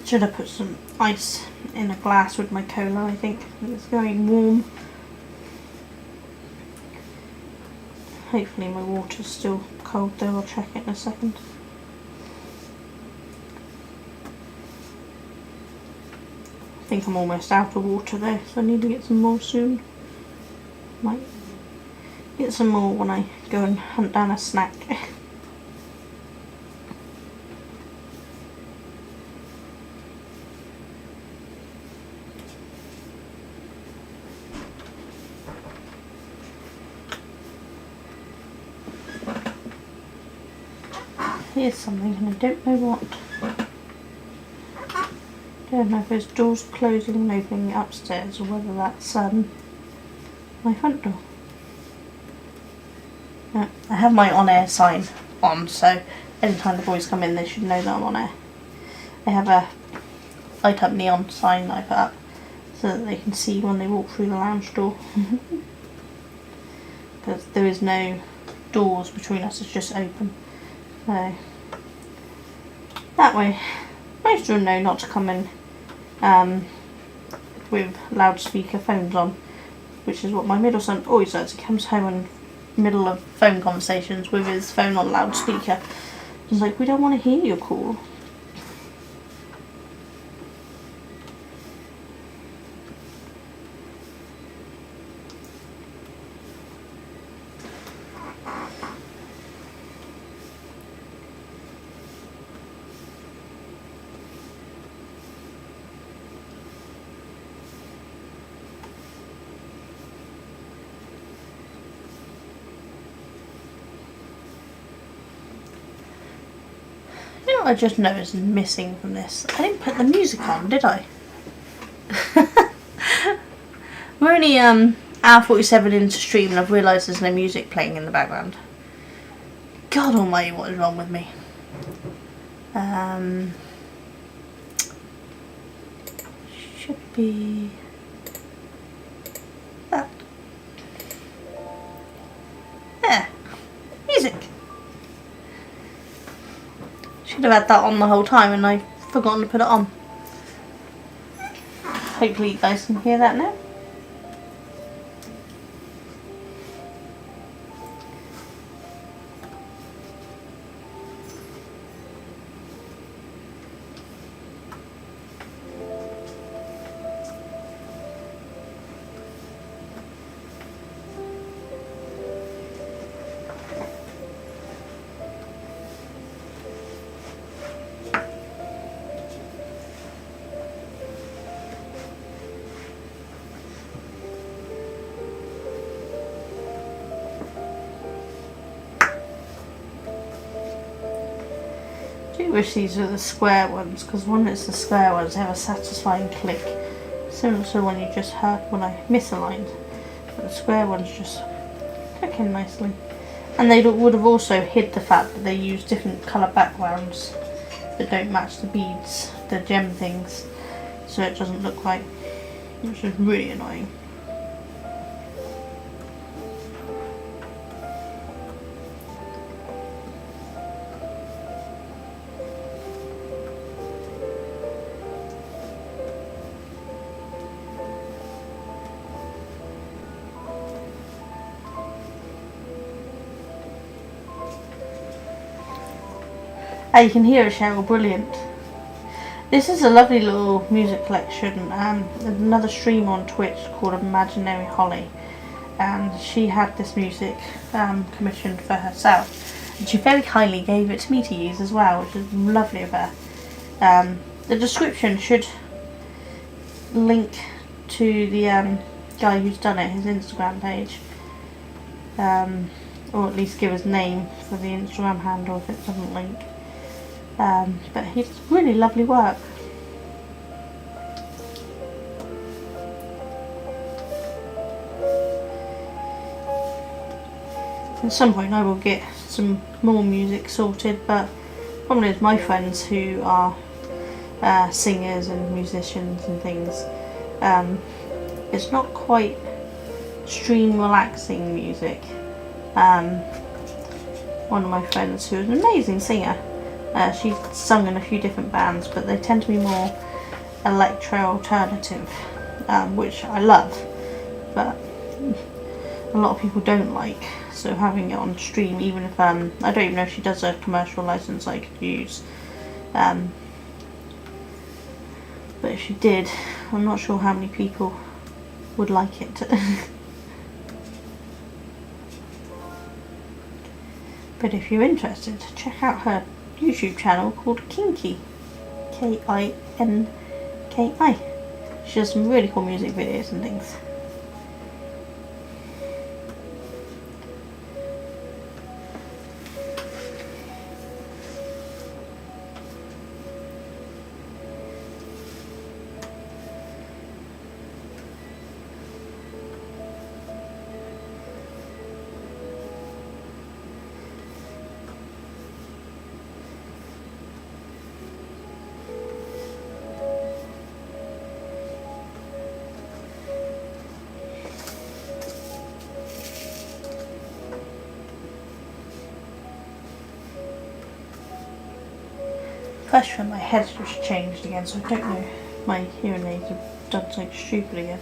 Should have put some ice in a glass with my cola, I think. It's going warm. Hopefully my water's still cold though, I'll check it in a second. I think I'm almost out of water though, so I need to get some more soon. Might get some more when I go and hunt down a snack. hear something and I don't know what. I don't know if there's doors closing and opening upstairs or whether that's my front door. I have my on-air sign on, so anytime the boys come in they should know that I'm on air. I have a light up neon sign that I put up so that they can see when they walk through the lounge door. Because there is no doors between us, it's just open. So that way most of them know not to come in with loudspeaker phones on, which is what my middle son always does. He comes home in the middle of phone conversations with his phone on loudspeaker. He's like, we don't want to hear your call. You know what I just noticed is missing from this? I didn't put the music on, did I? We're only hour 47 into stream and I've realised there's no music playing in the background. God almighty, what is wrong with me? Should be that. Yeah, music. Should have had that on the whole time and I've forgotten to put it on. Hopefully you guys can hear that now. I do wish these were the square ones, because when it's the square ones they have a satisfying click, similar to the one you just heard when I misaligned, but the square ones just click in nicely. And they would have also hid the fact that they use different colour backgrounds that don't match the beads, the gem things, so it doesn't look right, which is really annoying. Ah, you can hear it, Cheryl, brilliant. This is a lovely little music collection. There's another stream on Twitch called Imaginary Holly, and she had this music commissioned for herself, and she very kindly gave it to me to use as well, which is lovely of her. The description should link to the guy who's done it, his Instagram page, or at least give his name for the Instagram handle if it doesn't link. But he does really lovely work. At some point I will get some more music sorted, but the problem is my friends who are singers and musicians and things, it's not quite stream relaxing music. One of my friends who is an amazing singer, she's sung in a few different bands, but they tend to be more electro alternative, which I love, but a lot of people don't like, so having it on stream, even if I don't even know if she does a commercial license I could use, but if she did, I'm not sure how many people would like it. But if you're interested, check out her YouTube channel called Kinki, K-I-N-K-I. She does some really cool music videos and things. especially when my head's just changed again, so I don't know if my hearing aids have done something stupid again.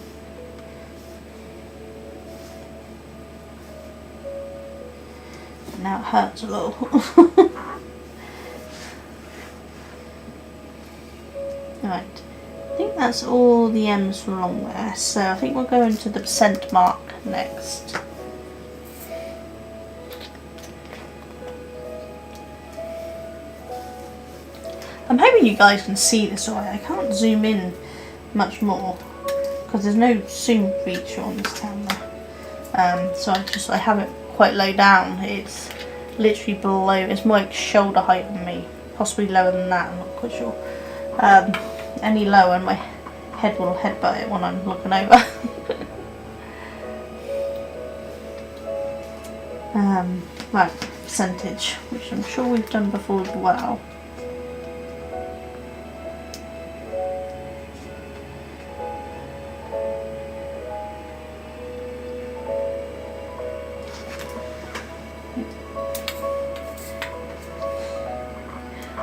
Now it hurts a little. Right, I think that's all the M's from along there, so I think we'll go into the percent mark next. I'm hoping you guys can see this alright. I can't zoom in much more because there's no zoom feature on this camera. So I have it quite low down. It's literally below, it's more like shoulder height on me, possibly lower than that, I'm not quite sure. Any lower and my head will headbutt it when I'm looking over. Right, percentage, which I'm sure we've done before as well.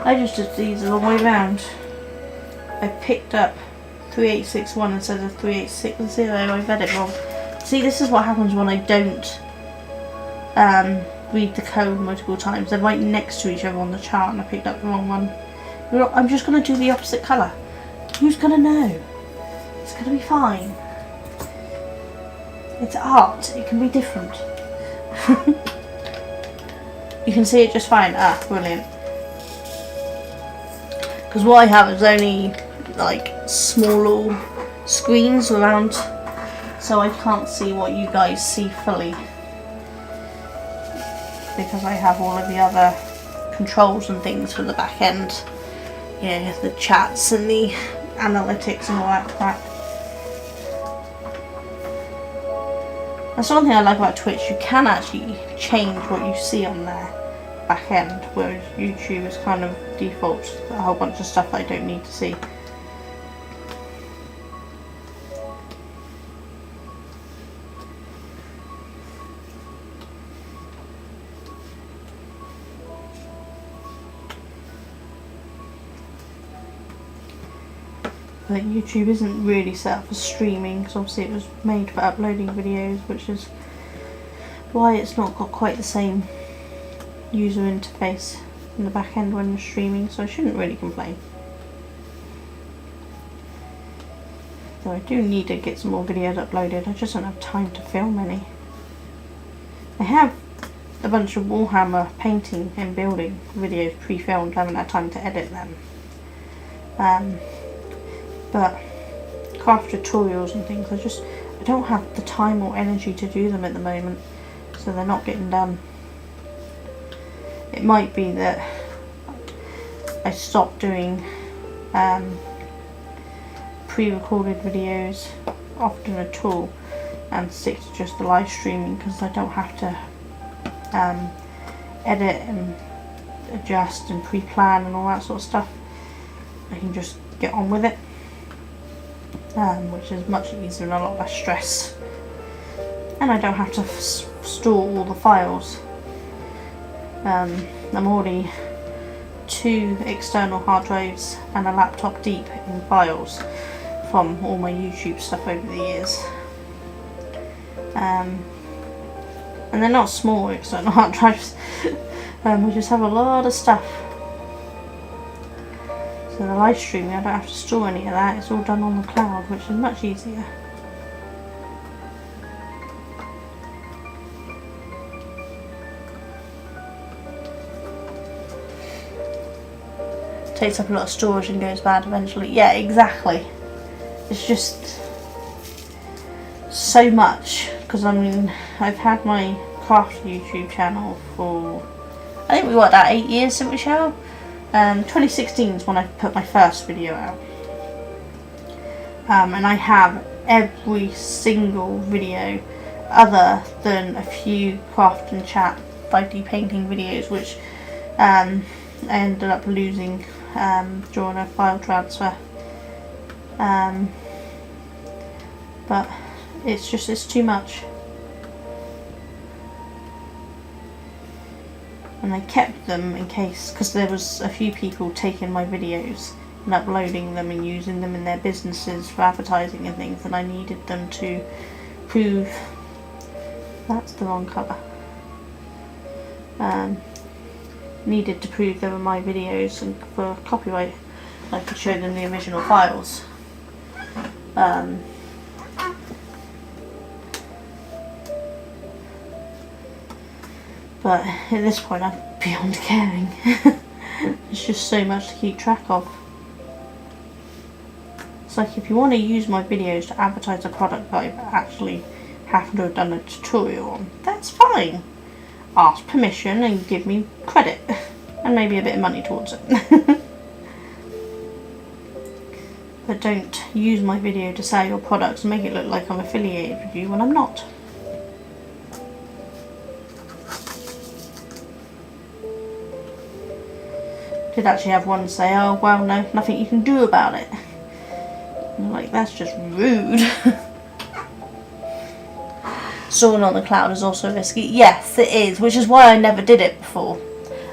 I just did these the long way round. I picked up 3861 instead of 3860. I read it wrong. See, this is what happens when I don't read the code multiple times. They're right next to each other on the chart and I picked up the wrong one. I'm just going to do the opposite colour. Who's going to know? It's going to be fine. It's art. It can be different. You can see it just fine. Ah, brilliant. Because what I have is only like small little screens around, so I can't see what you guys see fully because I have all of the other controls and things for the back end. Yeah, the chats and the analytics and all that crap. That's one thing I like about Twitch. You can actually change what you see on there back end, whereas YouTube is kind of default a whole bunch of stuff that I don't need to see. But YouTube isn't really set up for streaming because obviously it was made for uploading videos, which is why it's not got quite the same user interface in the back end when you're streaming, so I shouldn't really complain. Though I do need to get some more videos uploaded, I just don't have time to film any. I have a bunch of Warhammer painting and building videos pre-filmed, I haven't had time to edit them. But craft tutorials and things, I don't have the time or energy to do them at the moment, so they're not getting done. It might be that I stop doing pre-recorded videos often at all and stick to just the live streaming because I don't have to edit and adjust and pre-plan and all that sort of stuff. I can just get on with it, which is much easier and a lot less stress, and I don't have to store all the files. I'm already 2 external hard drives and a laptop deep in files from all my YouTube stuff over the years. And they're not small external hard drives. We just have a lot of stuff. So the live streaming, I don't have to store any of that. It's all done on the cloud, which is much easier. Takes up a lot of storage and goes bad eventually. Yeah, exactly. It's just so much, because I mean, I've had my craft YouTube channel for, I think we worked out 8 years since we showed. 2016 is when I put my first video out. And I have every single video other than a few craft and chat 5D painting videos, which I ended up losing during a file transfer. But it's too much. and I kept them in case, because there was a few people taking my videos and uploading them and using them in their businesses for advertising and things, and I needed them to prove. That's the wrong colour. Needed to prove they were my videos, and for copyright I could show them the original files. But at this point I'm beyond caring. It's just so much to keep track of. It's like, if you want to use my videos to advertise a product that I actually happen to have done a tutorial on, that's fine. Ask permission and give me credit. And maybe a bit of money towards it. But don't use my video to sell your products and make it look like I'm affiliated with you when I'm not. Did actually have one say, oh well, no, nothing you can do about it. And I'm like, that's just rude. Storing on the cloud is also risky. Yes, it is, which is why I never did it before.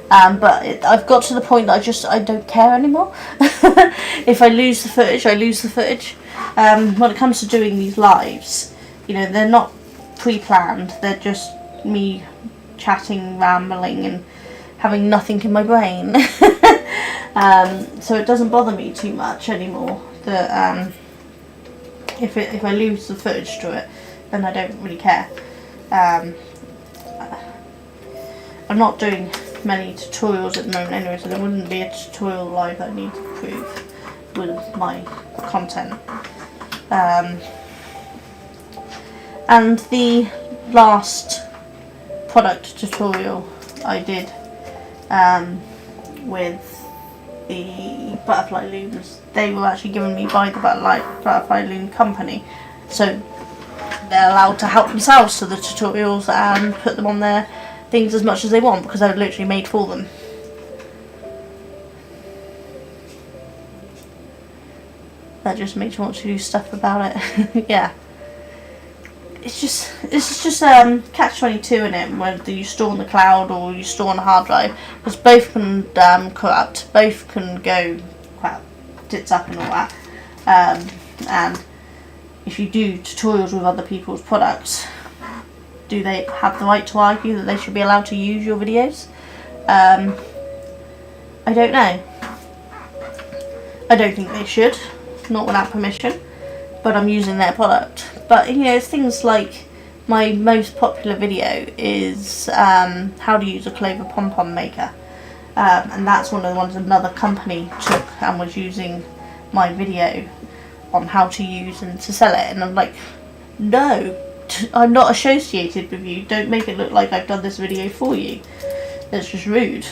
But I've got to the point that I don't care anymore. If I lose the footage, I lose the footage. When it comes to doing these lives, you know, they're not pre-planned. They're just me chatting, rambling, and having nothing in my brain. So it doesn't bother me too much anymore that if I lose the footage to it, then I don't really care. I'm not doing many tutorials at the moment anyway, so there wouldn't be a tutorial live that I need to prove with my content. And the last product tutorial I did with the butterfly looms, they were actually given me by the butterfly loom company, so they're allowed to help themselves to the tutorials and put them on their things as much as they want, because they're literally made for them. That just makes you want to do stuff about it. Yeah. It's just catch-22 in it, whether you store on the cloud or you store on a hard drive, because both can corrupt, both can go crap, tits up and all that. And if you do tutorials with other people's products, do they have the right to argue that they should be allowed to use your videos? I don't know. I don't think they should, not without permission, but I'm using their product. But you know, things like my most popular video is how to use a clover pom-pom maker, and that's one of the ones another company took and was using my video on how to use and to sell it, and I'm like, no, I'm not associated with you, don't make it look like I've done this video for you. That's just rude.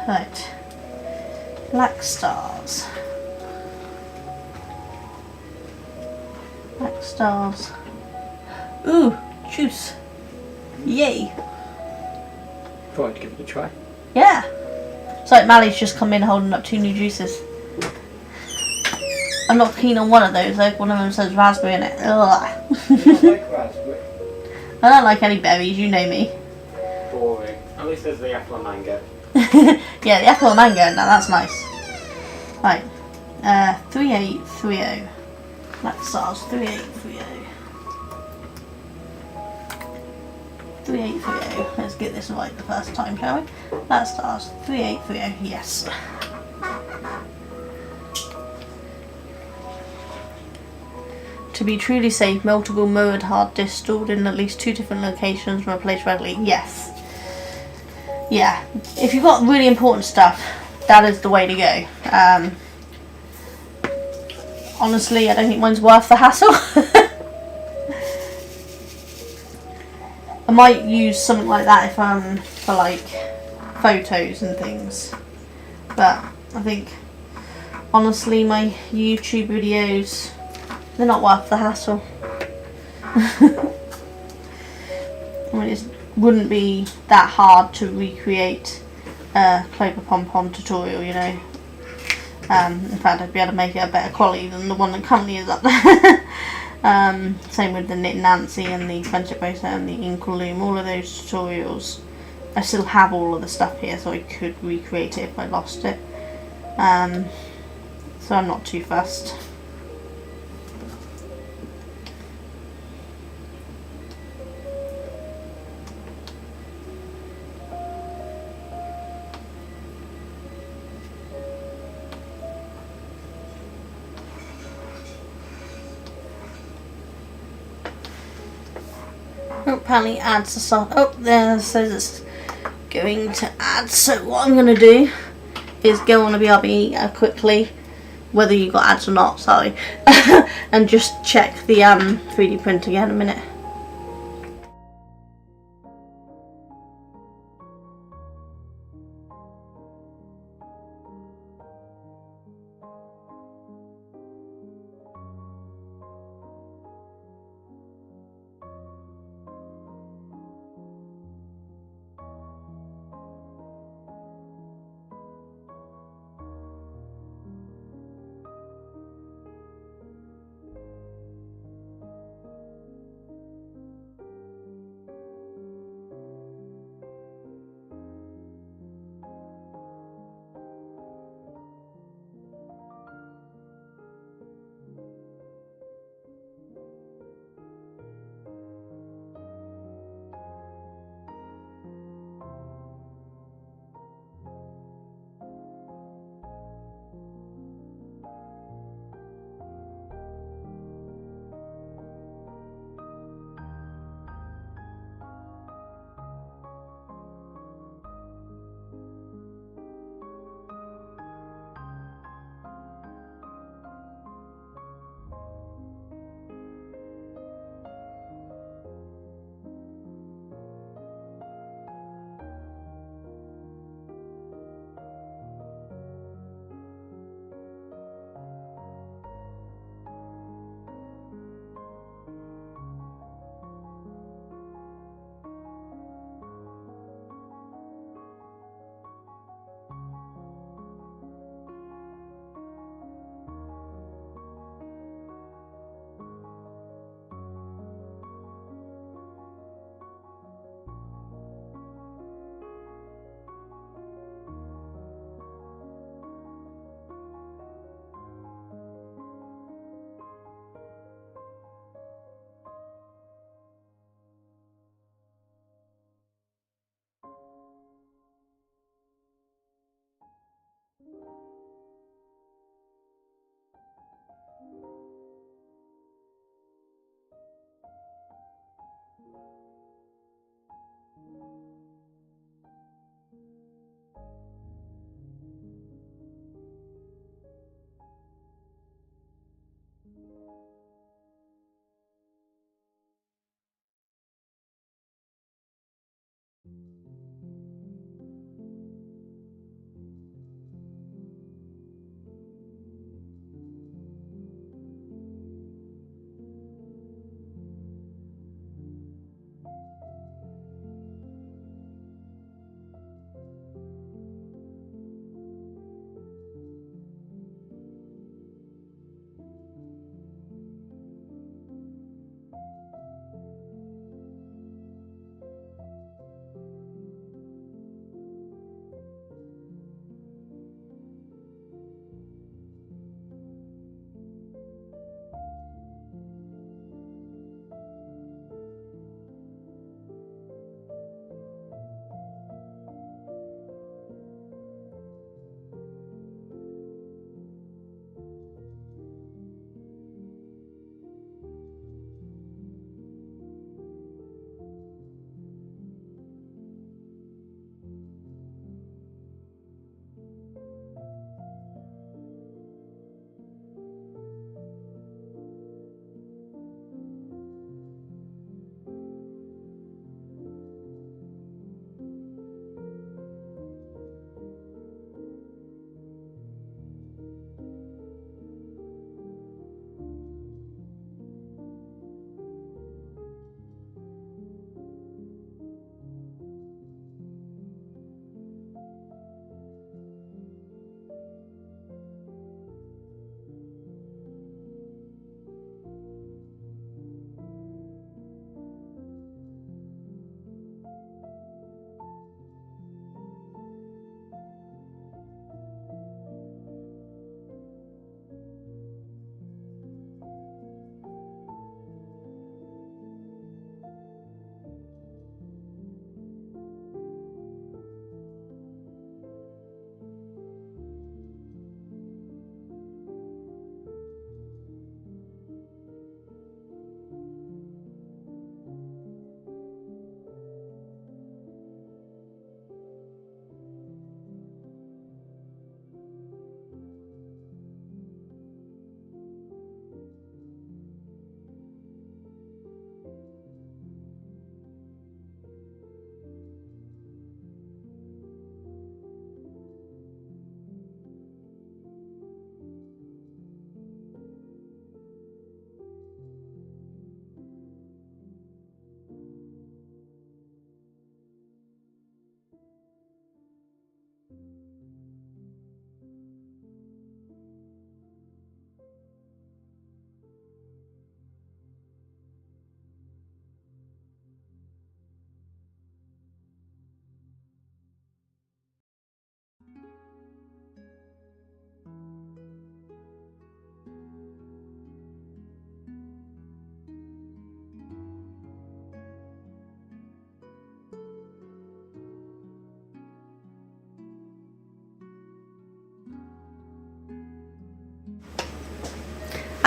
Right, Black Stars. Black Stars. Ooh, juice. Yay. Thought I'd give it a try. Yeah. It's like Mally's just come in holding up 2 new juices. I'm not keen on one of those though. One of them says raspberry in it. Ugh. You don't like raspberry? I don't like any berries, you know me. Boring. At least there's the apple and mango. Yeah, the apple and mango, now that's nice. Right. 3830. Black Stars 3830. 3830. Let's get this right the first time, shall we? Black Stars 3830. Yes. To be truly safe, multiple mirrored hard disks stored in at least 2 different locations from a place regularly. Yes. Yeah. If you've got really important stuff, that is the way to go. Honestly, I don't think mine's worth the hassle. I might use something like that if I'm for like photos and things, but I think honestly my YouTube videos, they're not worth the hassle. I mean, it wouldn't be that hard to recreate a Clover Pom Pom tutorial, you know. In fact, I'd be able to make it a better quality than the one that currently is up there. Same with the Knit Nancy and the Friendship Bracelet and the Inkle Loom, all of those tutorials. I still have all of the stuff here, so I could recreate it if I lost it. So I'm not too fussed. Oh, apparently adds the stuff. Oh, there it says it's going to add. So what I'm going to do is go on a BRB quickly, whether you got ads or not, sorry, and just check the 3D print again in a minute.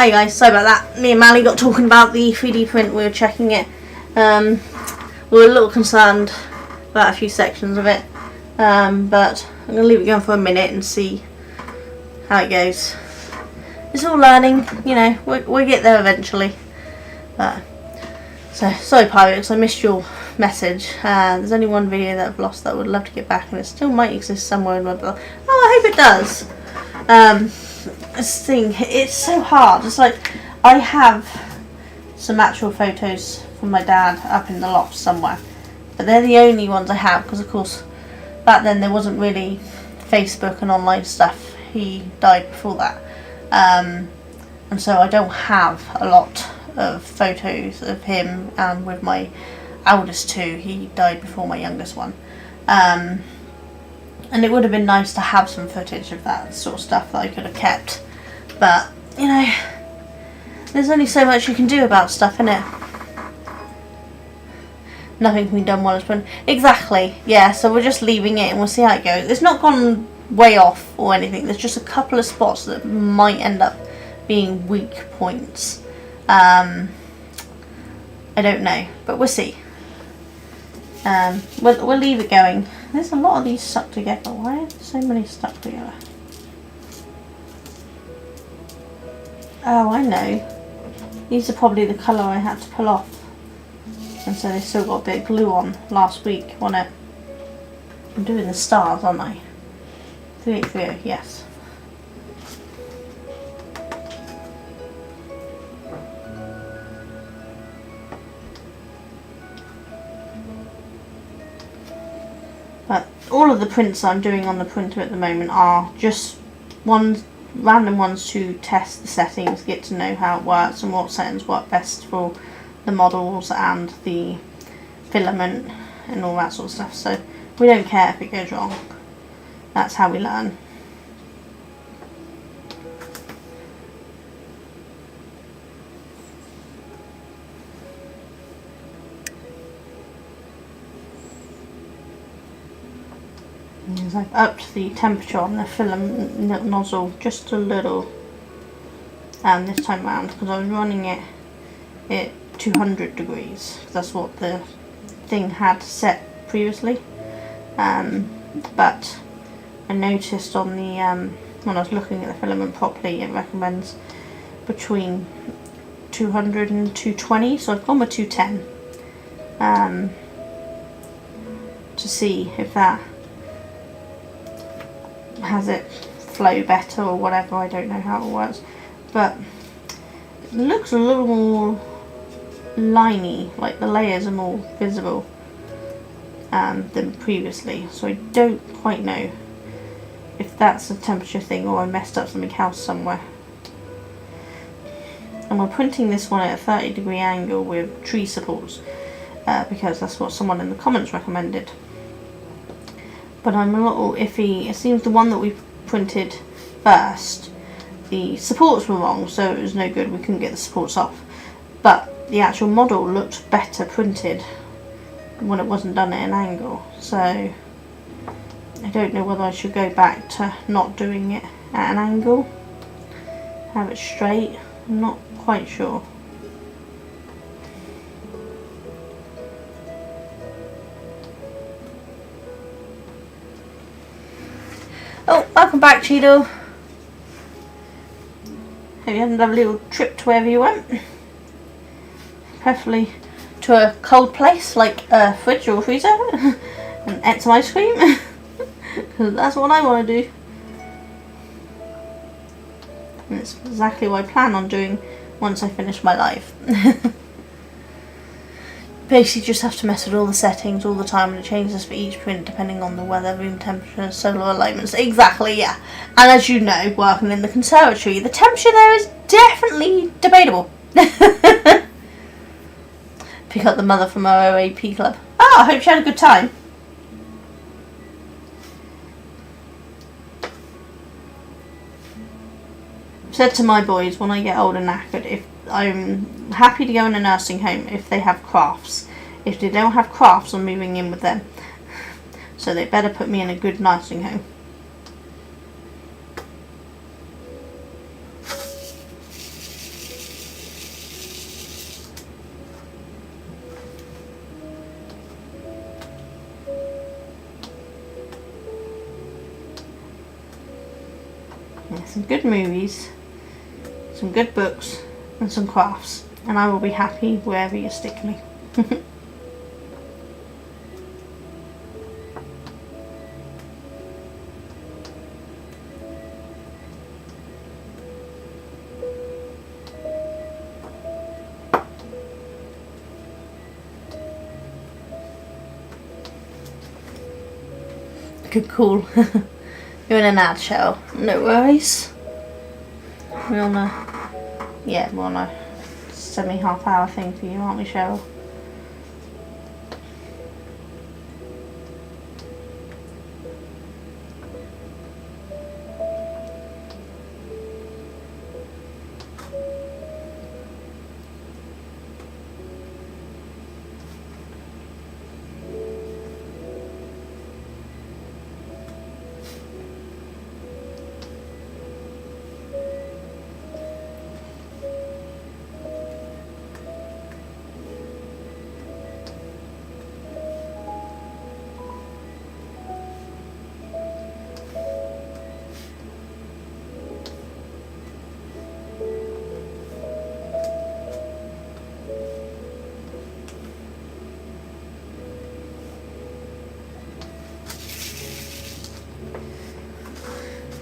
Hi guys, sorry about that. Me and Mally got talking about the 3D print. We were checking it. We were a little concerned about a few sections of it, but I'm going to leave it going for a minute and see how it goes. It's all learning, you know. We'll get there eventually. So sorry Pirates, I missed your message. There's only one video that I've lost that I would love to get back, and it still might exist somewhere in my blog. Oh, I hope it does. This thing, it's so hard. It's like I have some actual photos from my dad up in the loft somewhere, but they're the only ones I have because of course back then there wasn't really Facebook and online stuff. He died before that, and so I don't have a lot of photos of him with my eldest two. He died before my youngest one, and it would have been nice to have some footage of that sort of stuff that I could have kept, but you know, there's only so much you can do about stuff, innit? Nothing can be done while it's been... Exactly, yeah, so we're just leaving it and we'll see how it goes. It's not gone way off or anything. There's just a couple of spots that might end up being weak points. I don't know, but we'll see. We'll leave it going. There's a lot of these stuck together. Why are so many stuck together? Oh, I know. These are probably the colour I had to pull off. And so they still got a bit of glue on last week, wasn't it? I'm doing the stars, aren't I? 3830, yes. But all of the prints I'm doing on the printer at the moment are just random ones to test the settings, get to know how it works and what settings work best for the models and the filament and all that sort of stuff. So we don't care if it goes wrong. That's how we learn. As I've upped the temperature on the filament nozzle just a little this time around, because I was running it at 200 degrees. That's what the thing had set previously. But I noticed on the when I was looking at the filament properly, it recommends between 200 and 220, so I've gone with 210 to see if that has it flow better or whatever. I don't know how it works, but it looks a little more liney, like the layers are more visible than previously, so I don't quite know if that's a temperature thing or I messed up something else somewhere. And we're printing this one at a 30-degree angle with tree supports because that's what someone in the comments recommended. But I'm a little iffy. It seems the one that we printed first, the supports were wrong, so it was no good. We couldn't get the supports off. But the actual model looked better printed when it wasn't done at an angle. So I don't know whether I should go back to not doing it at an angle, have it straight. I'm not quite sure. Oh, welcome back, Cheeto. Hope you had a lovely little trip to wherever you went. Preferably to a cold place like a fridge or a freezer and eat some ice cream. Because that's what I want to do. And it's exactly what I plan on doing once I finish my life. Basically just have to mess with all the settings all the time, and it changes for each print depending on the weather, room temperature, solar alignments. Exactly, yeah. And as you know, working in the conservatory, the temperature there is definitely debatable. Pick up the mother from our OAP club. Oh, I hope she had a good time. Said to my boys when I get old and knackered, if I'm happy to go in a nursing home if they have crafts. If they don't have crafts, I'm moving in with them. So they better put me in a good nursing home. some good movies, some good books, and some crafts, and I will be happy wherever you stick me. Good call. You're in a nutshell. No worries. We're on we're on a semi-half hour thing for you, aren't we, Cheryl?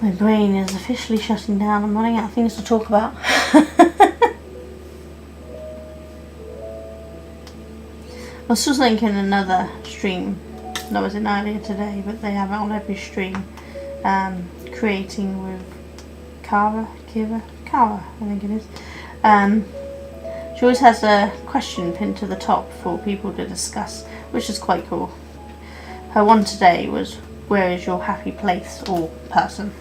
My brain is officially shutting down. I'm running out of things to talk about. I was just thinking another stream that was in earlier today, but they have it on every stream. Creating with Kara, I think it is. She always has a question pinned to the top for people to discuss, which is quite cool. Her one today was, where is your happy place or person?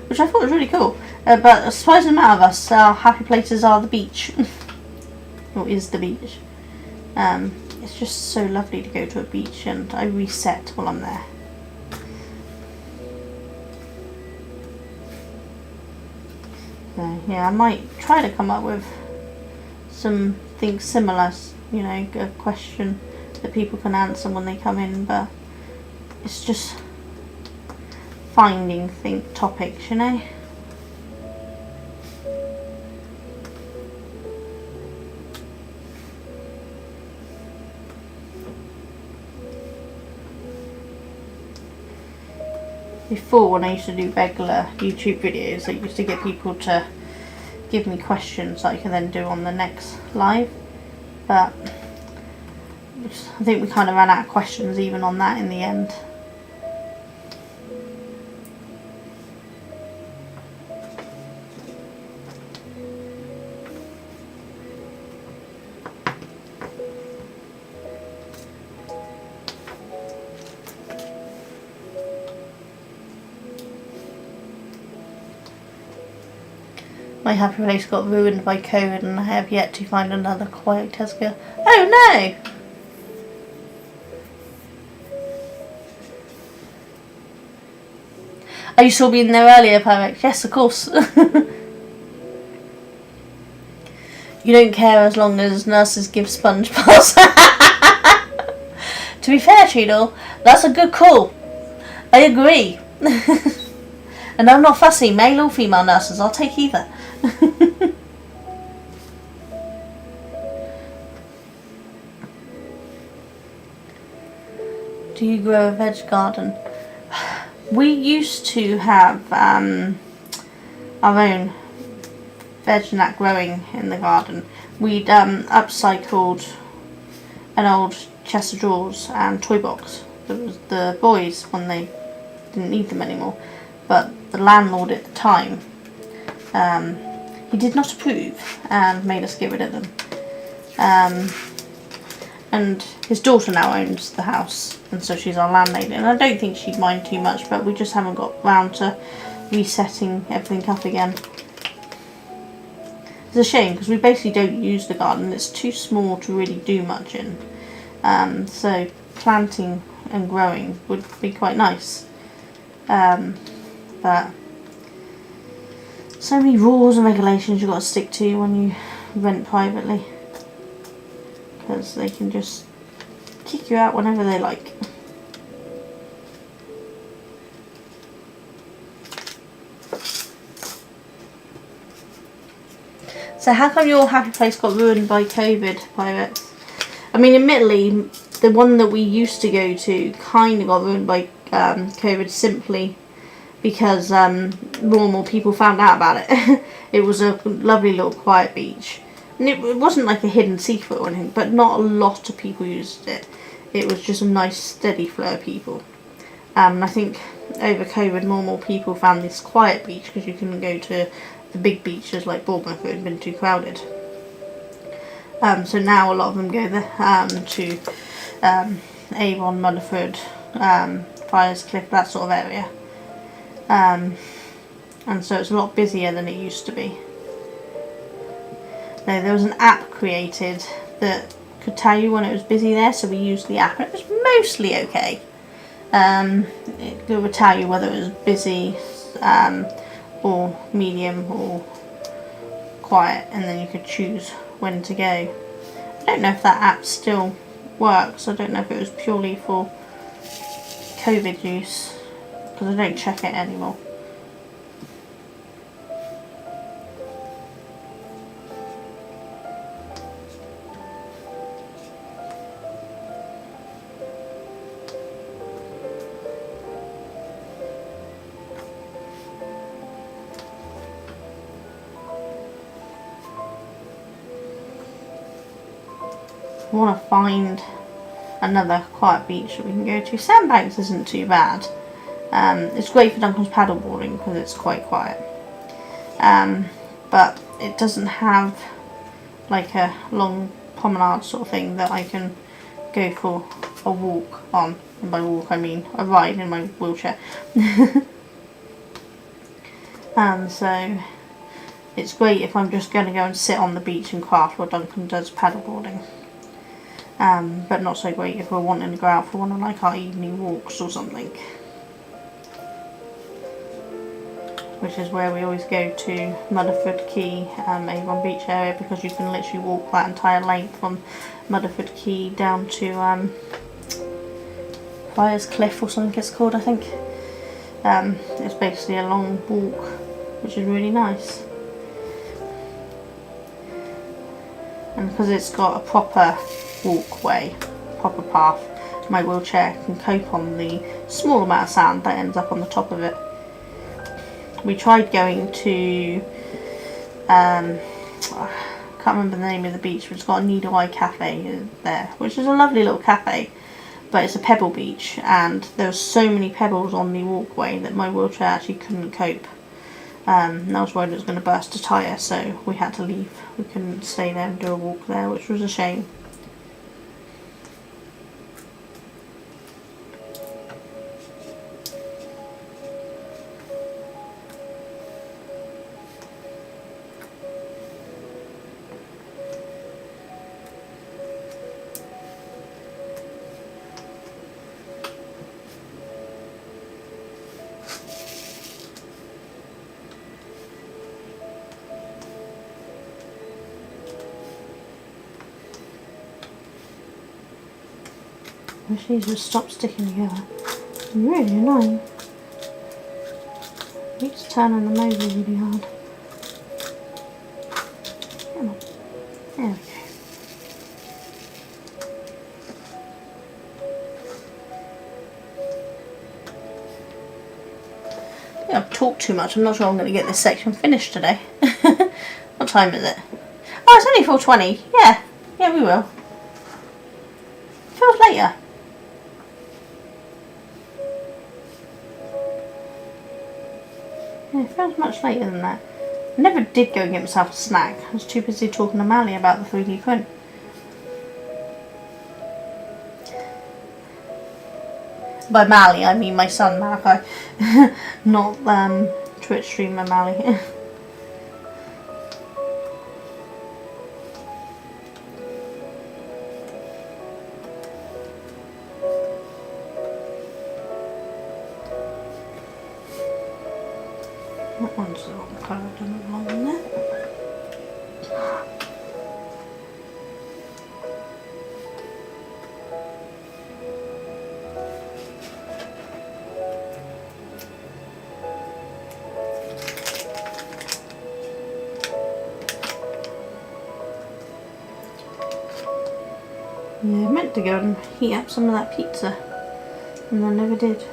Which I thought was really cool. But a surprising amount of us, our happy places are the beach. Or is the beach. It's just so lovely to go to a beach, and I reset while I'm there. So, yeah, I might try to come up with something similar, you know, a question that people can answer when they come in, but it's just finding topics, you know. Before, when I used to do regular YouTube videos, I used to get people to give me questions that I can then do on the next live, but I think we kind of ran out of questions even on that in the end. My happy place got ruined by COVID, and I have yet to find another quiet Tesco. Oh no! Oh, you saw me in there earlier, Perfect. Yes, of course. You don't care as long as nurses give sponge baths. To be fair, Cheadle, that's a good call. I agree. And I'm not fussy, male or female nurses, I'll take either. Do you grow a veg garden? We used to have our own veg nat growing in the garden. We'd upcycled an old chest of drawers and toy box. That was the boys when they didn't need them anymore. But the landlord at the time, he did not approve and made us get rid of them. And his daughter now owns the house, and so she's our landlady, and I don't think she'd mind too much, but we just haven't got round to resetting everything up again. It's a shame, because we basically don't use the garden. It's too small to really do much in. So planting and growing would be quite nice. But so many rules and regulations you've got to stick to when you rent privately, because they can just kick you out whenever they like. So how come your happy place got ruined by COVID, Pirates? I mean, admittedly, the one that we used to go to kind of got ruined by COVID simply because more and more people found out about it. It was a lovely little quiet beach. And it wasn't like a hidden secret or anything, but not a lot of people used it. It was just a nice steady flow of people. And I think over COVID more and more people found this quiet beach because you couldn't go to the big beaches like Bournemouth, it had been too crowded. So now a lot of them go there to Avon, Mudderford, Friars Cliff, that sort of area. And so it's a lot busier than it used to be. Now, there was an app created that could tell you when it was busy there, so we used the app and it was mostly okay. It would tell you whether it was busy or medium or quiet, and then you could choose when to go. I don't know if that app still works. I don't know if it was purely for COVID use because I don't check it anymore. I want to find another quiet beach that we can go to. Sandbanks isn't too bad. It's great for Duncan's paddleboarding because it's quite quiet. But it doesn't have like a long promenade sort of thing that I can go for a walk on. And by walk I mean a ride in my wheelchair. So it's great if I'm just going to go and sit on the beach and craft while Duncan does paddleboarding. But not so great if we're wanting to go out for one of like our evening walks or something. Which is where we always go to Mudderford Quay, Avon Beach area, because you can literally walk that entire length from Mudderford Quay down to Friars Cliff or something it's called, I think. It's basically a long walk, which is really nice. And because it's got a proper walkway, proper path, my wheelchair can cope on the small amount of sand that ends up on the top of it. We tried going to I can't remember the name of the beach, but it's got a Needle Eye Cafe there, which is a lovely little cafe, but it's a pebble beach and there were so many pebbles on the walkway that my wheelchair actually couldn't cope. And I was worried it was going to burst a tyre, so we had to leave. We couldn't stay there and do a walk there, which was a shame. I wish these would stop sticking together. It's really annoying. It's turning them over really hard. Come on. There we go. I think I've talked too much. I'm not sure I'm going to get this section finished today. What time is it? Oh, it's only 4:20. Yeah. Yeah, we will. Feels later. Yeah, it feels much later than that. I never did go and get myself a snack. I was too busy talking to Mally about the 3D print. By Mally, I mean my son Malachi, not Twitch streamer Mally. That one's the wrong colour, I've done it wrong there. Yeah, I meant to go and heat up some of that pizza, and I never did.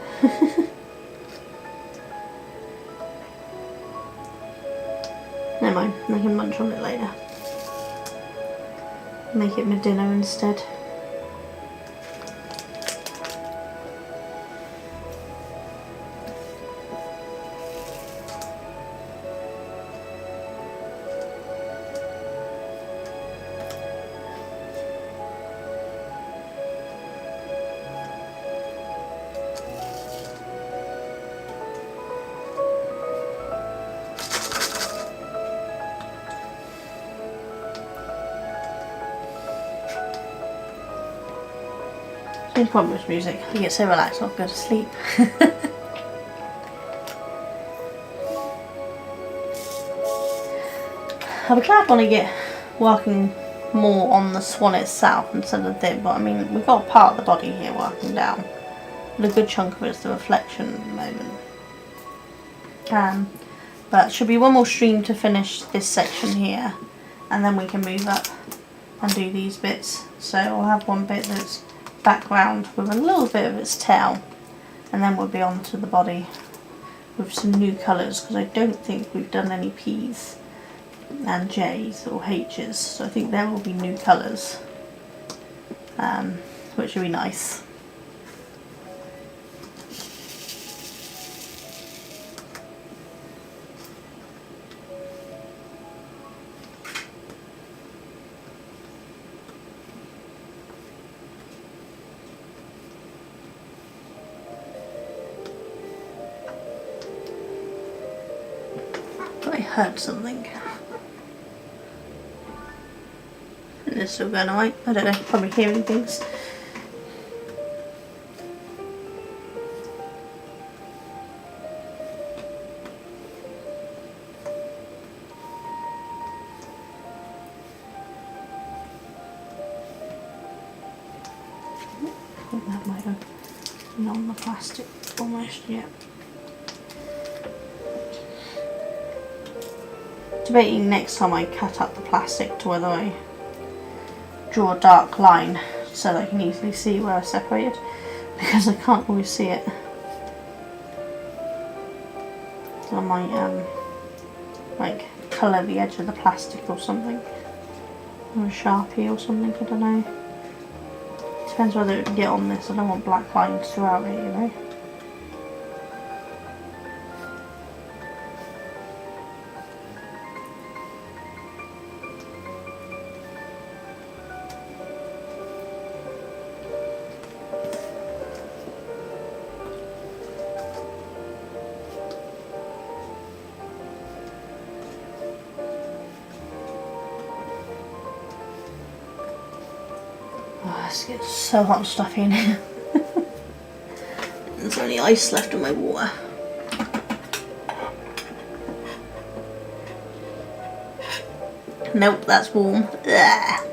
Never mind, I can munch on it later. Make it my dinner instead. Same problem with music. I get so relaxed I'll go to sleep. I'll be glad when I get working more on the swan itself instead of the but I mean we've got part of the body here working down. And a good chunk of it is the reflection at the moment. But should be one more stream to finish this section here, and then we can move up and do these bits. So I'll have one bit that's background with a little bit of its tail, and then we'll be on to the body with some new colours, because I don't think we've done any P's and J's or H's, so I think there will be new colours, which will be nice. I heard something. And it's still going alright. I don't know, probably hearing things. I think that might have been on the plastic almost yet. Debating next time I cut up the plastic to whether I draw a dark line so that I can easily see where I separated, because I can't always see it. So I might like colour the edge of the plastic or something, or a Sharpie or something, I don't know. Depends whether it can get on this. I don't want black lines throughout it, you know. It gets so hot and stuffy in here. There's only ice left in my water. Nope, that's warm. Ugh.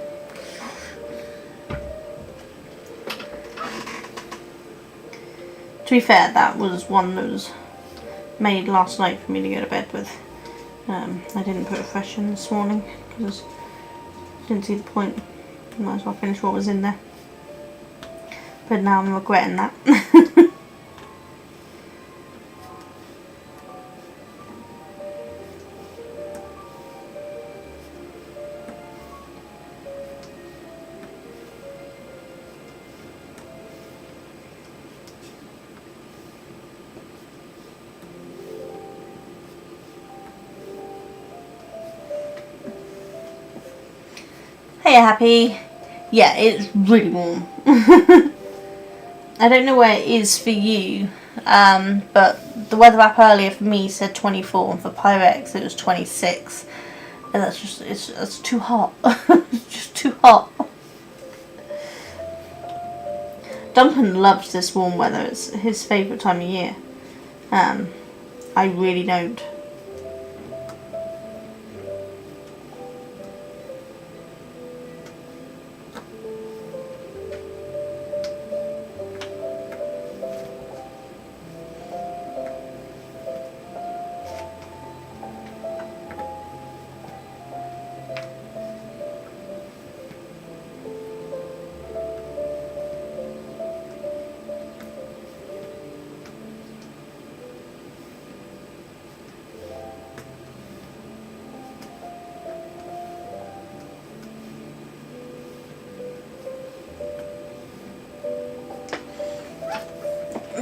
To be fair, that was one that was made last night for me to go to bed with. I didn't put it fresh in this morning because I didn't see the point. Might as well finish what was in there. But now I'm regretting that. Hey, Happy. Yeah, it's really warm. I don't know where it is for you, but the weather app earlier for me said 24, and for Pyrex it was 26. And that's just, it's too hot. It's just too hot. Duncan loves this warm weather. It's his favourite time of year. I really don't.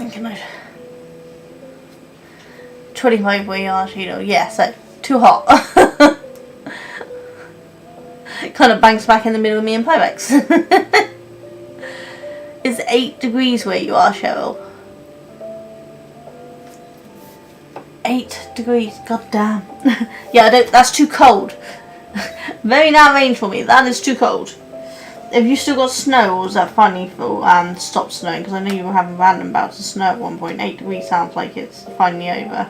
thinking of 25 where you are, Cheeto. Yeah, so too hot. Kind of bangs back in the middle of me and Pyrex. It's 8 degrees where you are, Cheryl. 8 degrees, god damn. Yeah, I don't, that's too cold. Very narrow range for me, that is too cold. Have you still got snow, or is that finally stopped snowing? Because I know you were having random bouts of snow at one point. 8 degrees sounds like it's finally over.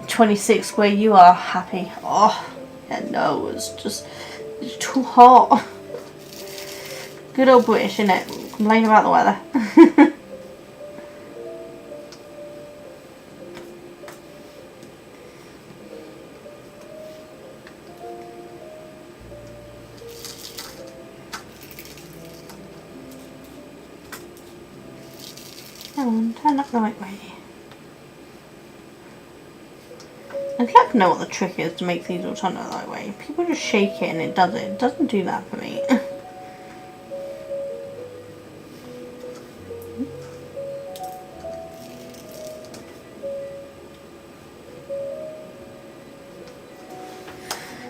26 where you are, happy. Oh, yeah, no, it's too hot. Good old British, innit? Complain about the weather. Come on, turn up the right way. I'd like to know what the trick is to make these all turn up the right way. People just shake it and it does it. It doesn't do that for me.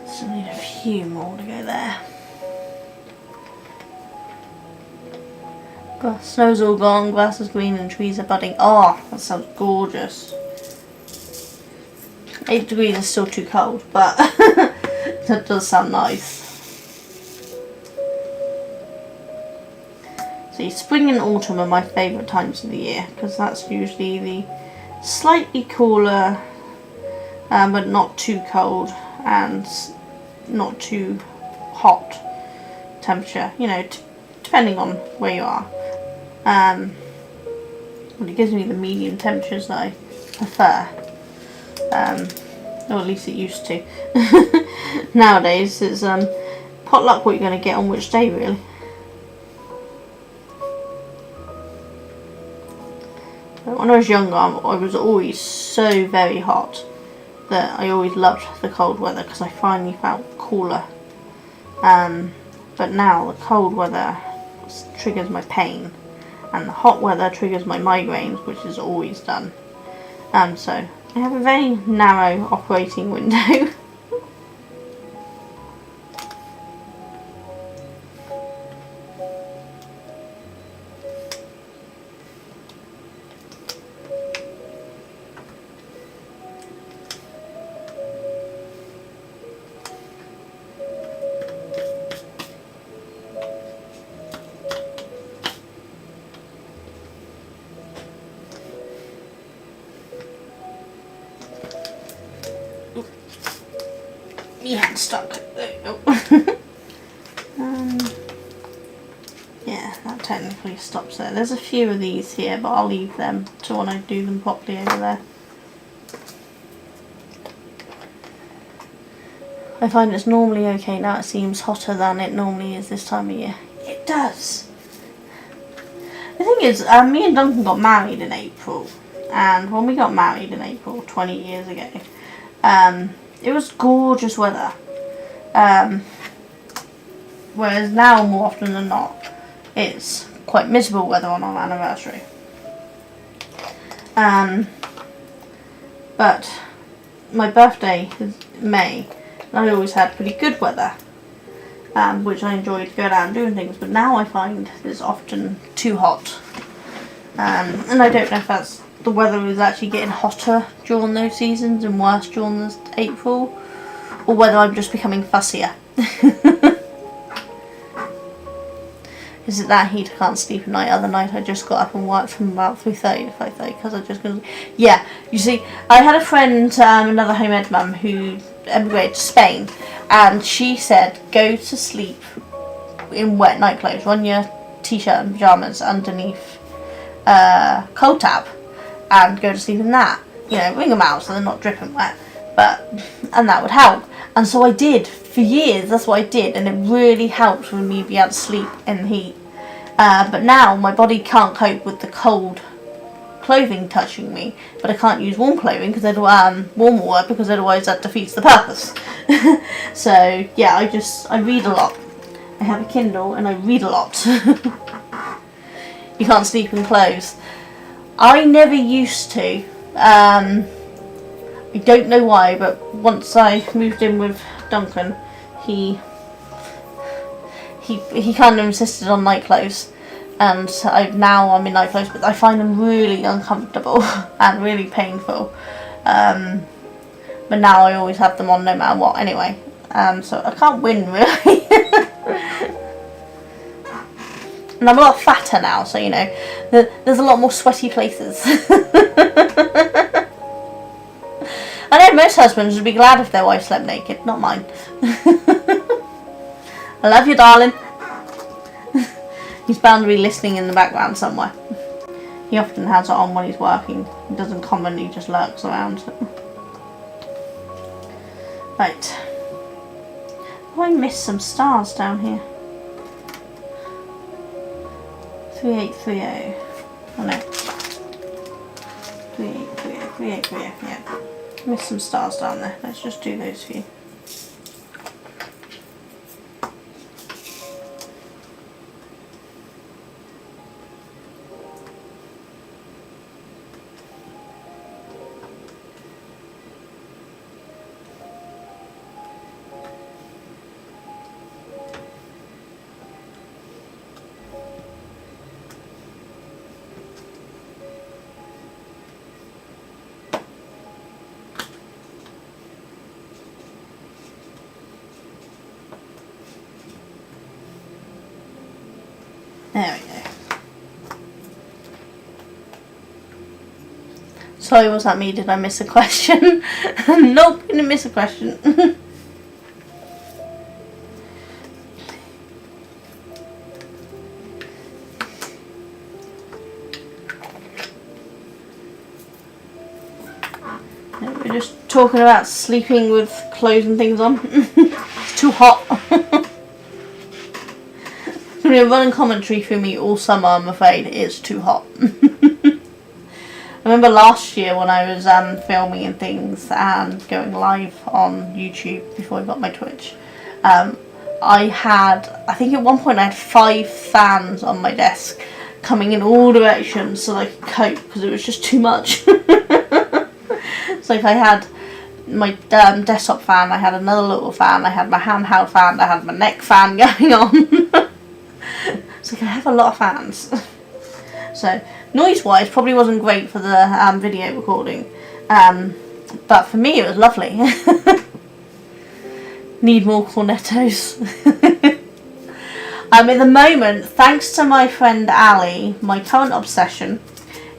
Still need a few more to go there. Snow's all gone, grass is green and trees are budding. Oh, that sounds gorgeous. 8 degrees is still too cold, but that does sound nice. See, spring and autumn are my favourite times of the year, because that's usually the slightly cooler, but not too cold and not too hot temperature, you know, depending on where you are. Well, it gives me the medium temperatures that I prefer, or at least it used to. Nowadays it's potluck what you're going to get on which day, really. But when I was younger, I was always so very hot that I always loved the cold weather because I finally felt cooler. But now the cold weather triggers my pain, and the hot weather triggers my migraines, which is always done. So I have a very narrow operating window. My hand stuck. There you go. Yeah, that technically stops there. There's a few of these here, but I'll leave them to when I do them properly over there. I find it's normally okay now. It seems hotter than it normally is this time of year. It does. The thing is, me and Duncan got married in April, and when we got married in April 20 years ago, it was gorgeous weather, whereas now more often than not it's quite miserable weather on our anniversary. But my birthday is May, and I always had pretty good weather, which I enjoyed to go down doing things, but now I find it's often too hot, and I don't know if that's the weather is actually getting hotter during those seasons and worse during the April, or whether I'm just becoming fussier. Is it that heat I can't sleep at night? Other night I just got up and worked from about 3:30 to 5:30 because I just couldn't. Yeah, you see, I had a friend, another home ed mum, who emigrated to Spain, and she said go to sleep in wet night clothes, run your t-shirt and pyjamas underneath cold tap, and go to sleep in that. You know, wring them out so they're not dripping wet, and that would help. And so I did for years. That's what I did, and it really helped with me be able to sleep in the heat. But now my body can't cope with the cold clothing touching me, but I can't use warm clothing because warm water, because otherwise that defeats the purpose. So yeah, I read a lot. I have a Kindle and I read a lot. you can't sleep in clothes. I never used to. I don't know why, but once I moved in with Duncan, he kind of insisted on night clothes, and now I'm in night clothes, but I find them really uncomfortable and really painful. But now I always have them on no matter what anyway. So I can't win really. And I'm a lot fatter now, so you know, there's a lot more sweaty places. I know most husbands would be glad if their wife slept naked, not mine. I love you, darling. He's bound to be listening in the background somewhere. He often has it on when he's working. He doesn't comment, he just lurks around. Right. Oh, I missed some stars down here. 3830. Oh no. 3830. Yeah. Missed some stars down there. Let's just do those for you. There we go. Sorry, was that me? Did I miss a question? Nope, didn't miss a question. We're just talking about sleeping with clothes and things on. It's too hot. It's going to be a running commentary for me all summer, I'm afraid. It's too hot. I remember last year when I was filming and things and going live on YouTube before I got my Twitch. I think at one point I had 5 fans on my desk coming in all directions so I could cope because it was just too much. It's like I had my desktop fan, I had another little fan, I had my handheld fan, I had my neck fan going on. It's like I have a lot of fans. So noise-wise, probably wasn't great for the video recording, but for me it was lovely. Need more cornettos. At the moment, thanks to my friend Ali, my current obsession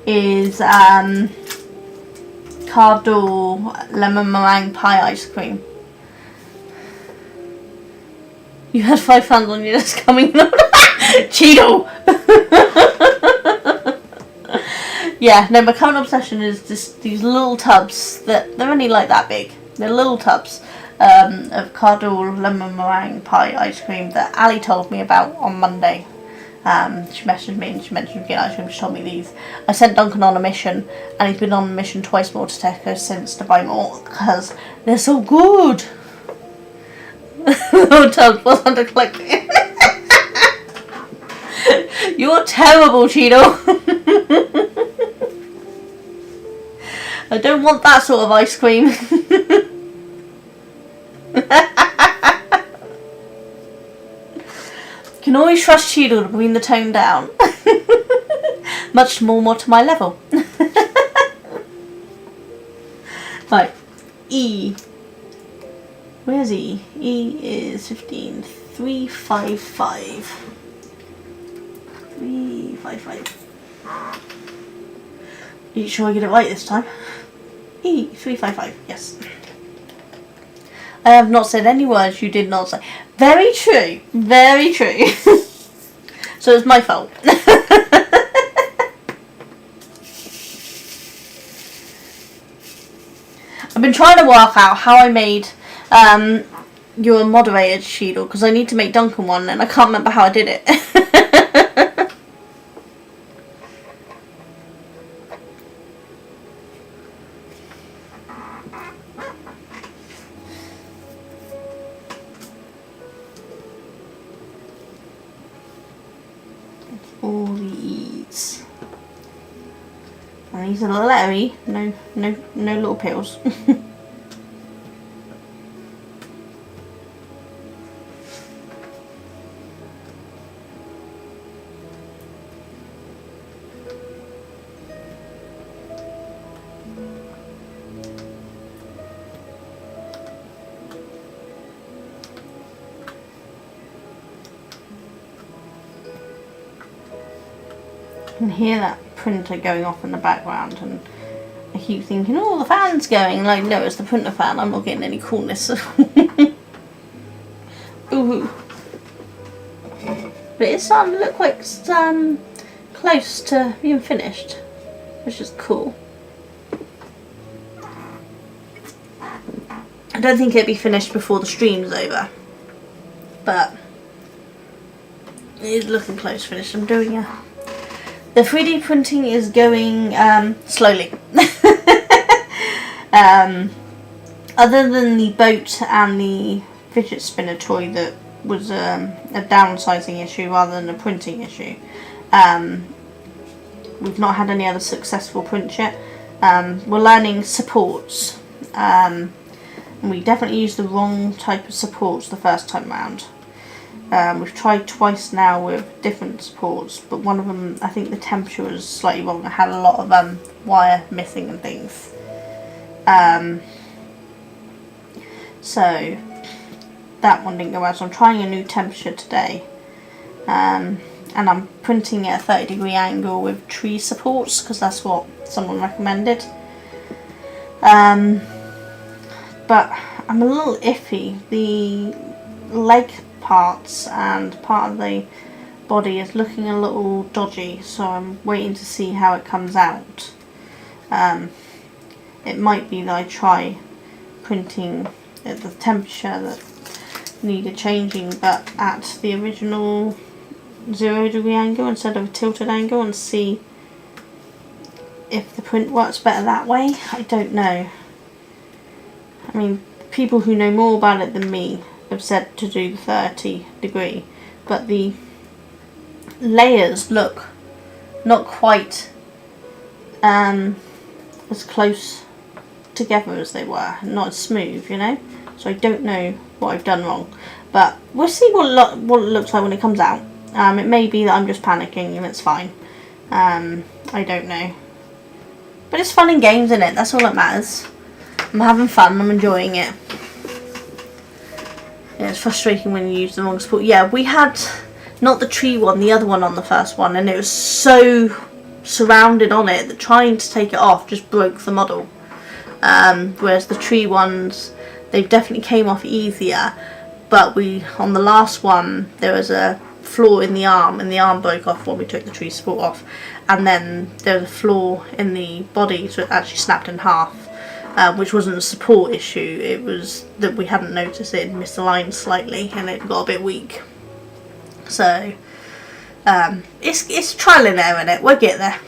is Cardul lemon meringue pie ice cream. You had 5 fans on your desk coming in. Cheeto! Yeah, no, my current obsession is these little tubs that they're only like that big. They're little tubs of Cardul lemon meringue pie ice cream that Ali told me about on Monday. She messaged me and she mentioned getting ice cream. She told me these. I sent Duncan on a mission, and he's been on a mission twice more to Tesco since to buy more because they're so good. Little tubs wasn't a click. You're terrible, Cheeto. I don't want that sort of ice cream. Can always trust Cheeto to bring the tone down. Much more to my level. Right, E. Where's E? E is 15. 355. 355. Are you sure I get it right this time? E, 355, yes. I have not said any words you did not say. Very true. Very true. So it's my fault. I've been trying to work out how I made your moderator sheet, because I need to make Duncan one and I can't remember how I did it. All these. And these are lettery, no little pills. I can hear that printer going off in the background, and I keep thinking, oh, the fan's going. Like, no, it's the printer fan. I'm not getting any coolness. Ooh. But it's starting to look quite close to being finished, which is cool. I don't think it'll be finished before the stream's over, but it is looking close finished. I'm doing the 3D printing is going slowly. Other than the boat and the fidget spinner toy that was a downsizing issue rather than a printing issue, we've not had any other successful prints yet. We're learning supports. We definitely used the wrong type of supports the first time round. We've tried twice now with different supports, but one of them, I think the temperature was slightly wrong. I had a lot of wire missing and things. So that one didn't go well. So I'm trying a new temperature today, and I'm printing at a 30-degree angle with tree supports because that's what someone recommended. But I'm a little iffy. The leg parts and part of the body is looking a little dodgy, so I'm waiting to see how it comes out. It might be that I try printing at the temperature that needed changing, but at the original 0-degree angle instead of a tilted angle, and see if the print works better that way. I don't know. I mean, people who know more about it than me have said to do the 30-degree, but the layers look not quite as close together as they were, not as smooth, you know. So I don't know what I've done wrong, but we'll see what it looks like when it comes out. It may be that I'm just panicking and it's fine. I don't know, but it's fun and games, isn't it? That's all that matters. I'm having fun. I'm enjoying it. Yeah, it's frustrating when you use the wrong support. Yeah, we had not the tree one, the other one on the first one, and it was so surrounded on it that trying to take it off just broke the model. Whereas the tree ones, they definitely came off easier, but on the last one there was a flaw in the arm, and the arm broke off when we took the tree support off, and then there was a flaw in the body, so it actually snapped in half. Which wasn't a support issue, it was that we hadn't noticed it had misaligned slightly and it got a bit weak. So it's trial and error in it. We'll get there.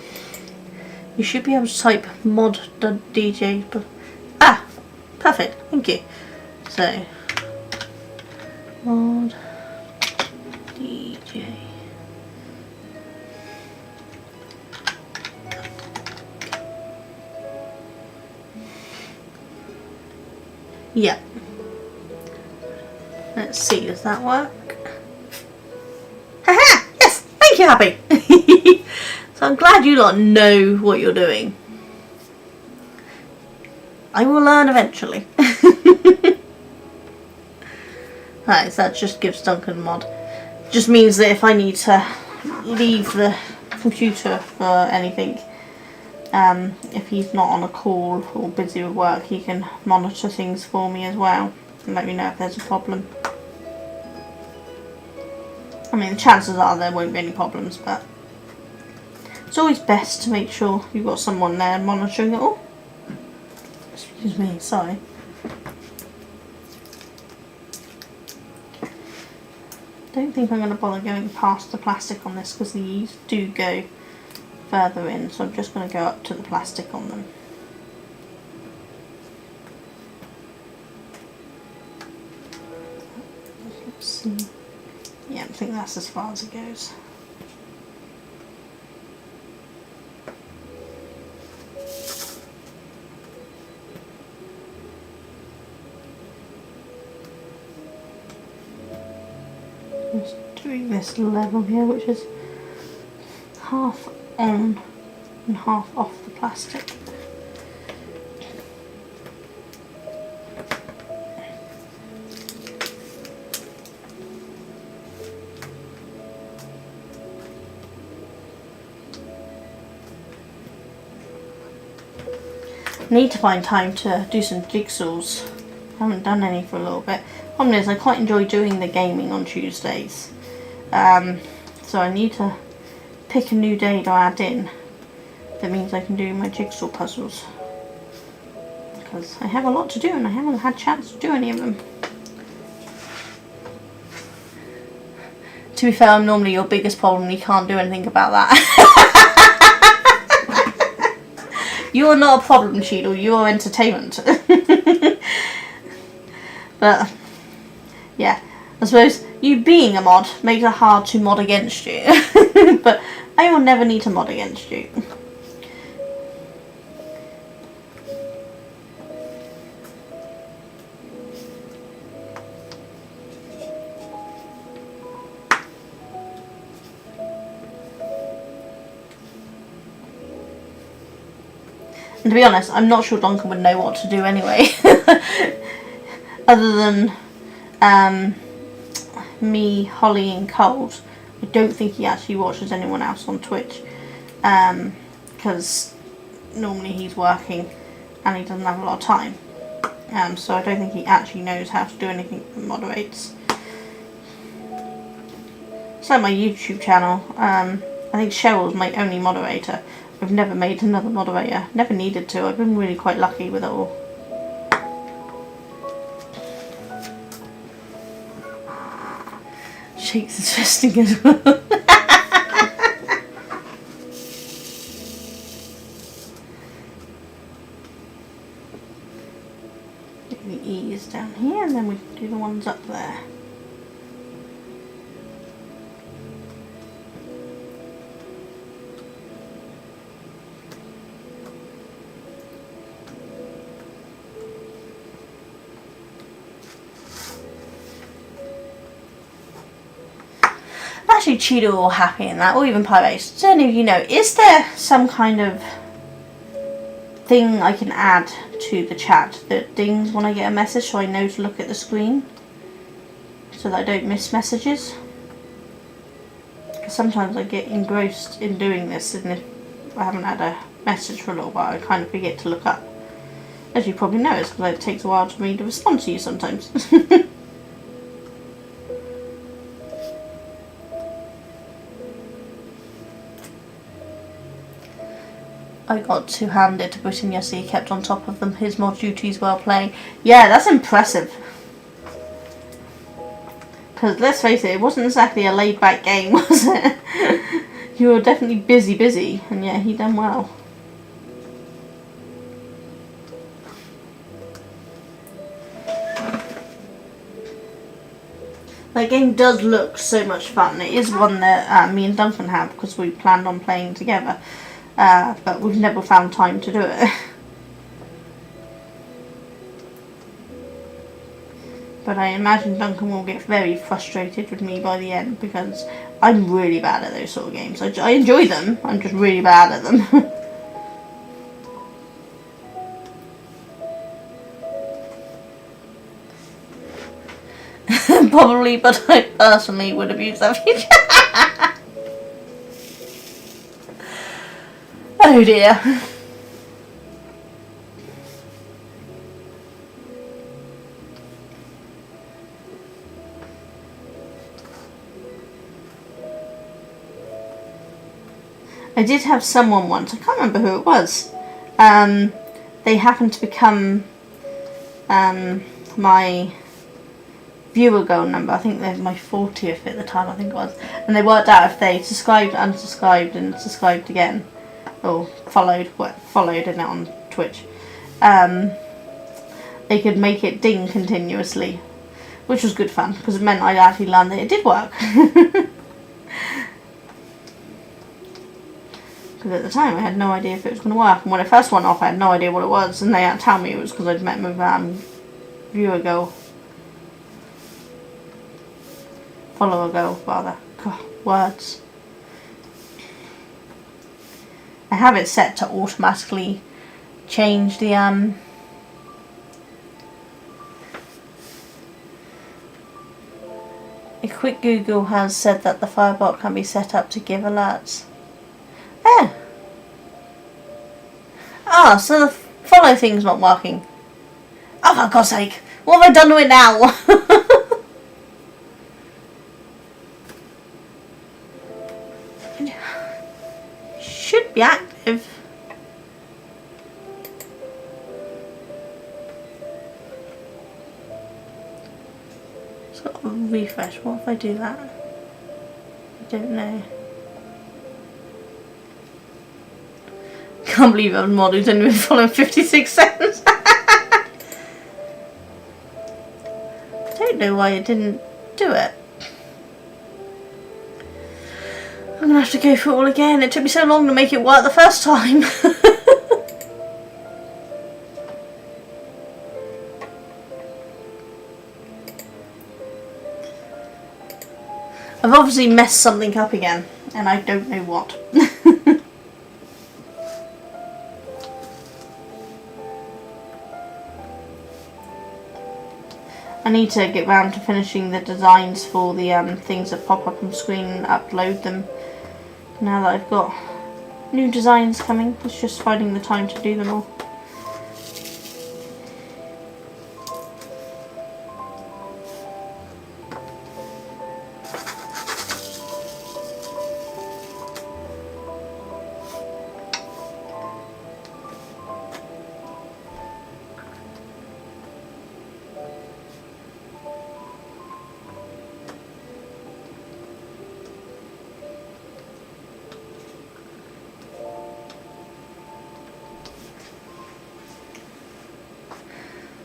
You should be able to type mod.dj. Perfect, thank you. So mod DJ. Yeah. Let's see, does that work? Haha! Yes! Thank you, Happy! So I'm glad you lot know what you're doing. I will learn eventually. Right, so that just gives Duncan mod. Just means that if I need to leave the computer for anything, if he's not on a call or busy with work, he can monitor things for me as well and let me know if there's a problem. I mean, the chances are there won't be any problems, but it's always best to make sure you've got someone there monitoring it all. Excuse me, sorry. Don't think I'm going to bother going past the plastic on this because these do go further in, so I'm just going to go up to the plastic on them. Let's see. Yeah, I think that's as far as it goes. just doing this level here, which is half on and half off the plastic. Need to find time to do some jigsaws. I haven't done any for a little bit. Problem is, I quite enjoy doing the gaming on Tuesdays, so I need to pick a new day to add in. That means I can do my jigsaw puzzles, because I have a lot to do and I haven't had a chance to do any of them. To be fair, I'm normally your biggest problem. You can't do anything about that. You are not a problem, Cheadle. You are entertainment. But yeah, I suppose you being a mod makes it hard to mod against you. But I will never need to mod against you. And to be honest, I'm not sure Duncan would know what to do anyway. Other than me, Holly and Cold. I don't think he actually watches anyone else on Twitch. Because normally he's working and he doesn't have a lot of time. So I don't think he actually knows how to do anything that moderates. It's like my YouTube channel. I think Cheryl's my only moderator. I've never made another moderator. Never needed to. I've been really quite lucky with it all. Shake's interesting as well. The E is down here, and then we do the ones up there. Actually, Cheetah or Happy in that, or even Pyrase. Does any of you know, is there some kind of thing I can add to the chat that dings when I get a message so I know to look at the screen? So that I don't miss messages? Because sometimes I get engrossed in doing this, and if I haven't had a message for a little while, I kind of forget to look up. As you probably know, it's because it takes a while for me to respond to you sometimes. I got two-handed to put him yesterday. He kept on top of them. His mod duties while playing. Yeah, that's impressive. Because let's face it wasn't exactly a laid-back game, was it? You were definitely busy, and yeah, he done well. That game does look so much fun. It is one that me and Duncan have because we planned on playing together. But we've never found time to do it. But I imagine Duncan will get very frustrated with me by the end because I'm really bad at those sort of games. I enjoy them, I'm just really bad at them. Probably, but I personally would abuse that feature. Oh dear. I did have someone once, I can't remember who it was. They happened to become my viewer goal number. I think they're my 40th at the time, I think it was. And they worked out if they subscribed, unsubscribed and subscribed again, or followed in it on Twitch, they could make it ding continuously, which was good fun because it meant I'd actually learned that it did work. Because at the time I had no idea if it was going to work, and when it first went off I had no idea what it was, and they had to tell me it was because I'd met my viewer goal. follower girl, rather. God, words. I have it set to automatically change the A quick Google has said that the Firebot can be set up to give alerts. Oh. Ah, so the follow thing's not working. Oh, for God's sake. What have I done to it now? Should be active. So refresh. What if I do that? I don't know. Can't believe I've mod who's only been following 56 seconds. I don't know why it didn't do it. I'm gonna have to go through it all again. It took me so long to make it work the first time. I've obviously messed something up again, and I don't know what. I need to get round to finishing the designs for the things that pop up on screen and upload them. Now that I've got new designs coming, it's just finding the time to do them all.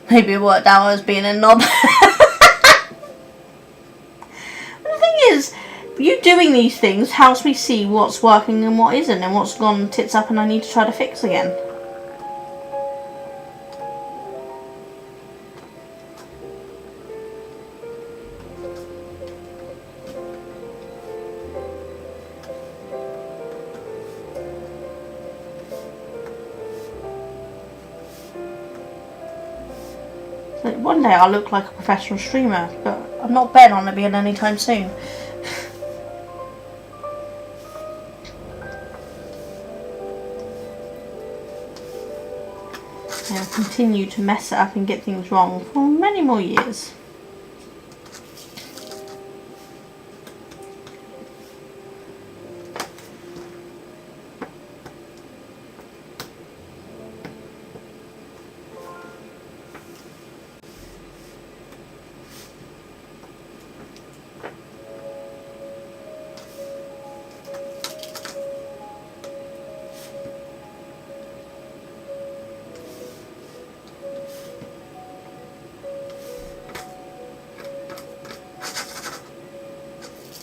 Maybe it worked out as being a knob. The thing is, you doing these things helps me see what's working and what isn't, and what's gone tits up and I need to try to fix again. Like, one day I'll look like a professional streamer, but I'm not betting on it being anytime soon. I'll continue to mess it up and get things wrong for many more years.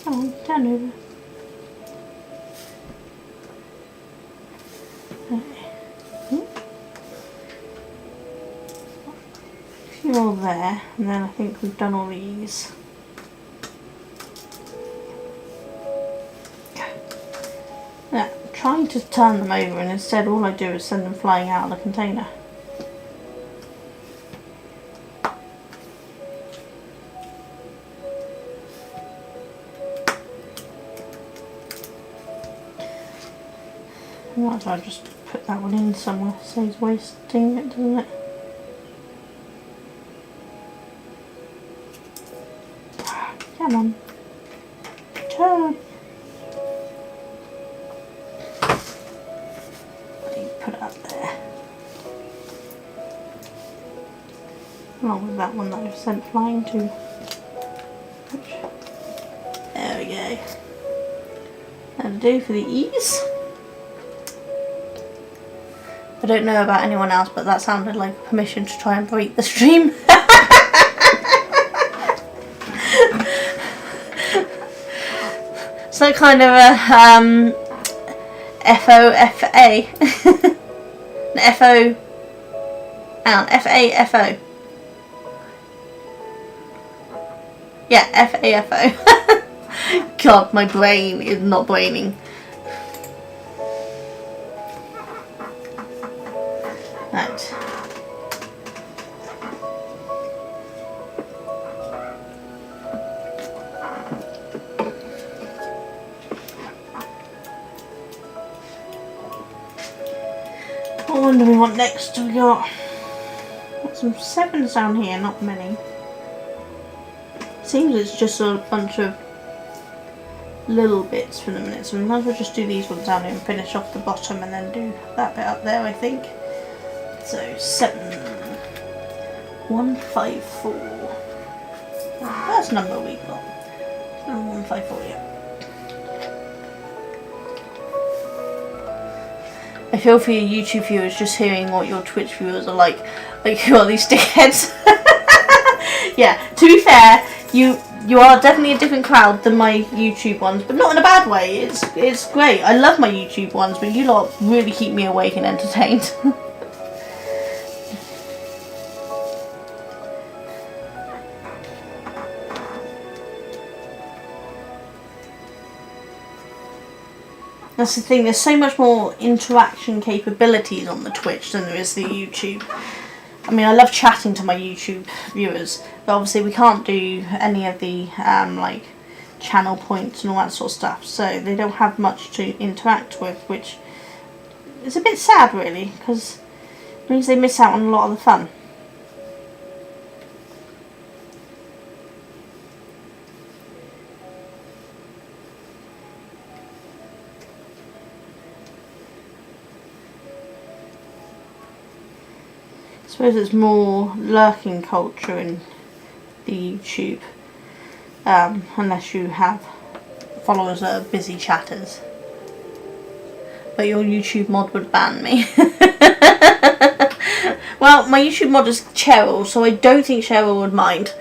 Come on, turn over. If you're all there, and then I think we've done all these. Yeah, trying to turn them over, and instead all I do is send them flying out of the container. Might as well just put that one in somewhere, saves wasting it, doesn't it? Come on. Turn. Put it up there. Along with that one that I've sent flying to. There we go. That'll do for the ease. I don't know about anyone else, but that sounded like permission to try and break the stream. So kind of a FOFA. FO. FAFO. Yeah, FAFO. God, my brain is not braining. Right. I wonder what next we got. Got some 7s down here, not many. Seems it's just a bunch of little bits for the minute, so we might as well just do these ones down here and finish off the bottom and then do that bit up there, I think. So 7, 154. That's the number we got. Number 154, yeah. I feel for your YouTube viewers just hearing what your Twitch viewers are like who are these dickheads? Yeah, to be fair, you are definitely a different crowd than my YouTube ones, but not in a bad way. It's great. I love my YouTube ones, but you lot really keep me awake and entertained. That's the thing, there's so much more interaction capabilities on the Twitch than there is the YouTube. I mean, I love chatting to my YouTube viewers, but obviously we can't do any of the like channel points and all that sort of stuff, so they don't have much to interact with, which is a bit sad really, because it means they miss out on a lot of the fun. I suppose it's more lurking culture in the YouTube, unless you have followers that are busy chatters. But your YouTube mod would ban me. Well, my YouTube mod is Cheryl, so I don't think Cheryl would mind.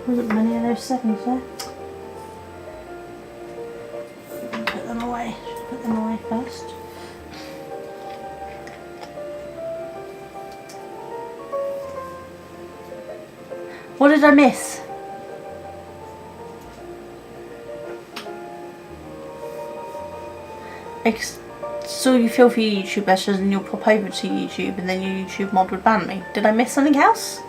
Wasn't many of those 7s there. Put them away. Put them away first. What did I miss? Saw you filthy YouTube messages and you'll pop over to YouTube and then your YouTube mod would ban me. Did I miss something else?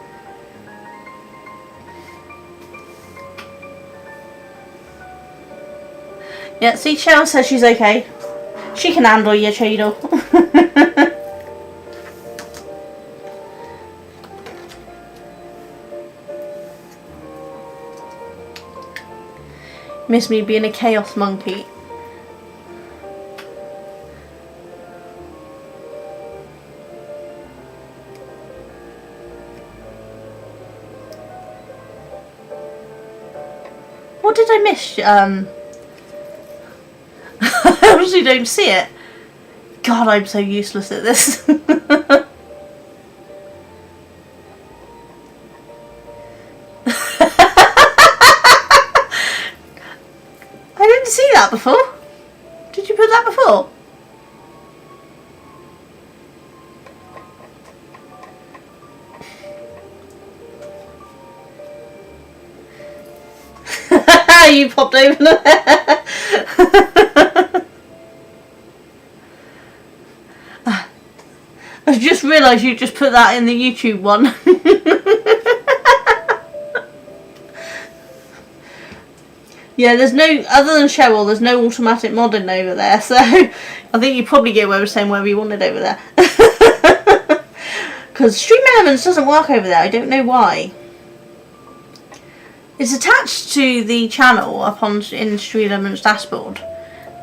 Yeah, see, Cheryl says she's okay. She can handle you, Cheadle. Miss me being a chaos monkey. What did I miss? I honestly don't see it. God, I'm so useless at this. I didn't see that before. Did you put that before? You popped over there. I've just realised you just put that in the YouTube one. Yeah, there's no, other than Cheryl, there's no automatic modding over there, so I think you probably get away with saying whatever you wanted over there. Because Stream Elements doesn't work over there, I don't know why. It's attached to the channel up on in Stream Elements dashboard,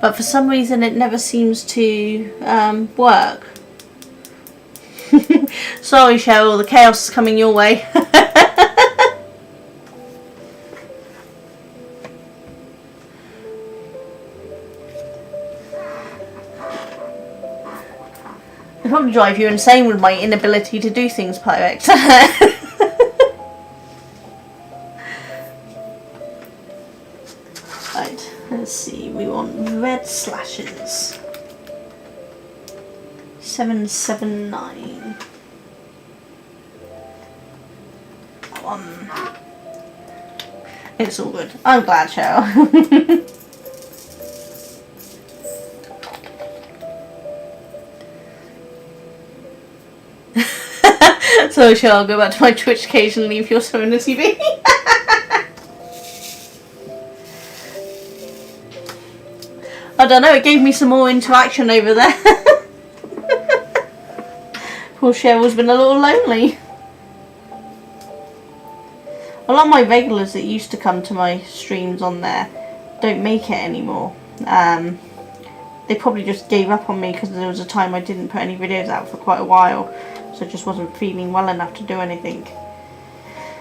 but for some reason it never seems to work. Sorry Cheryl, the chaos is coming your way. It probably drive you insane with my inability to do things perfect. Right, let's see. We want red slashes. 779. That one. It's all good. I'm glad, Cheryl. So shall I go back to my Twitch occasionally if you're so in the TV? I don't know, it gave me some more interaction over there. Poor Cheryl's been a little lonely. A lot of my regulars that used to come to my streams on there don't make it anymore. They probably just gave up on me because there was a time I didn't put any videos out for quite a while. So I just wasn't feeling well enough to do anything.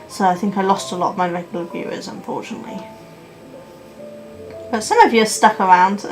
So I think I lost a lot of my regular viewers, unfortunately. But some of you are stuck around.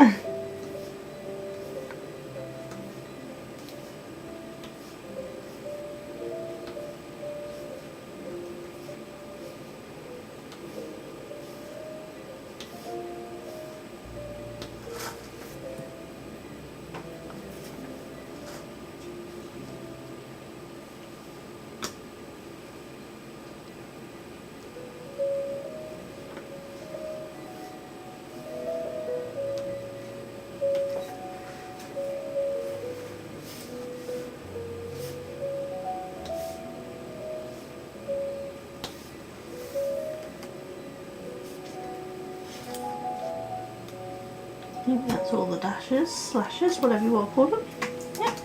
I think that's all the dashes, slashes, whatever you want to call them. Yep.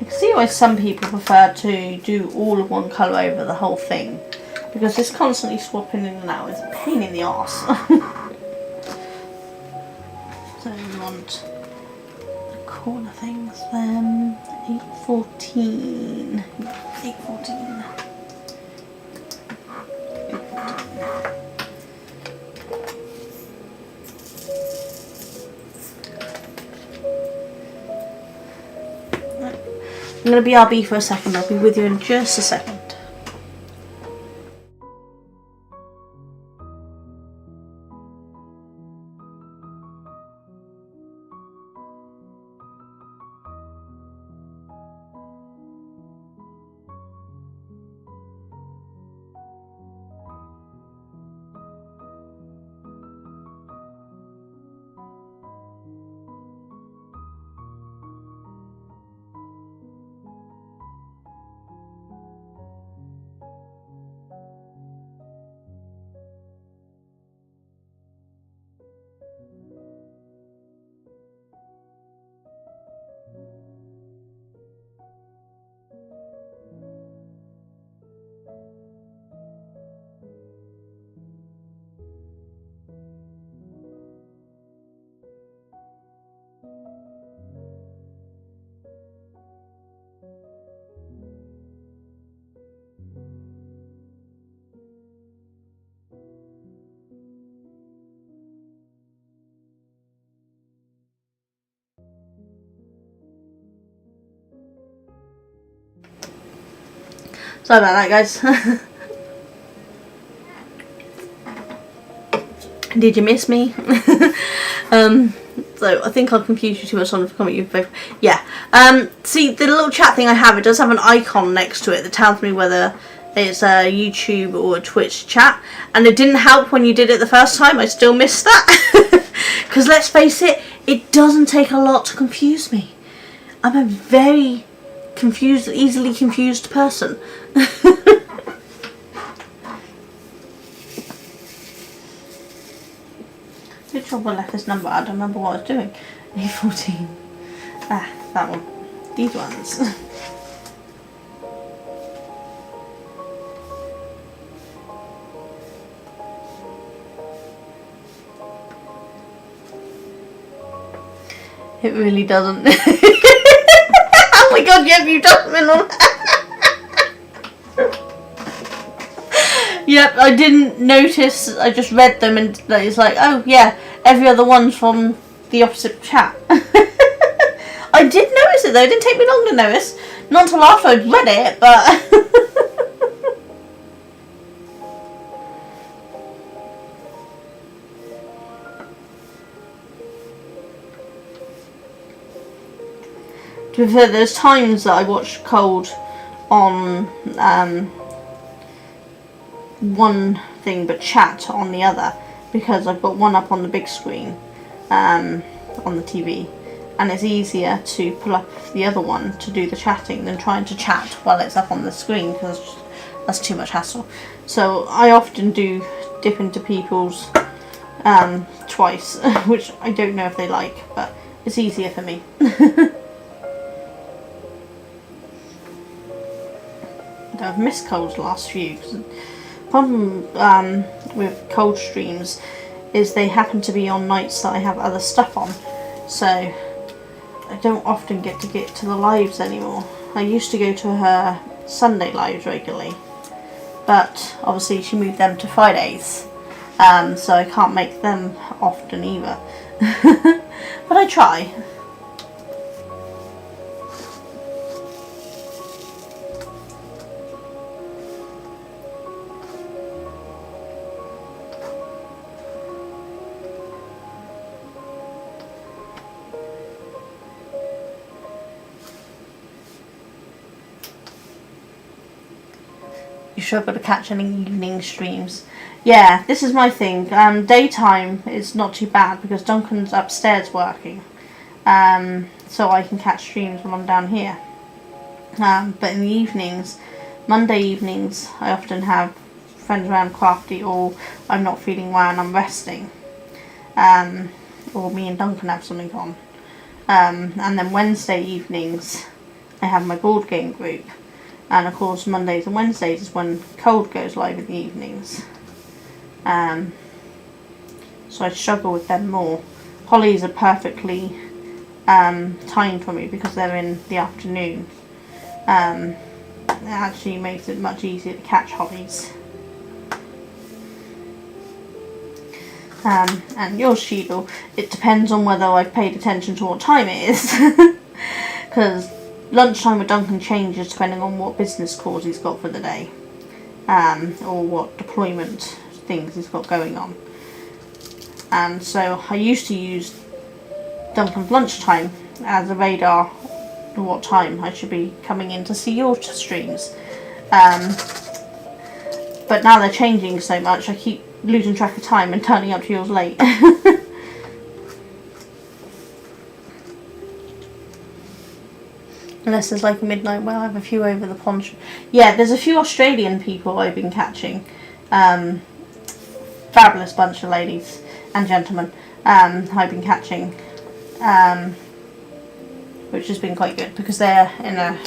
I can see why some people prefer to do all of one colour over the whole thing, because this constantly swapping in and out is a pain in the arse. So we want the corner things then. 814. 814. 814. I'm going to BRB for a second. I'll be with you in just a second. Sorry about that, guys. Did you miss me? So I think I'll confuse you too much on the comment you've both. Yeah. See the little chat thing I have. It does have an icon next to it that tells me whether it's a YouTube or a Twitch chat, and it didn't help when you did it the first time. I still missed that. Because let's face it, it doesn't take a lot to confuse me. I'm a very easily confused person. Which one left this number? I don't remember what I was doing. A14. Ah, that one. These ones. It really doesn't. Oh my god, yeah, you've done it on. Yep, I didn't notice. I just read them, and it's like, oh yeah, every other one's from the opposite chat. I did notice it though. It didn't take me long to notice. Not until after I'd read it, but. To be fair, there's times that I watch Cold on one thing but chat on the other, because I've got one up on the big screen on the TV, and it's easier to pull up the other one to do the chatting than trying to chat while it's up on the screen, because that's too much hassle. So I often do dip into people's twice, which I don't know if they like, but it's easier for me. I've missed Cold's last few. The problem with Cold streams is they happen to be on nights that I have other stuff on, so I don't often get to the lives anymore. I used to go to her Sunday lives regularly, but obviously she moved them to Fridays, so I can't make them often either. But I try. You struggle to catch any evening streams. Yeah, this is my thing. Daytime is not too bad because Duncan's upstairs working, so I can catch streams while I'm down here. But in the evenings, Monday evenings, I often have friends around Crafty, or I'm not feeling well and I'm resting, or me and Duncan have something on. And then Wednesday evenings, I have my board game group. And of course Mondays and Wednesdays is when Cold goes live in the evenings. So I struggle with them more. Hollies are perfectly timed for me because they're in the afternoon. It actually makes it much easier to catch Hollies. And yours, Sheedle, it depends on whether I've paid attention to what time it is. Because lunchtime with Duncan changes depending on what business calls he's got for the day, or what deployment things he's got going on. And so I used to use Duncan's lunchtime as a radar for what time I should be coming in to see your streams. But now they're changing so much, I keep losing track of time and turning up to yours late. Unless there's like a midnight, well, I have a few over the pond. Yeah, there's a few Australian people I've been catching. Fabulous bunch of ladies and gentlemen I've been catching. Which has been quite good because they're in a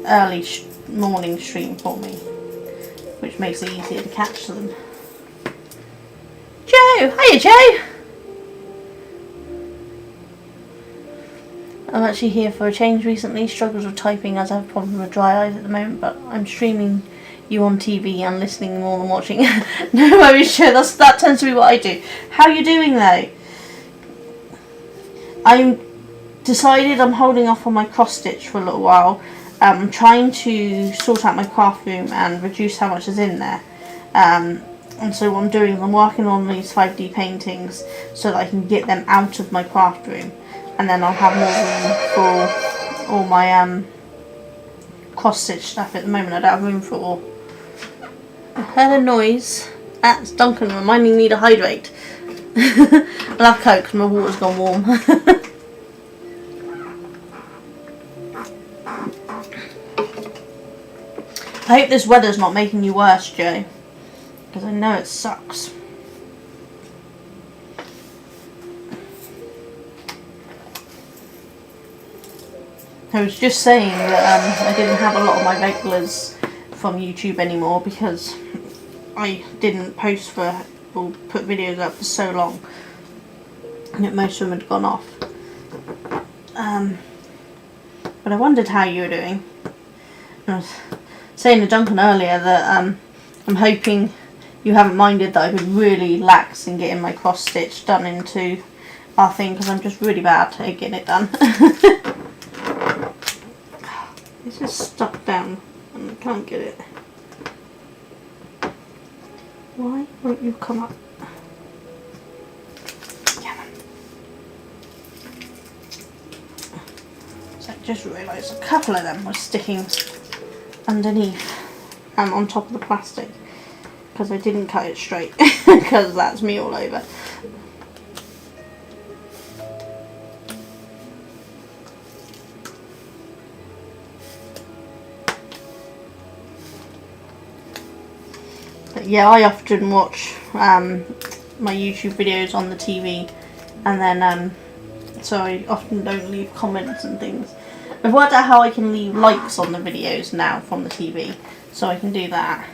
early morning stream for me, which makes it easier to catch them. Joe! Hiya, Joe! I'm actually here for a change recently. Struggles with typing as I have problems with dry eyes at the moment, but I'm streaming you on TV and listening more than watching. No worries, Joe. That tends to be what I do. How are you doing though? I'm decided I'm holding off on my cross stitch for a little while. I'm trying to sort out my craft room and reduce how much is in there. And so what I'm doing is I'm working on these 5D paintings so that I can get them out of my craft room. And then I'll have more room for all my cross stitch stuff. At the moment I don't have room for all. I heard a noise. That's Duncan reminding me to hydrate. I'll have Coke because my water's gone warm. I hope this weather's not making you worse, Joe, because I know it sucks. I was just saying that I didn't have a lot of my regulars from YouTube anymore because I didn't post for or put videos up for so long that most of them had gone off. But I wondered how you were doing. I was saying to Duncan earlier that I'm hoping you haven't minded that I've been really lax in getting my cross stitch done into our thing, because I'm just really bad at getting it done. It's just stuck down and I can't get it. Why won't you come up? So I just realised a couple of them were sticking underneath on top of the plastic, because I didn't cut it straight, because that's me all over. But yeah, I often watch my YouTube videos on the TV, and then so I often don't leave comments and things. I've worked out how I can leave likes on the videos now from the TV, so I can do that.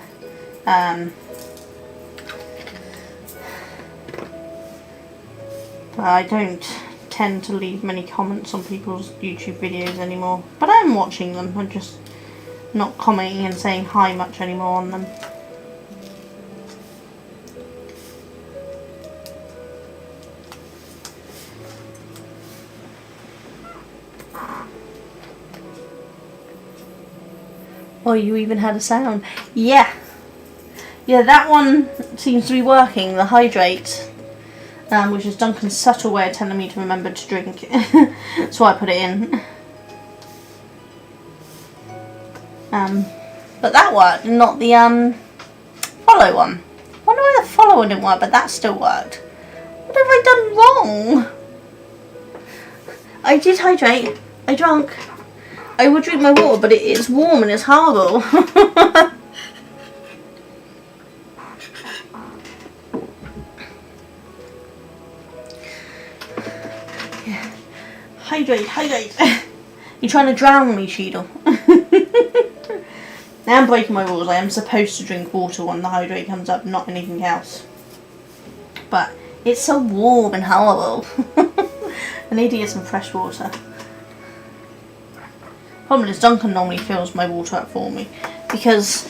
I don't tend to leave many comments on people's YouTube videos anymore, but I am watching them. I'm just not commenting and saying hi much anymore on them. Oh, you even had a sound. Yeah. Yeah, that one seems to be working, the hydrate. Which is Duncan's subtle way of telling me to remember to drink. So I put it in. But that worked, not the follow one. I wonder why the follow one didn't work, but that still worked. What have I done wrong? I did hydrate. I drank. I would drink my water, but it's warm and it's horrible. Yeah. Hydrate, hydrate. You're trying to drown me, Cheadle. Now I'm breaking my rules. I am supposed to drink water when the hydrate comes up, not anything else. But it's so warm and horrible. I need to get some fresh water. Problem is, Duncan normally fills my water up for me, because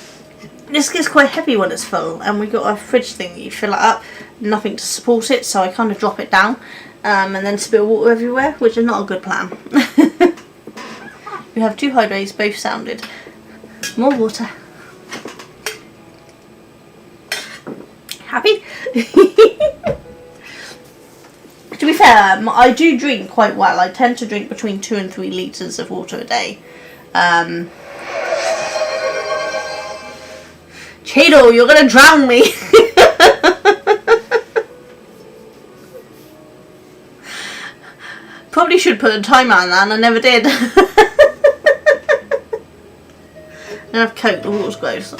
this gets quite heavy when it's full, and we got a fridge thing that you fill it up, nothing to support it, so I kind of drop it down and then spill water everywhere, which is not a good plan. We have two hydrates, both sounded. More water. Happy? To be fair, I do drink quite well. I tend to drink between 2 and 3 litres of water a day. Cheadle, you're gonna drown me! Probably should put a timer on that, and I never did. And I've Coke, the water's gross.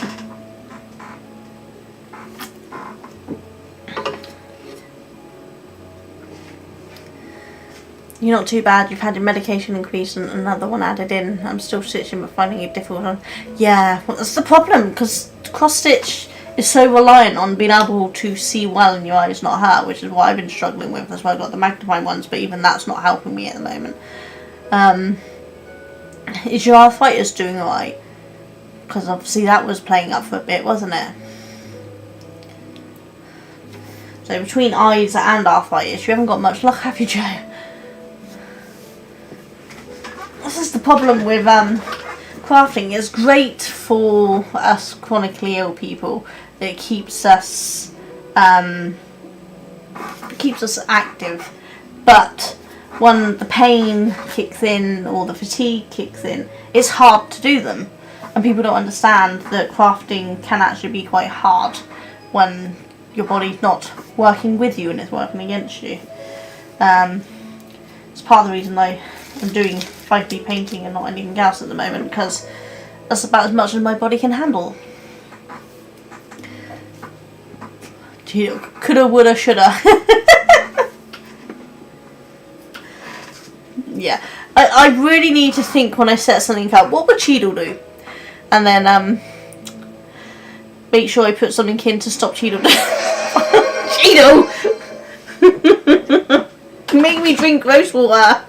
You're not too bad. You've had your medication increase and another one added in. I'm still stitching but finding it difficult. Yeah, well, that's the problem, because cross stitch is so reliant on being able to see well and your eyes not hurt, which is what I've been struggling with. That's why I got the magnifying ones, but even that's not helping me at the moment. Is your arthritis doing alright? Because obviously that was playing up for a bit, wasn't it? So between eyes and arthritis, you haven't got much luck, have you, Joe? This is the problem with crafting. It's great for us chronically ill people. It keeps us active, but when the pain kicks in or the fatigue kicks in, it's hard to do them. And people don't understand that crafting can actually be quite hard when your body's not working with you and it's working against you. It's part of the reason I am doing 5D painting and not anything else at the moment, because that's about as much as my body can handle. Coulda, woulda, shoulda. Yeah, I really need to think when I set something up, what would Cheadle do? And then make sure I put something in to stop Cheadle. Cheadle! Make me drink rose water.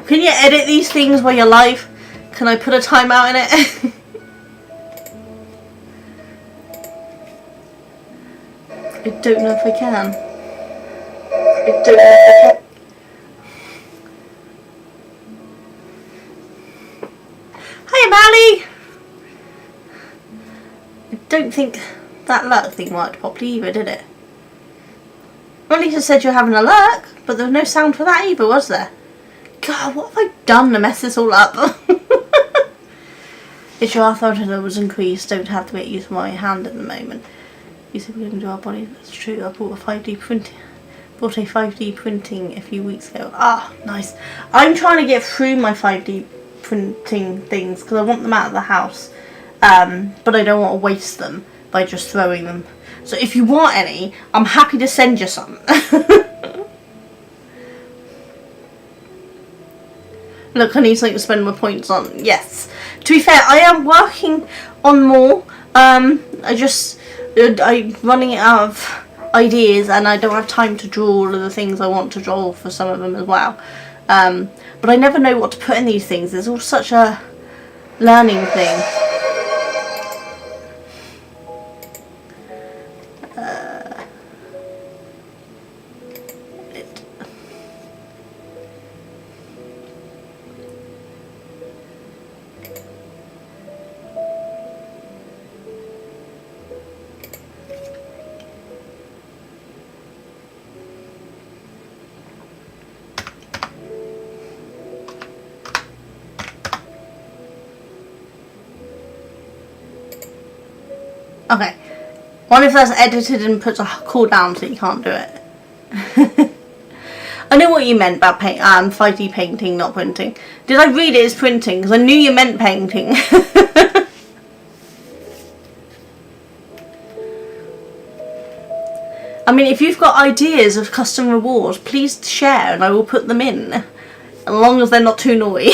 Can you edit these things while you're live? Can I put a timeout in it? I don't know if I can. Hi, Mally! I don't think that lurk thing worked properly either, did it? Well, Lisa said you're having a lurk, but there was no sound for that either, was there? God, what have I done to mess this all up? If your arthritis levels increased, don't have to get used to my hand at the moment. You said we can do our body. That's true. I bought a 5D printing a few weeks ago. Ah, nice. I'm trying to get through my 5D printing things because I want them out of the house, but I don't want to waste them by just throwing them. So if you want any, I'm happy to send you some. Look, I need something to spend my points on. Yes. To be fair, I am working on more. I'm running out of ideas and I don't have time to draw all of the things I want to draw for some of them as well. But I never know what to put in these things. It's all such a learning thing. Okay. What if that's edited and puts a cooldown so you can't do it? I know what you meant about 5D painting, not printing. Did I read it as printing? Because I knew you meant painting. I mean, if you've got ideas of custom rewards, please share and I will put them in. As long as they're not too naughty.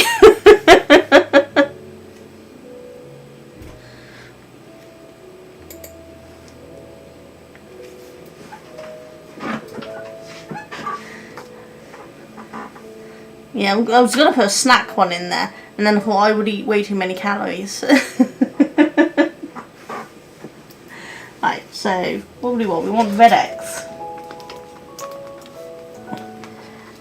Yeah, I was going to put a snack one in there, and then I thought I would eat way too many calories. Right, so what do we want? We want red X.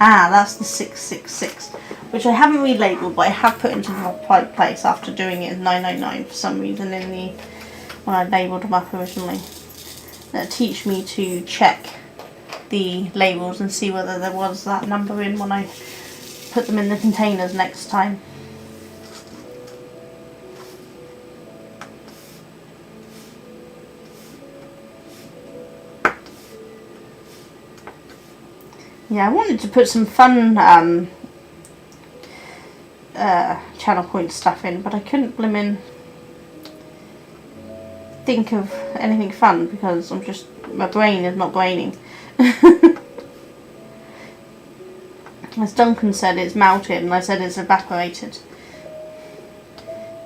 Ah, that's the 666, which I haven't relabeled, but I have put into the right place after doing it as 999 for some reason when I labelled them up originally. That'll teach me to check the labels and see whether there was that number in when I put them in the containers next time. Yeah, I wanted to put some fun channel point stuff in, but I couldn't blimmin' think of anything fun because my brain is not braining. As Duncan said, it's melted, and I said it's evaporated.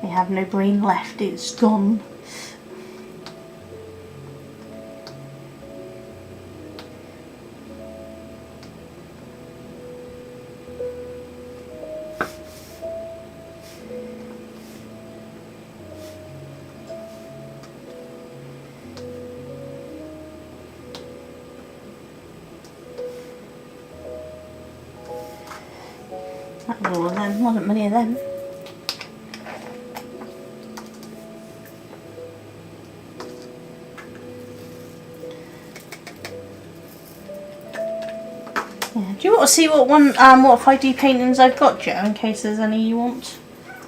We have no brain left, it's gone. That was all of them, wasn't many of them. Yeah. Do you want to see what 5D paintings I've got, Joe, in case there's any you want?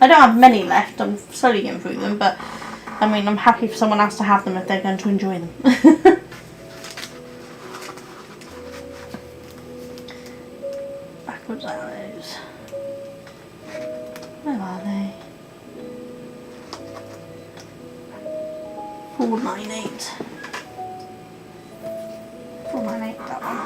I don't have many left, I'm slowly getting through them, but I mean, I'm happy for someone else to have them if they're going to enjoy them. Backwards arrows. Where are they? 498. 498, that one.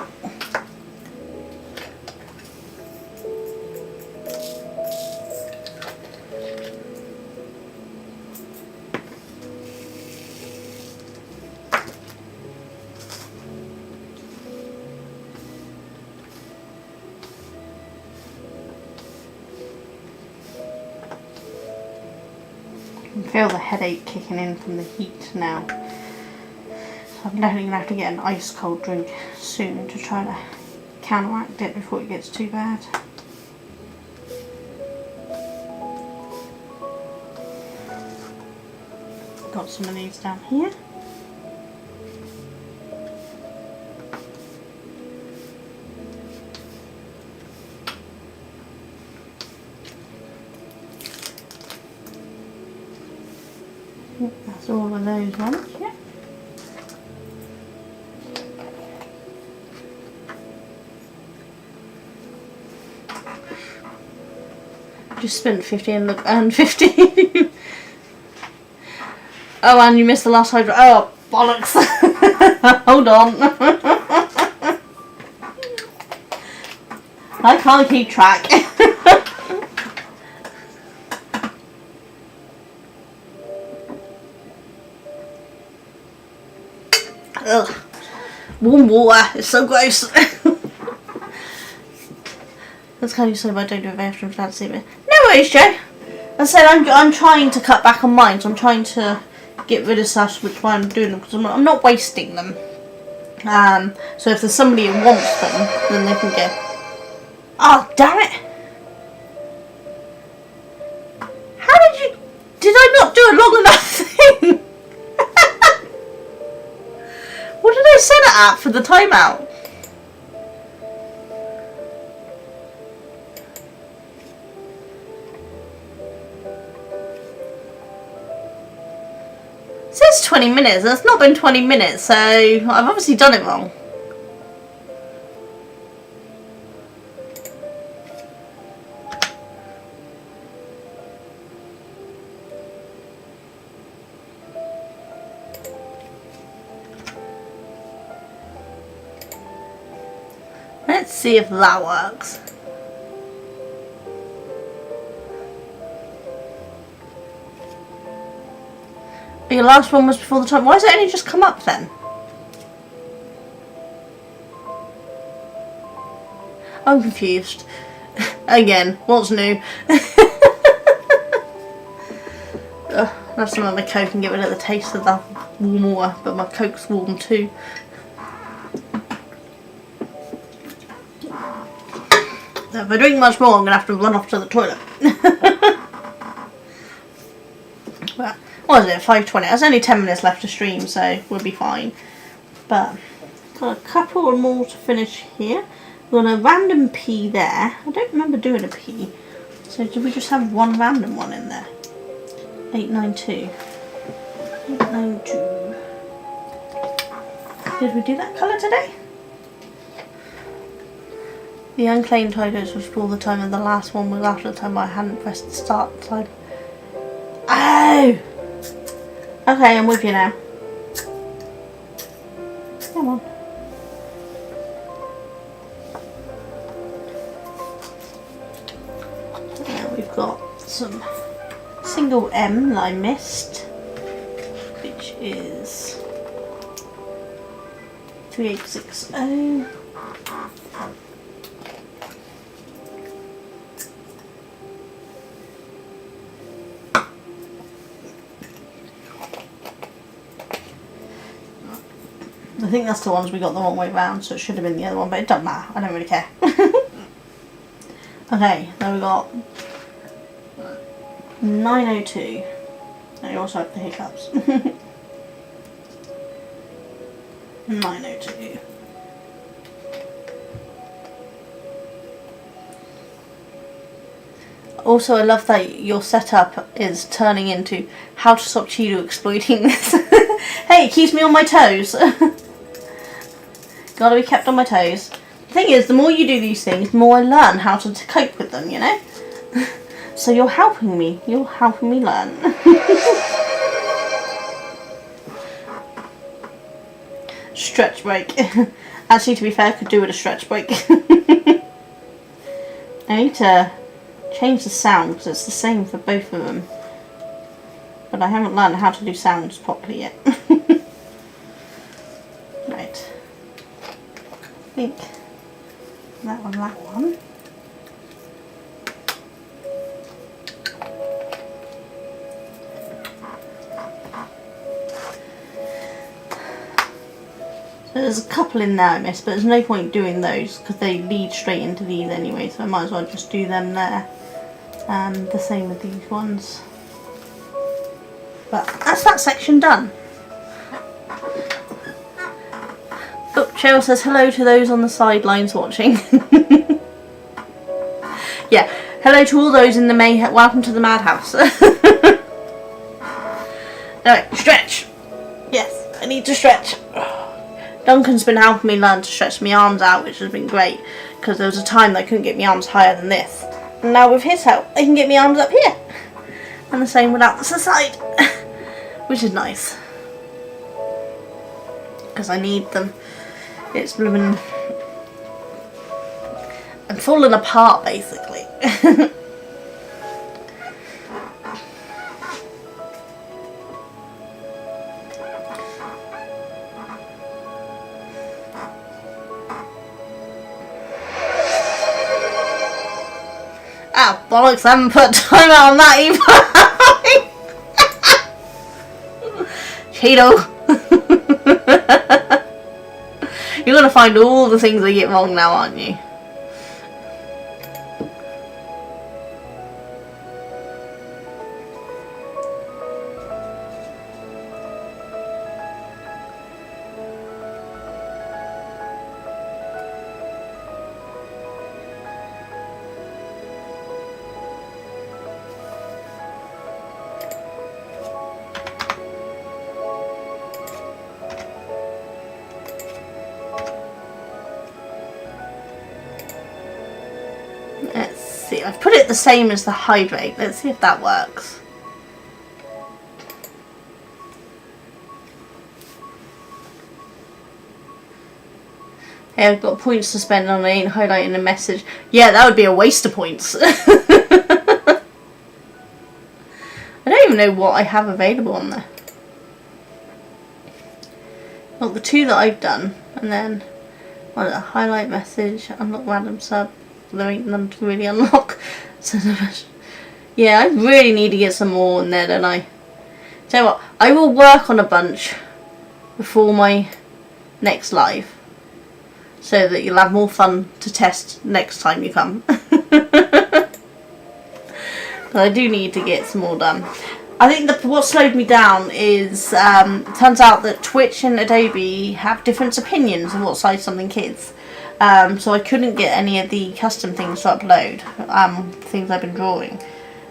can feel the headache kicking in from the heat now. So I'm definitely going to have to get an ice cold drink soon to try to counteract it before it gets too bad. Got some of these down here. That's all of those ones, yeah. Just spent 50 and 50. Oh, and you missed the last hydro. Oh, bollocks. Hold on. I can't keep track. Ugh. Warm water. It's so gross. That's kind of so I don't do it very often for that statement. No worries, Joe. I said I'm trying to cut back on mine, so I'm trying to get rid of stuff, which why I'm doing them, because I'm not wasting them. So if there's somebody who wants them, then they can go. Oh, damn it! How did you? Did I not do a long enough thing? What did I set it at for the timeout? It says 20 minutes, and it's not been 20 minutes, so I've obviously done it wrong. Let's see if that works. Your last one was before the time. Why has it only just come up then? I'm confused. Again, what's new? Have some of my Coke and get rid of the taste of that warm water, but my Coke's warm too. So if I drink much more, I'm going to have to run off to the toilet. But, what is it, 5:20? There's only 10 minutes left to stream, so we'll be fine. But, got a couple more to finish here. We've got a random P there. I don't remember doing a P. So did we just have one random one in there? 892. 892. Did we do that colour today? The unclaimed titles was for the time, and the last one was after the time I hadn't pressed the start time. Oh! Okay, I'm with you now. Come on. Now we've got some single M that I missed, which is 3860. I think that's the ones we got the wrong way round, so it should have been the other one, but it doesn't matter. I don't really care. Okay, then we got 902. And you also have the hiccups. 902. Also, I love that your setup is turning into how to stop Cheeto exploiting this. Hey, it keeps me on my toes. Gotta be kept on my toes. The thing is, the more you do these things, the more I learn how to cope with them, you know? So you're helping me. You're helping me learn. Stretch break. Actually, to be fair, I could do with a stretch break. I need to change the sound because it's the same for both of them. But I haven't learned how to do sounds properly yet. Right. I think that one. There's a couple in there I missed, but there's no point doing those because they lead straight into these anyway, so I might as well just do them there. And the same with these ones. But that's that section done. Oh, Cheryl says hello to those on the sidelines watching. Yeah, hello to all those in the mayhem. Welcome to the madhouse. Alright, stretch. Yes, I need to stretch. Duncan's been helping me learn to stretch my arms out, which has been great, because there was a time that I couldn't get my arms higher than this. And now with his help, I can get my arms up here. And the same without the side, which is nice. Because I need them. It's blooming... I'm falling apart, basically. Ah, bollocks, I haven't put time out on that either. Cheeto. You're gonna find all the things I get wrong now, aren't you? Let's see, I've put it the same as the hydrate. Let's see if that works. Hey, I've got points to spend on, I ain't highlighting a message. Yeah, that would be a waste of points. I don't even know what I have available on there. Well, the two that I've done, and then what, a highlight message, unlock random sub. There ain't none to really unlock. So yeah, I really need to get some more in there, don't I? Tell you what, I will work on a bunch before my next live, so that you'll have more fun to test next time you come. But I do need to get some more done. I think what slowed me down is it turns out that Twitch and Adobe have different opinions of what size something is. So I couldn't get any of the custom things to upload, things I've been drawing,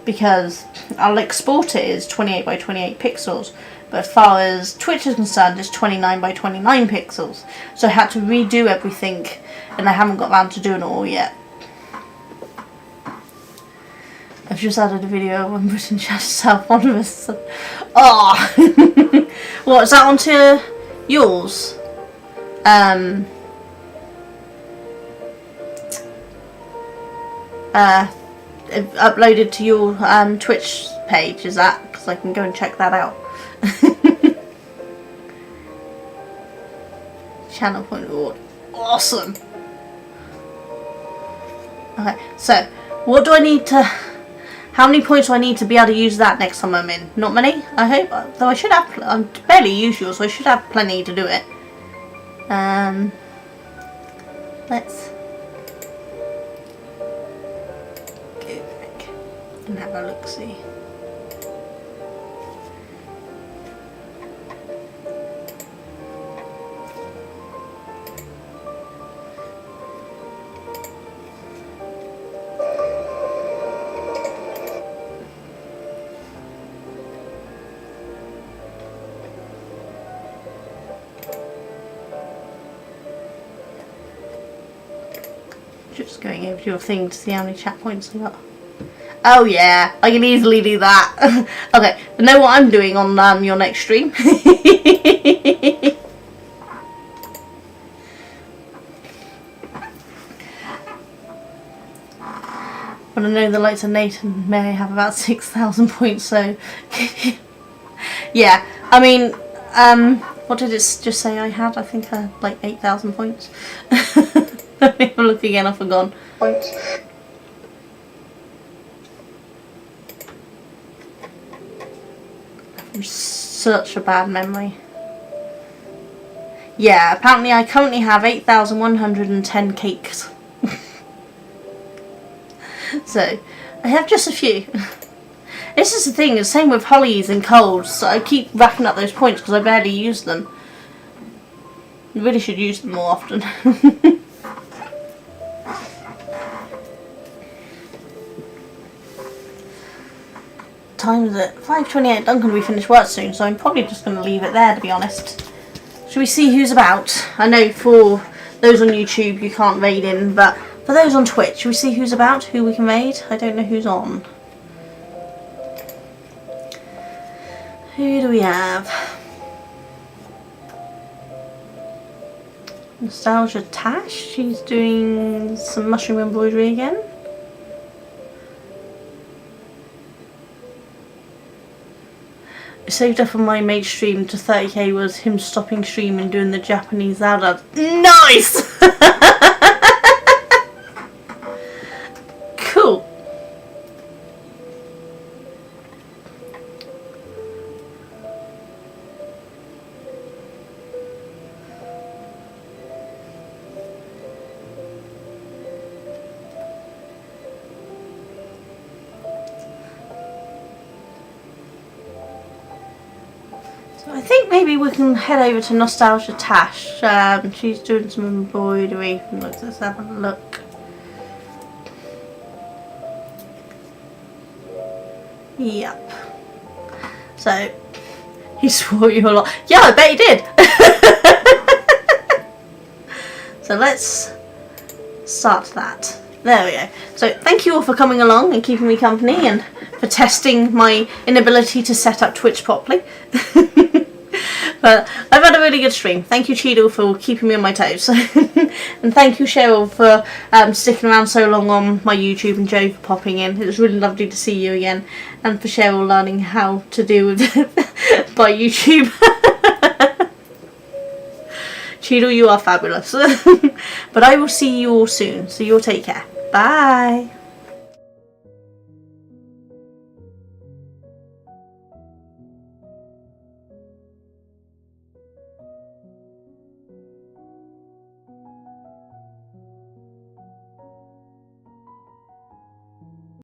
because I'll export it as 28 by 28 pixels, but as far as Twitch is concerned, it's 29 by 29 pixels. So I had to redo everything, and I haven't got around to doing it all yet. I've just added a video of one Britain chat self one of us. Oh, what is that onto yours? Uploaded to your Twitch page, is that? Because I can go and check that out. Channel point reward. Awesome. Okay, so what do I need to... How many points do I need to be able to use that next time I'm in? Not many, I hope. Though I should have... I barely use yours, so I should have plenty to do it. Let's... and have a look see. Just going over to your thing to see how many chat points I got. Oh yeah, I can easily do that. Okay, but know what I'm doing on your next stream? But I know the likes of Nathan may have about 6,000 points, so... Yeah, I mean, what did it just say I had? I think I had like 8,000 points. Let me have a look again, I've forgotten. Points. Such a bad memory. Yeah, apparently I currently have 8,110 cakes. So, I have just a few. This is the thing, the same with Hollies and Colds, so I keep racking up those points because I barely use them. I really should use them more often. Time is it? 5:28. Duncan will be finished work soon, so I'm probably just going to leave it there, to be honest. Should we see who's about? I know for those on YouTube you can't raid in, but for those on Twitch, should we see who's about? Who we can raid? I don't know who's on. Who do we have? Nostalgia Tash. She's doing some mushroom embroidery again. I saved up on my mate stream to 30k was him stopping stream and doing the Japanese loud. Nice! Cool. I think maybe we can head over to Nostalgia Tash. She's doing some embroidery. Let's have a look. Yep. So, he swore you a lot. Yeah, I bet he did. So let's start that. There we go. So thank you all for coming along and keeping me company and for testing my inability to set up Twitch properly. But I've had a really good stream. Thank you, Cheadle, for keeping me on my toes. And thank you, Cheryl, for sticking around so long on my YouTube, and Joe for popping in. It was really lovely to see you again. And for Cheryl learning how to deal with by YouTube. Cheadle, you are fabulous. But I will see you all soon, so you'll take care. Bye.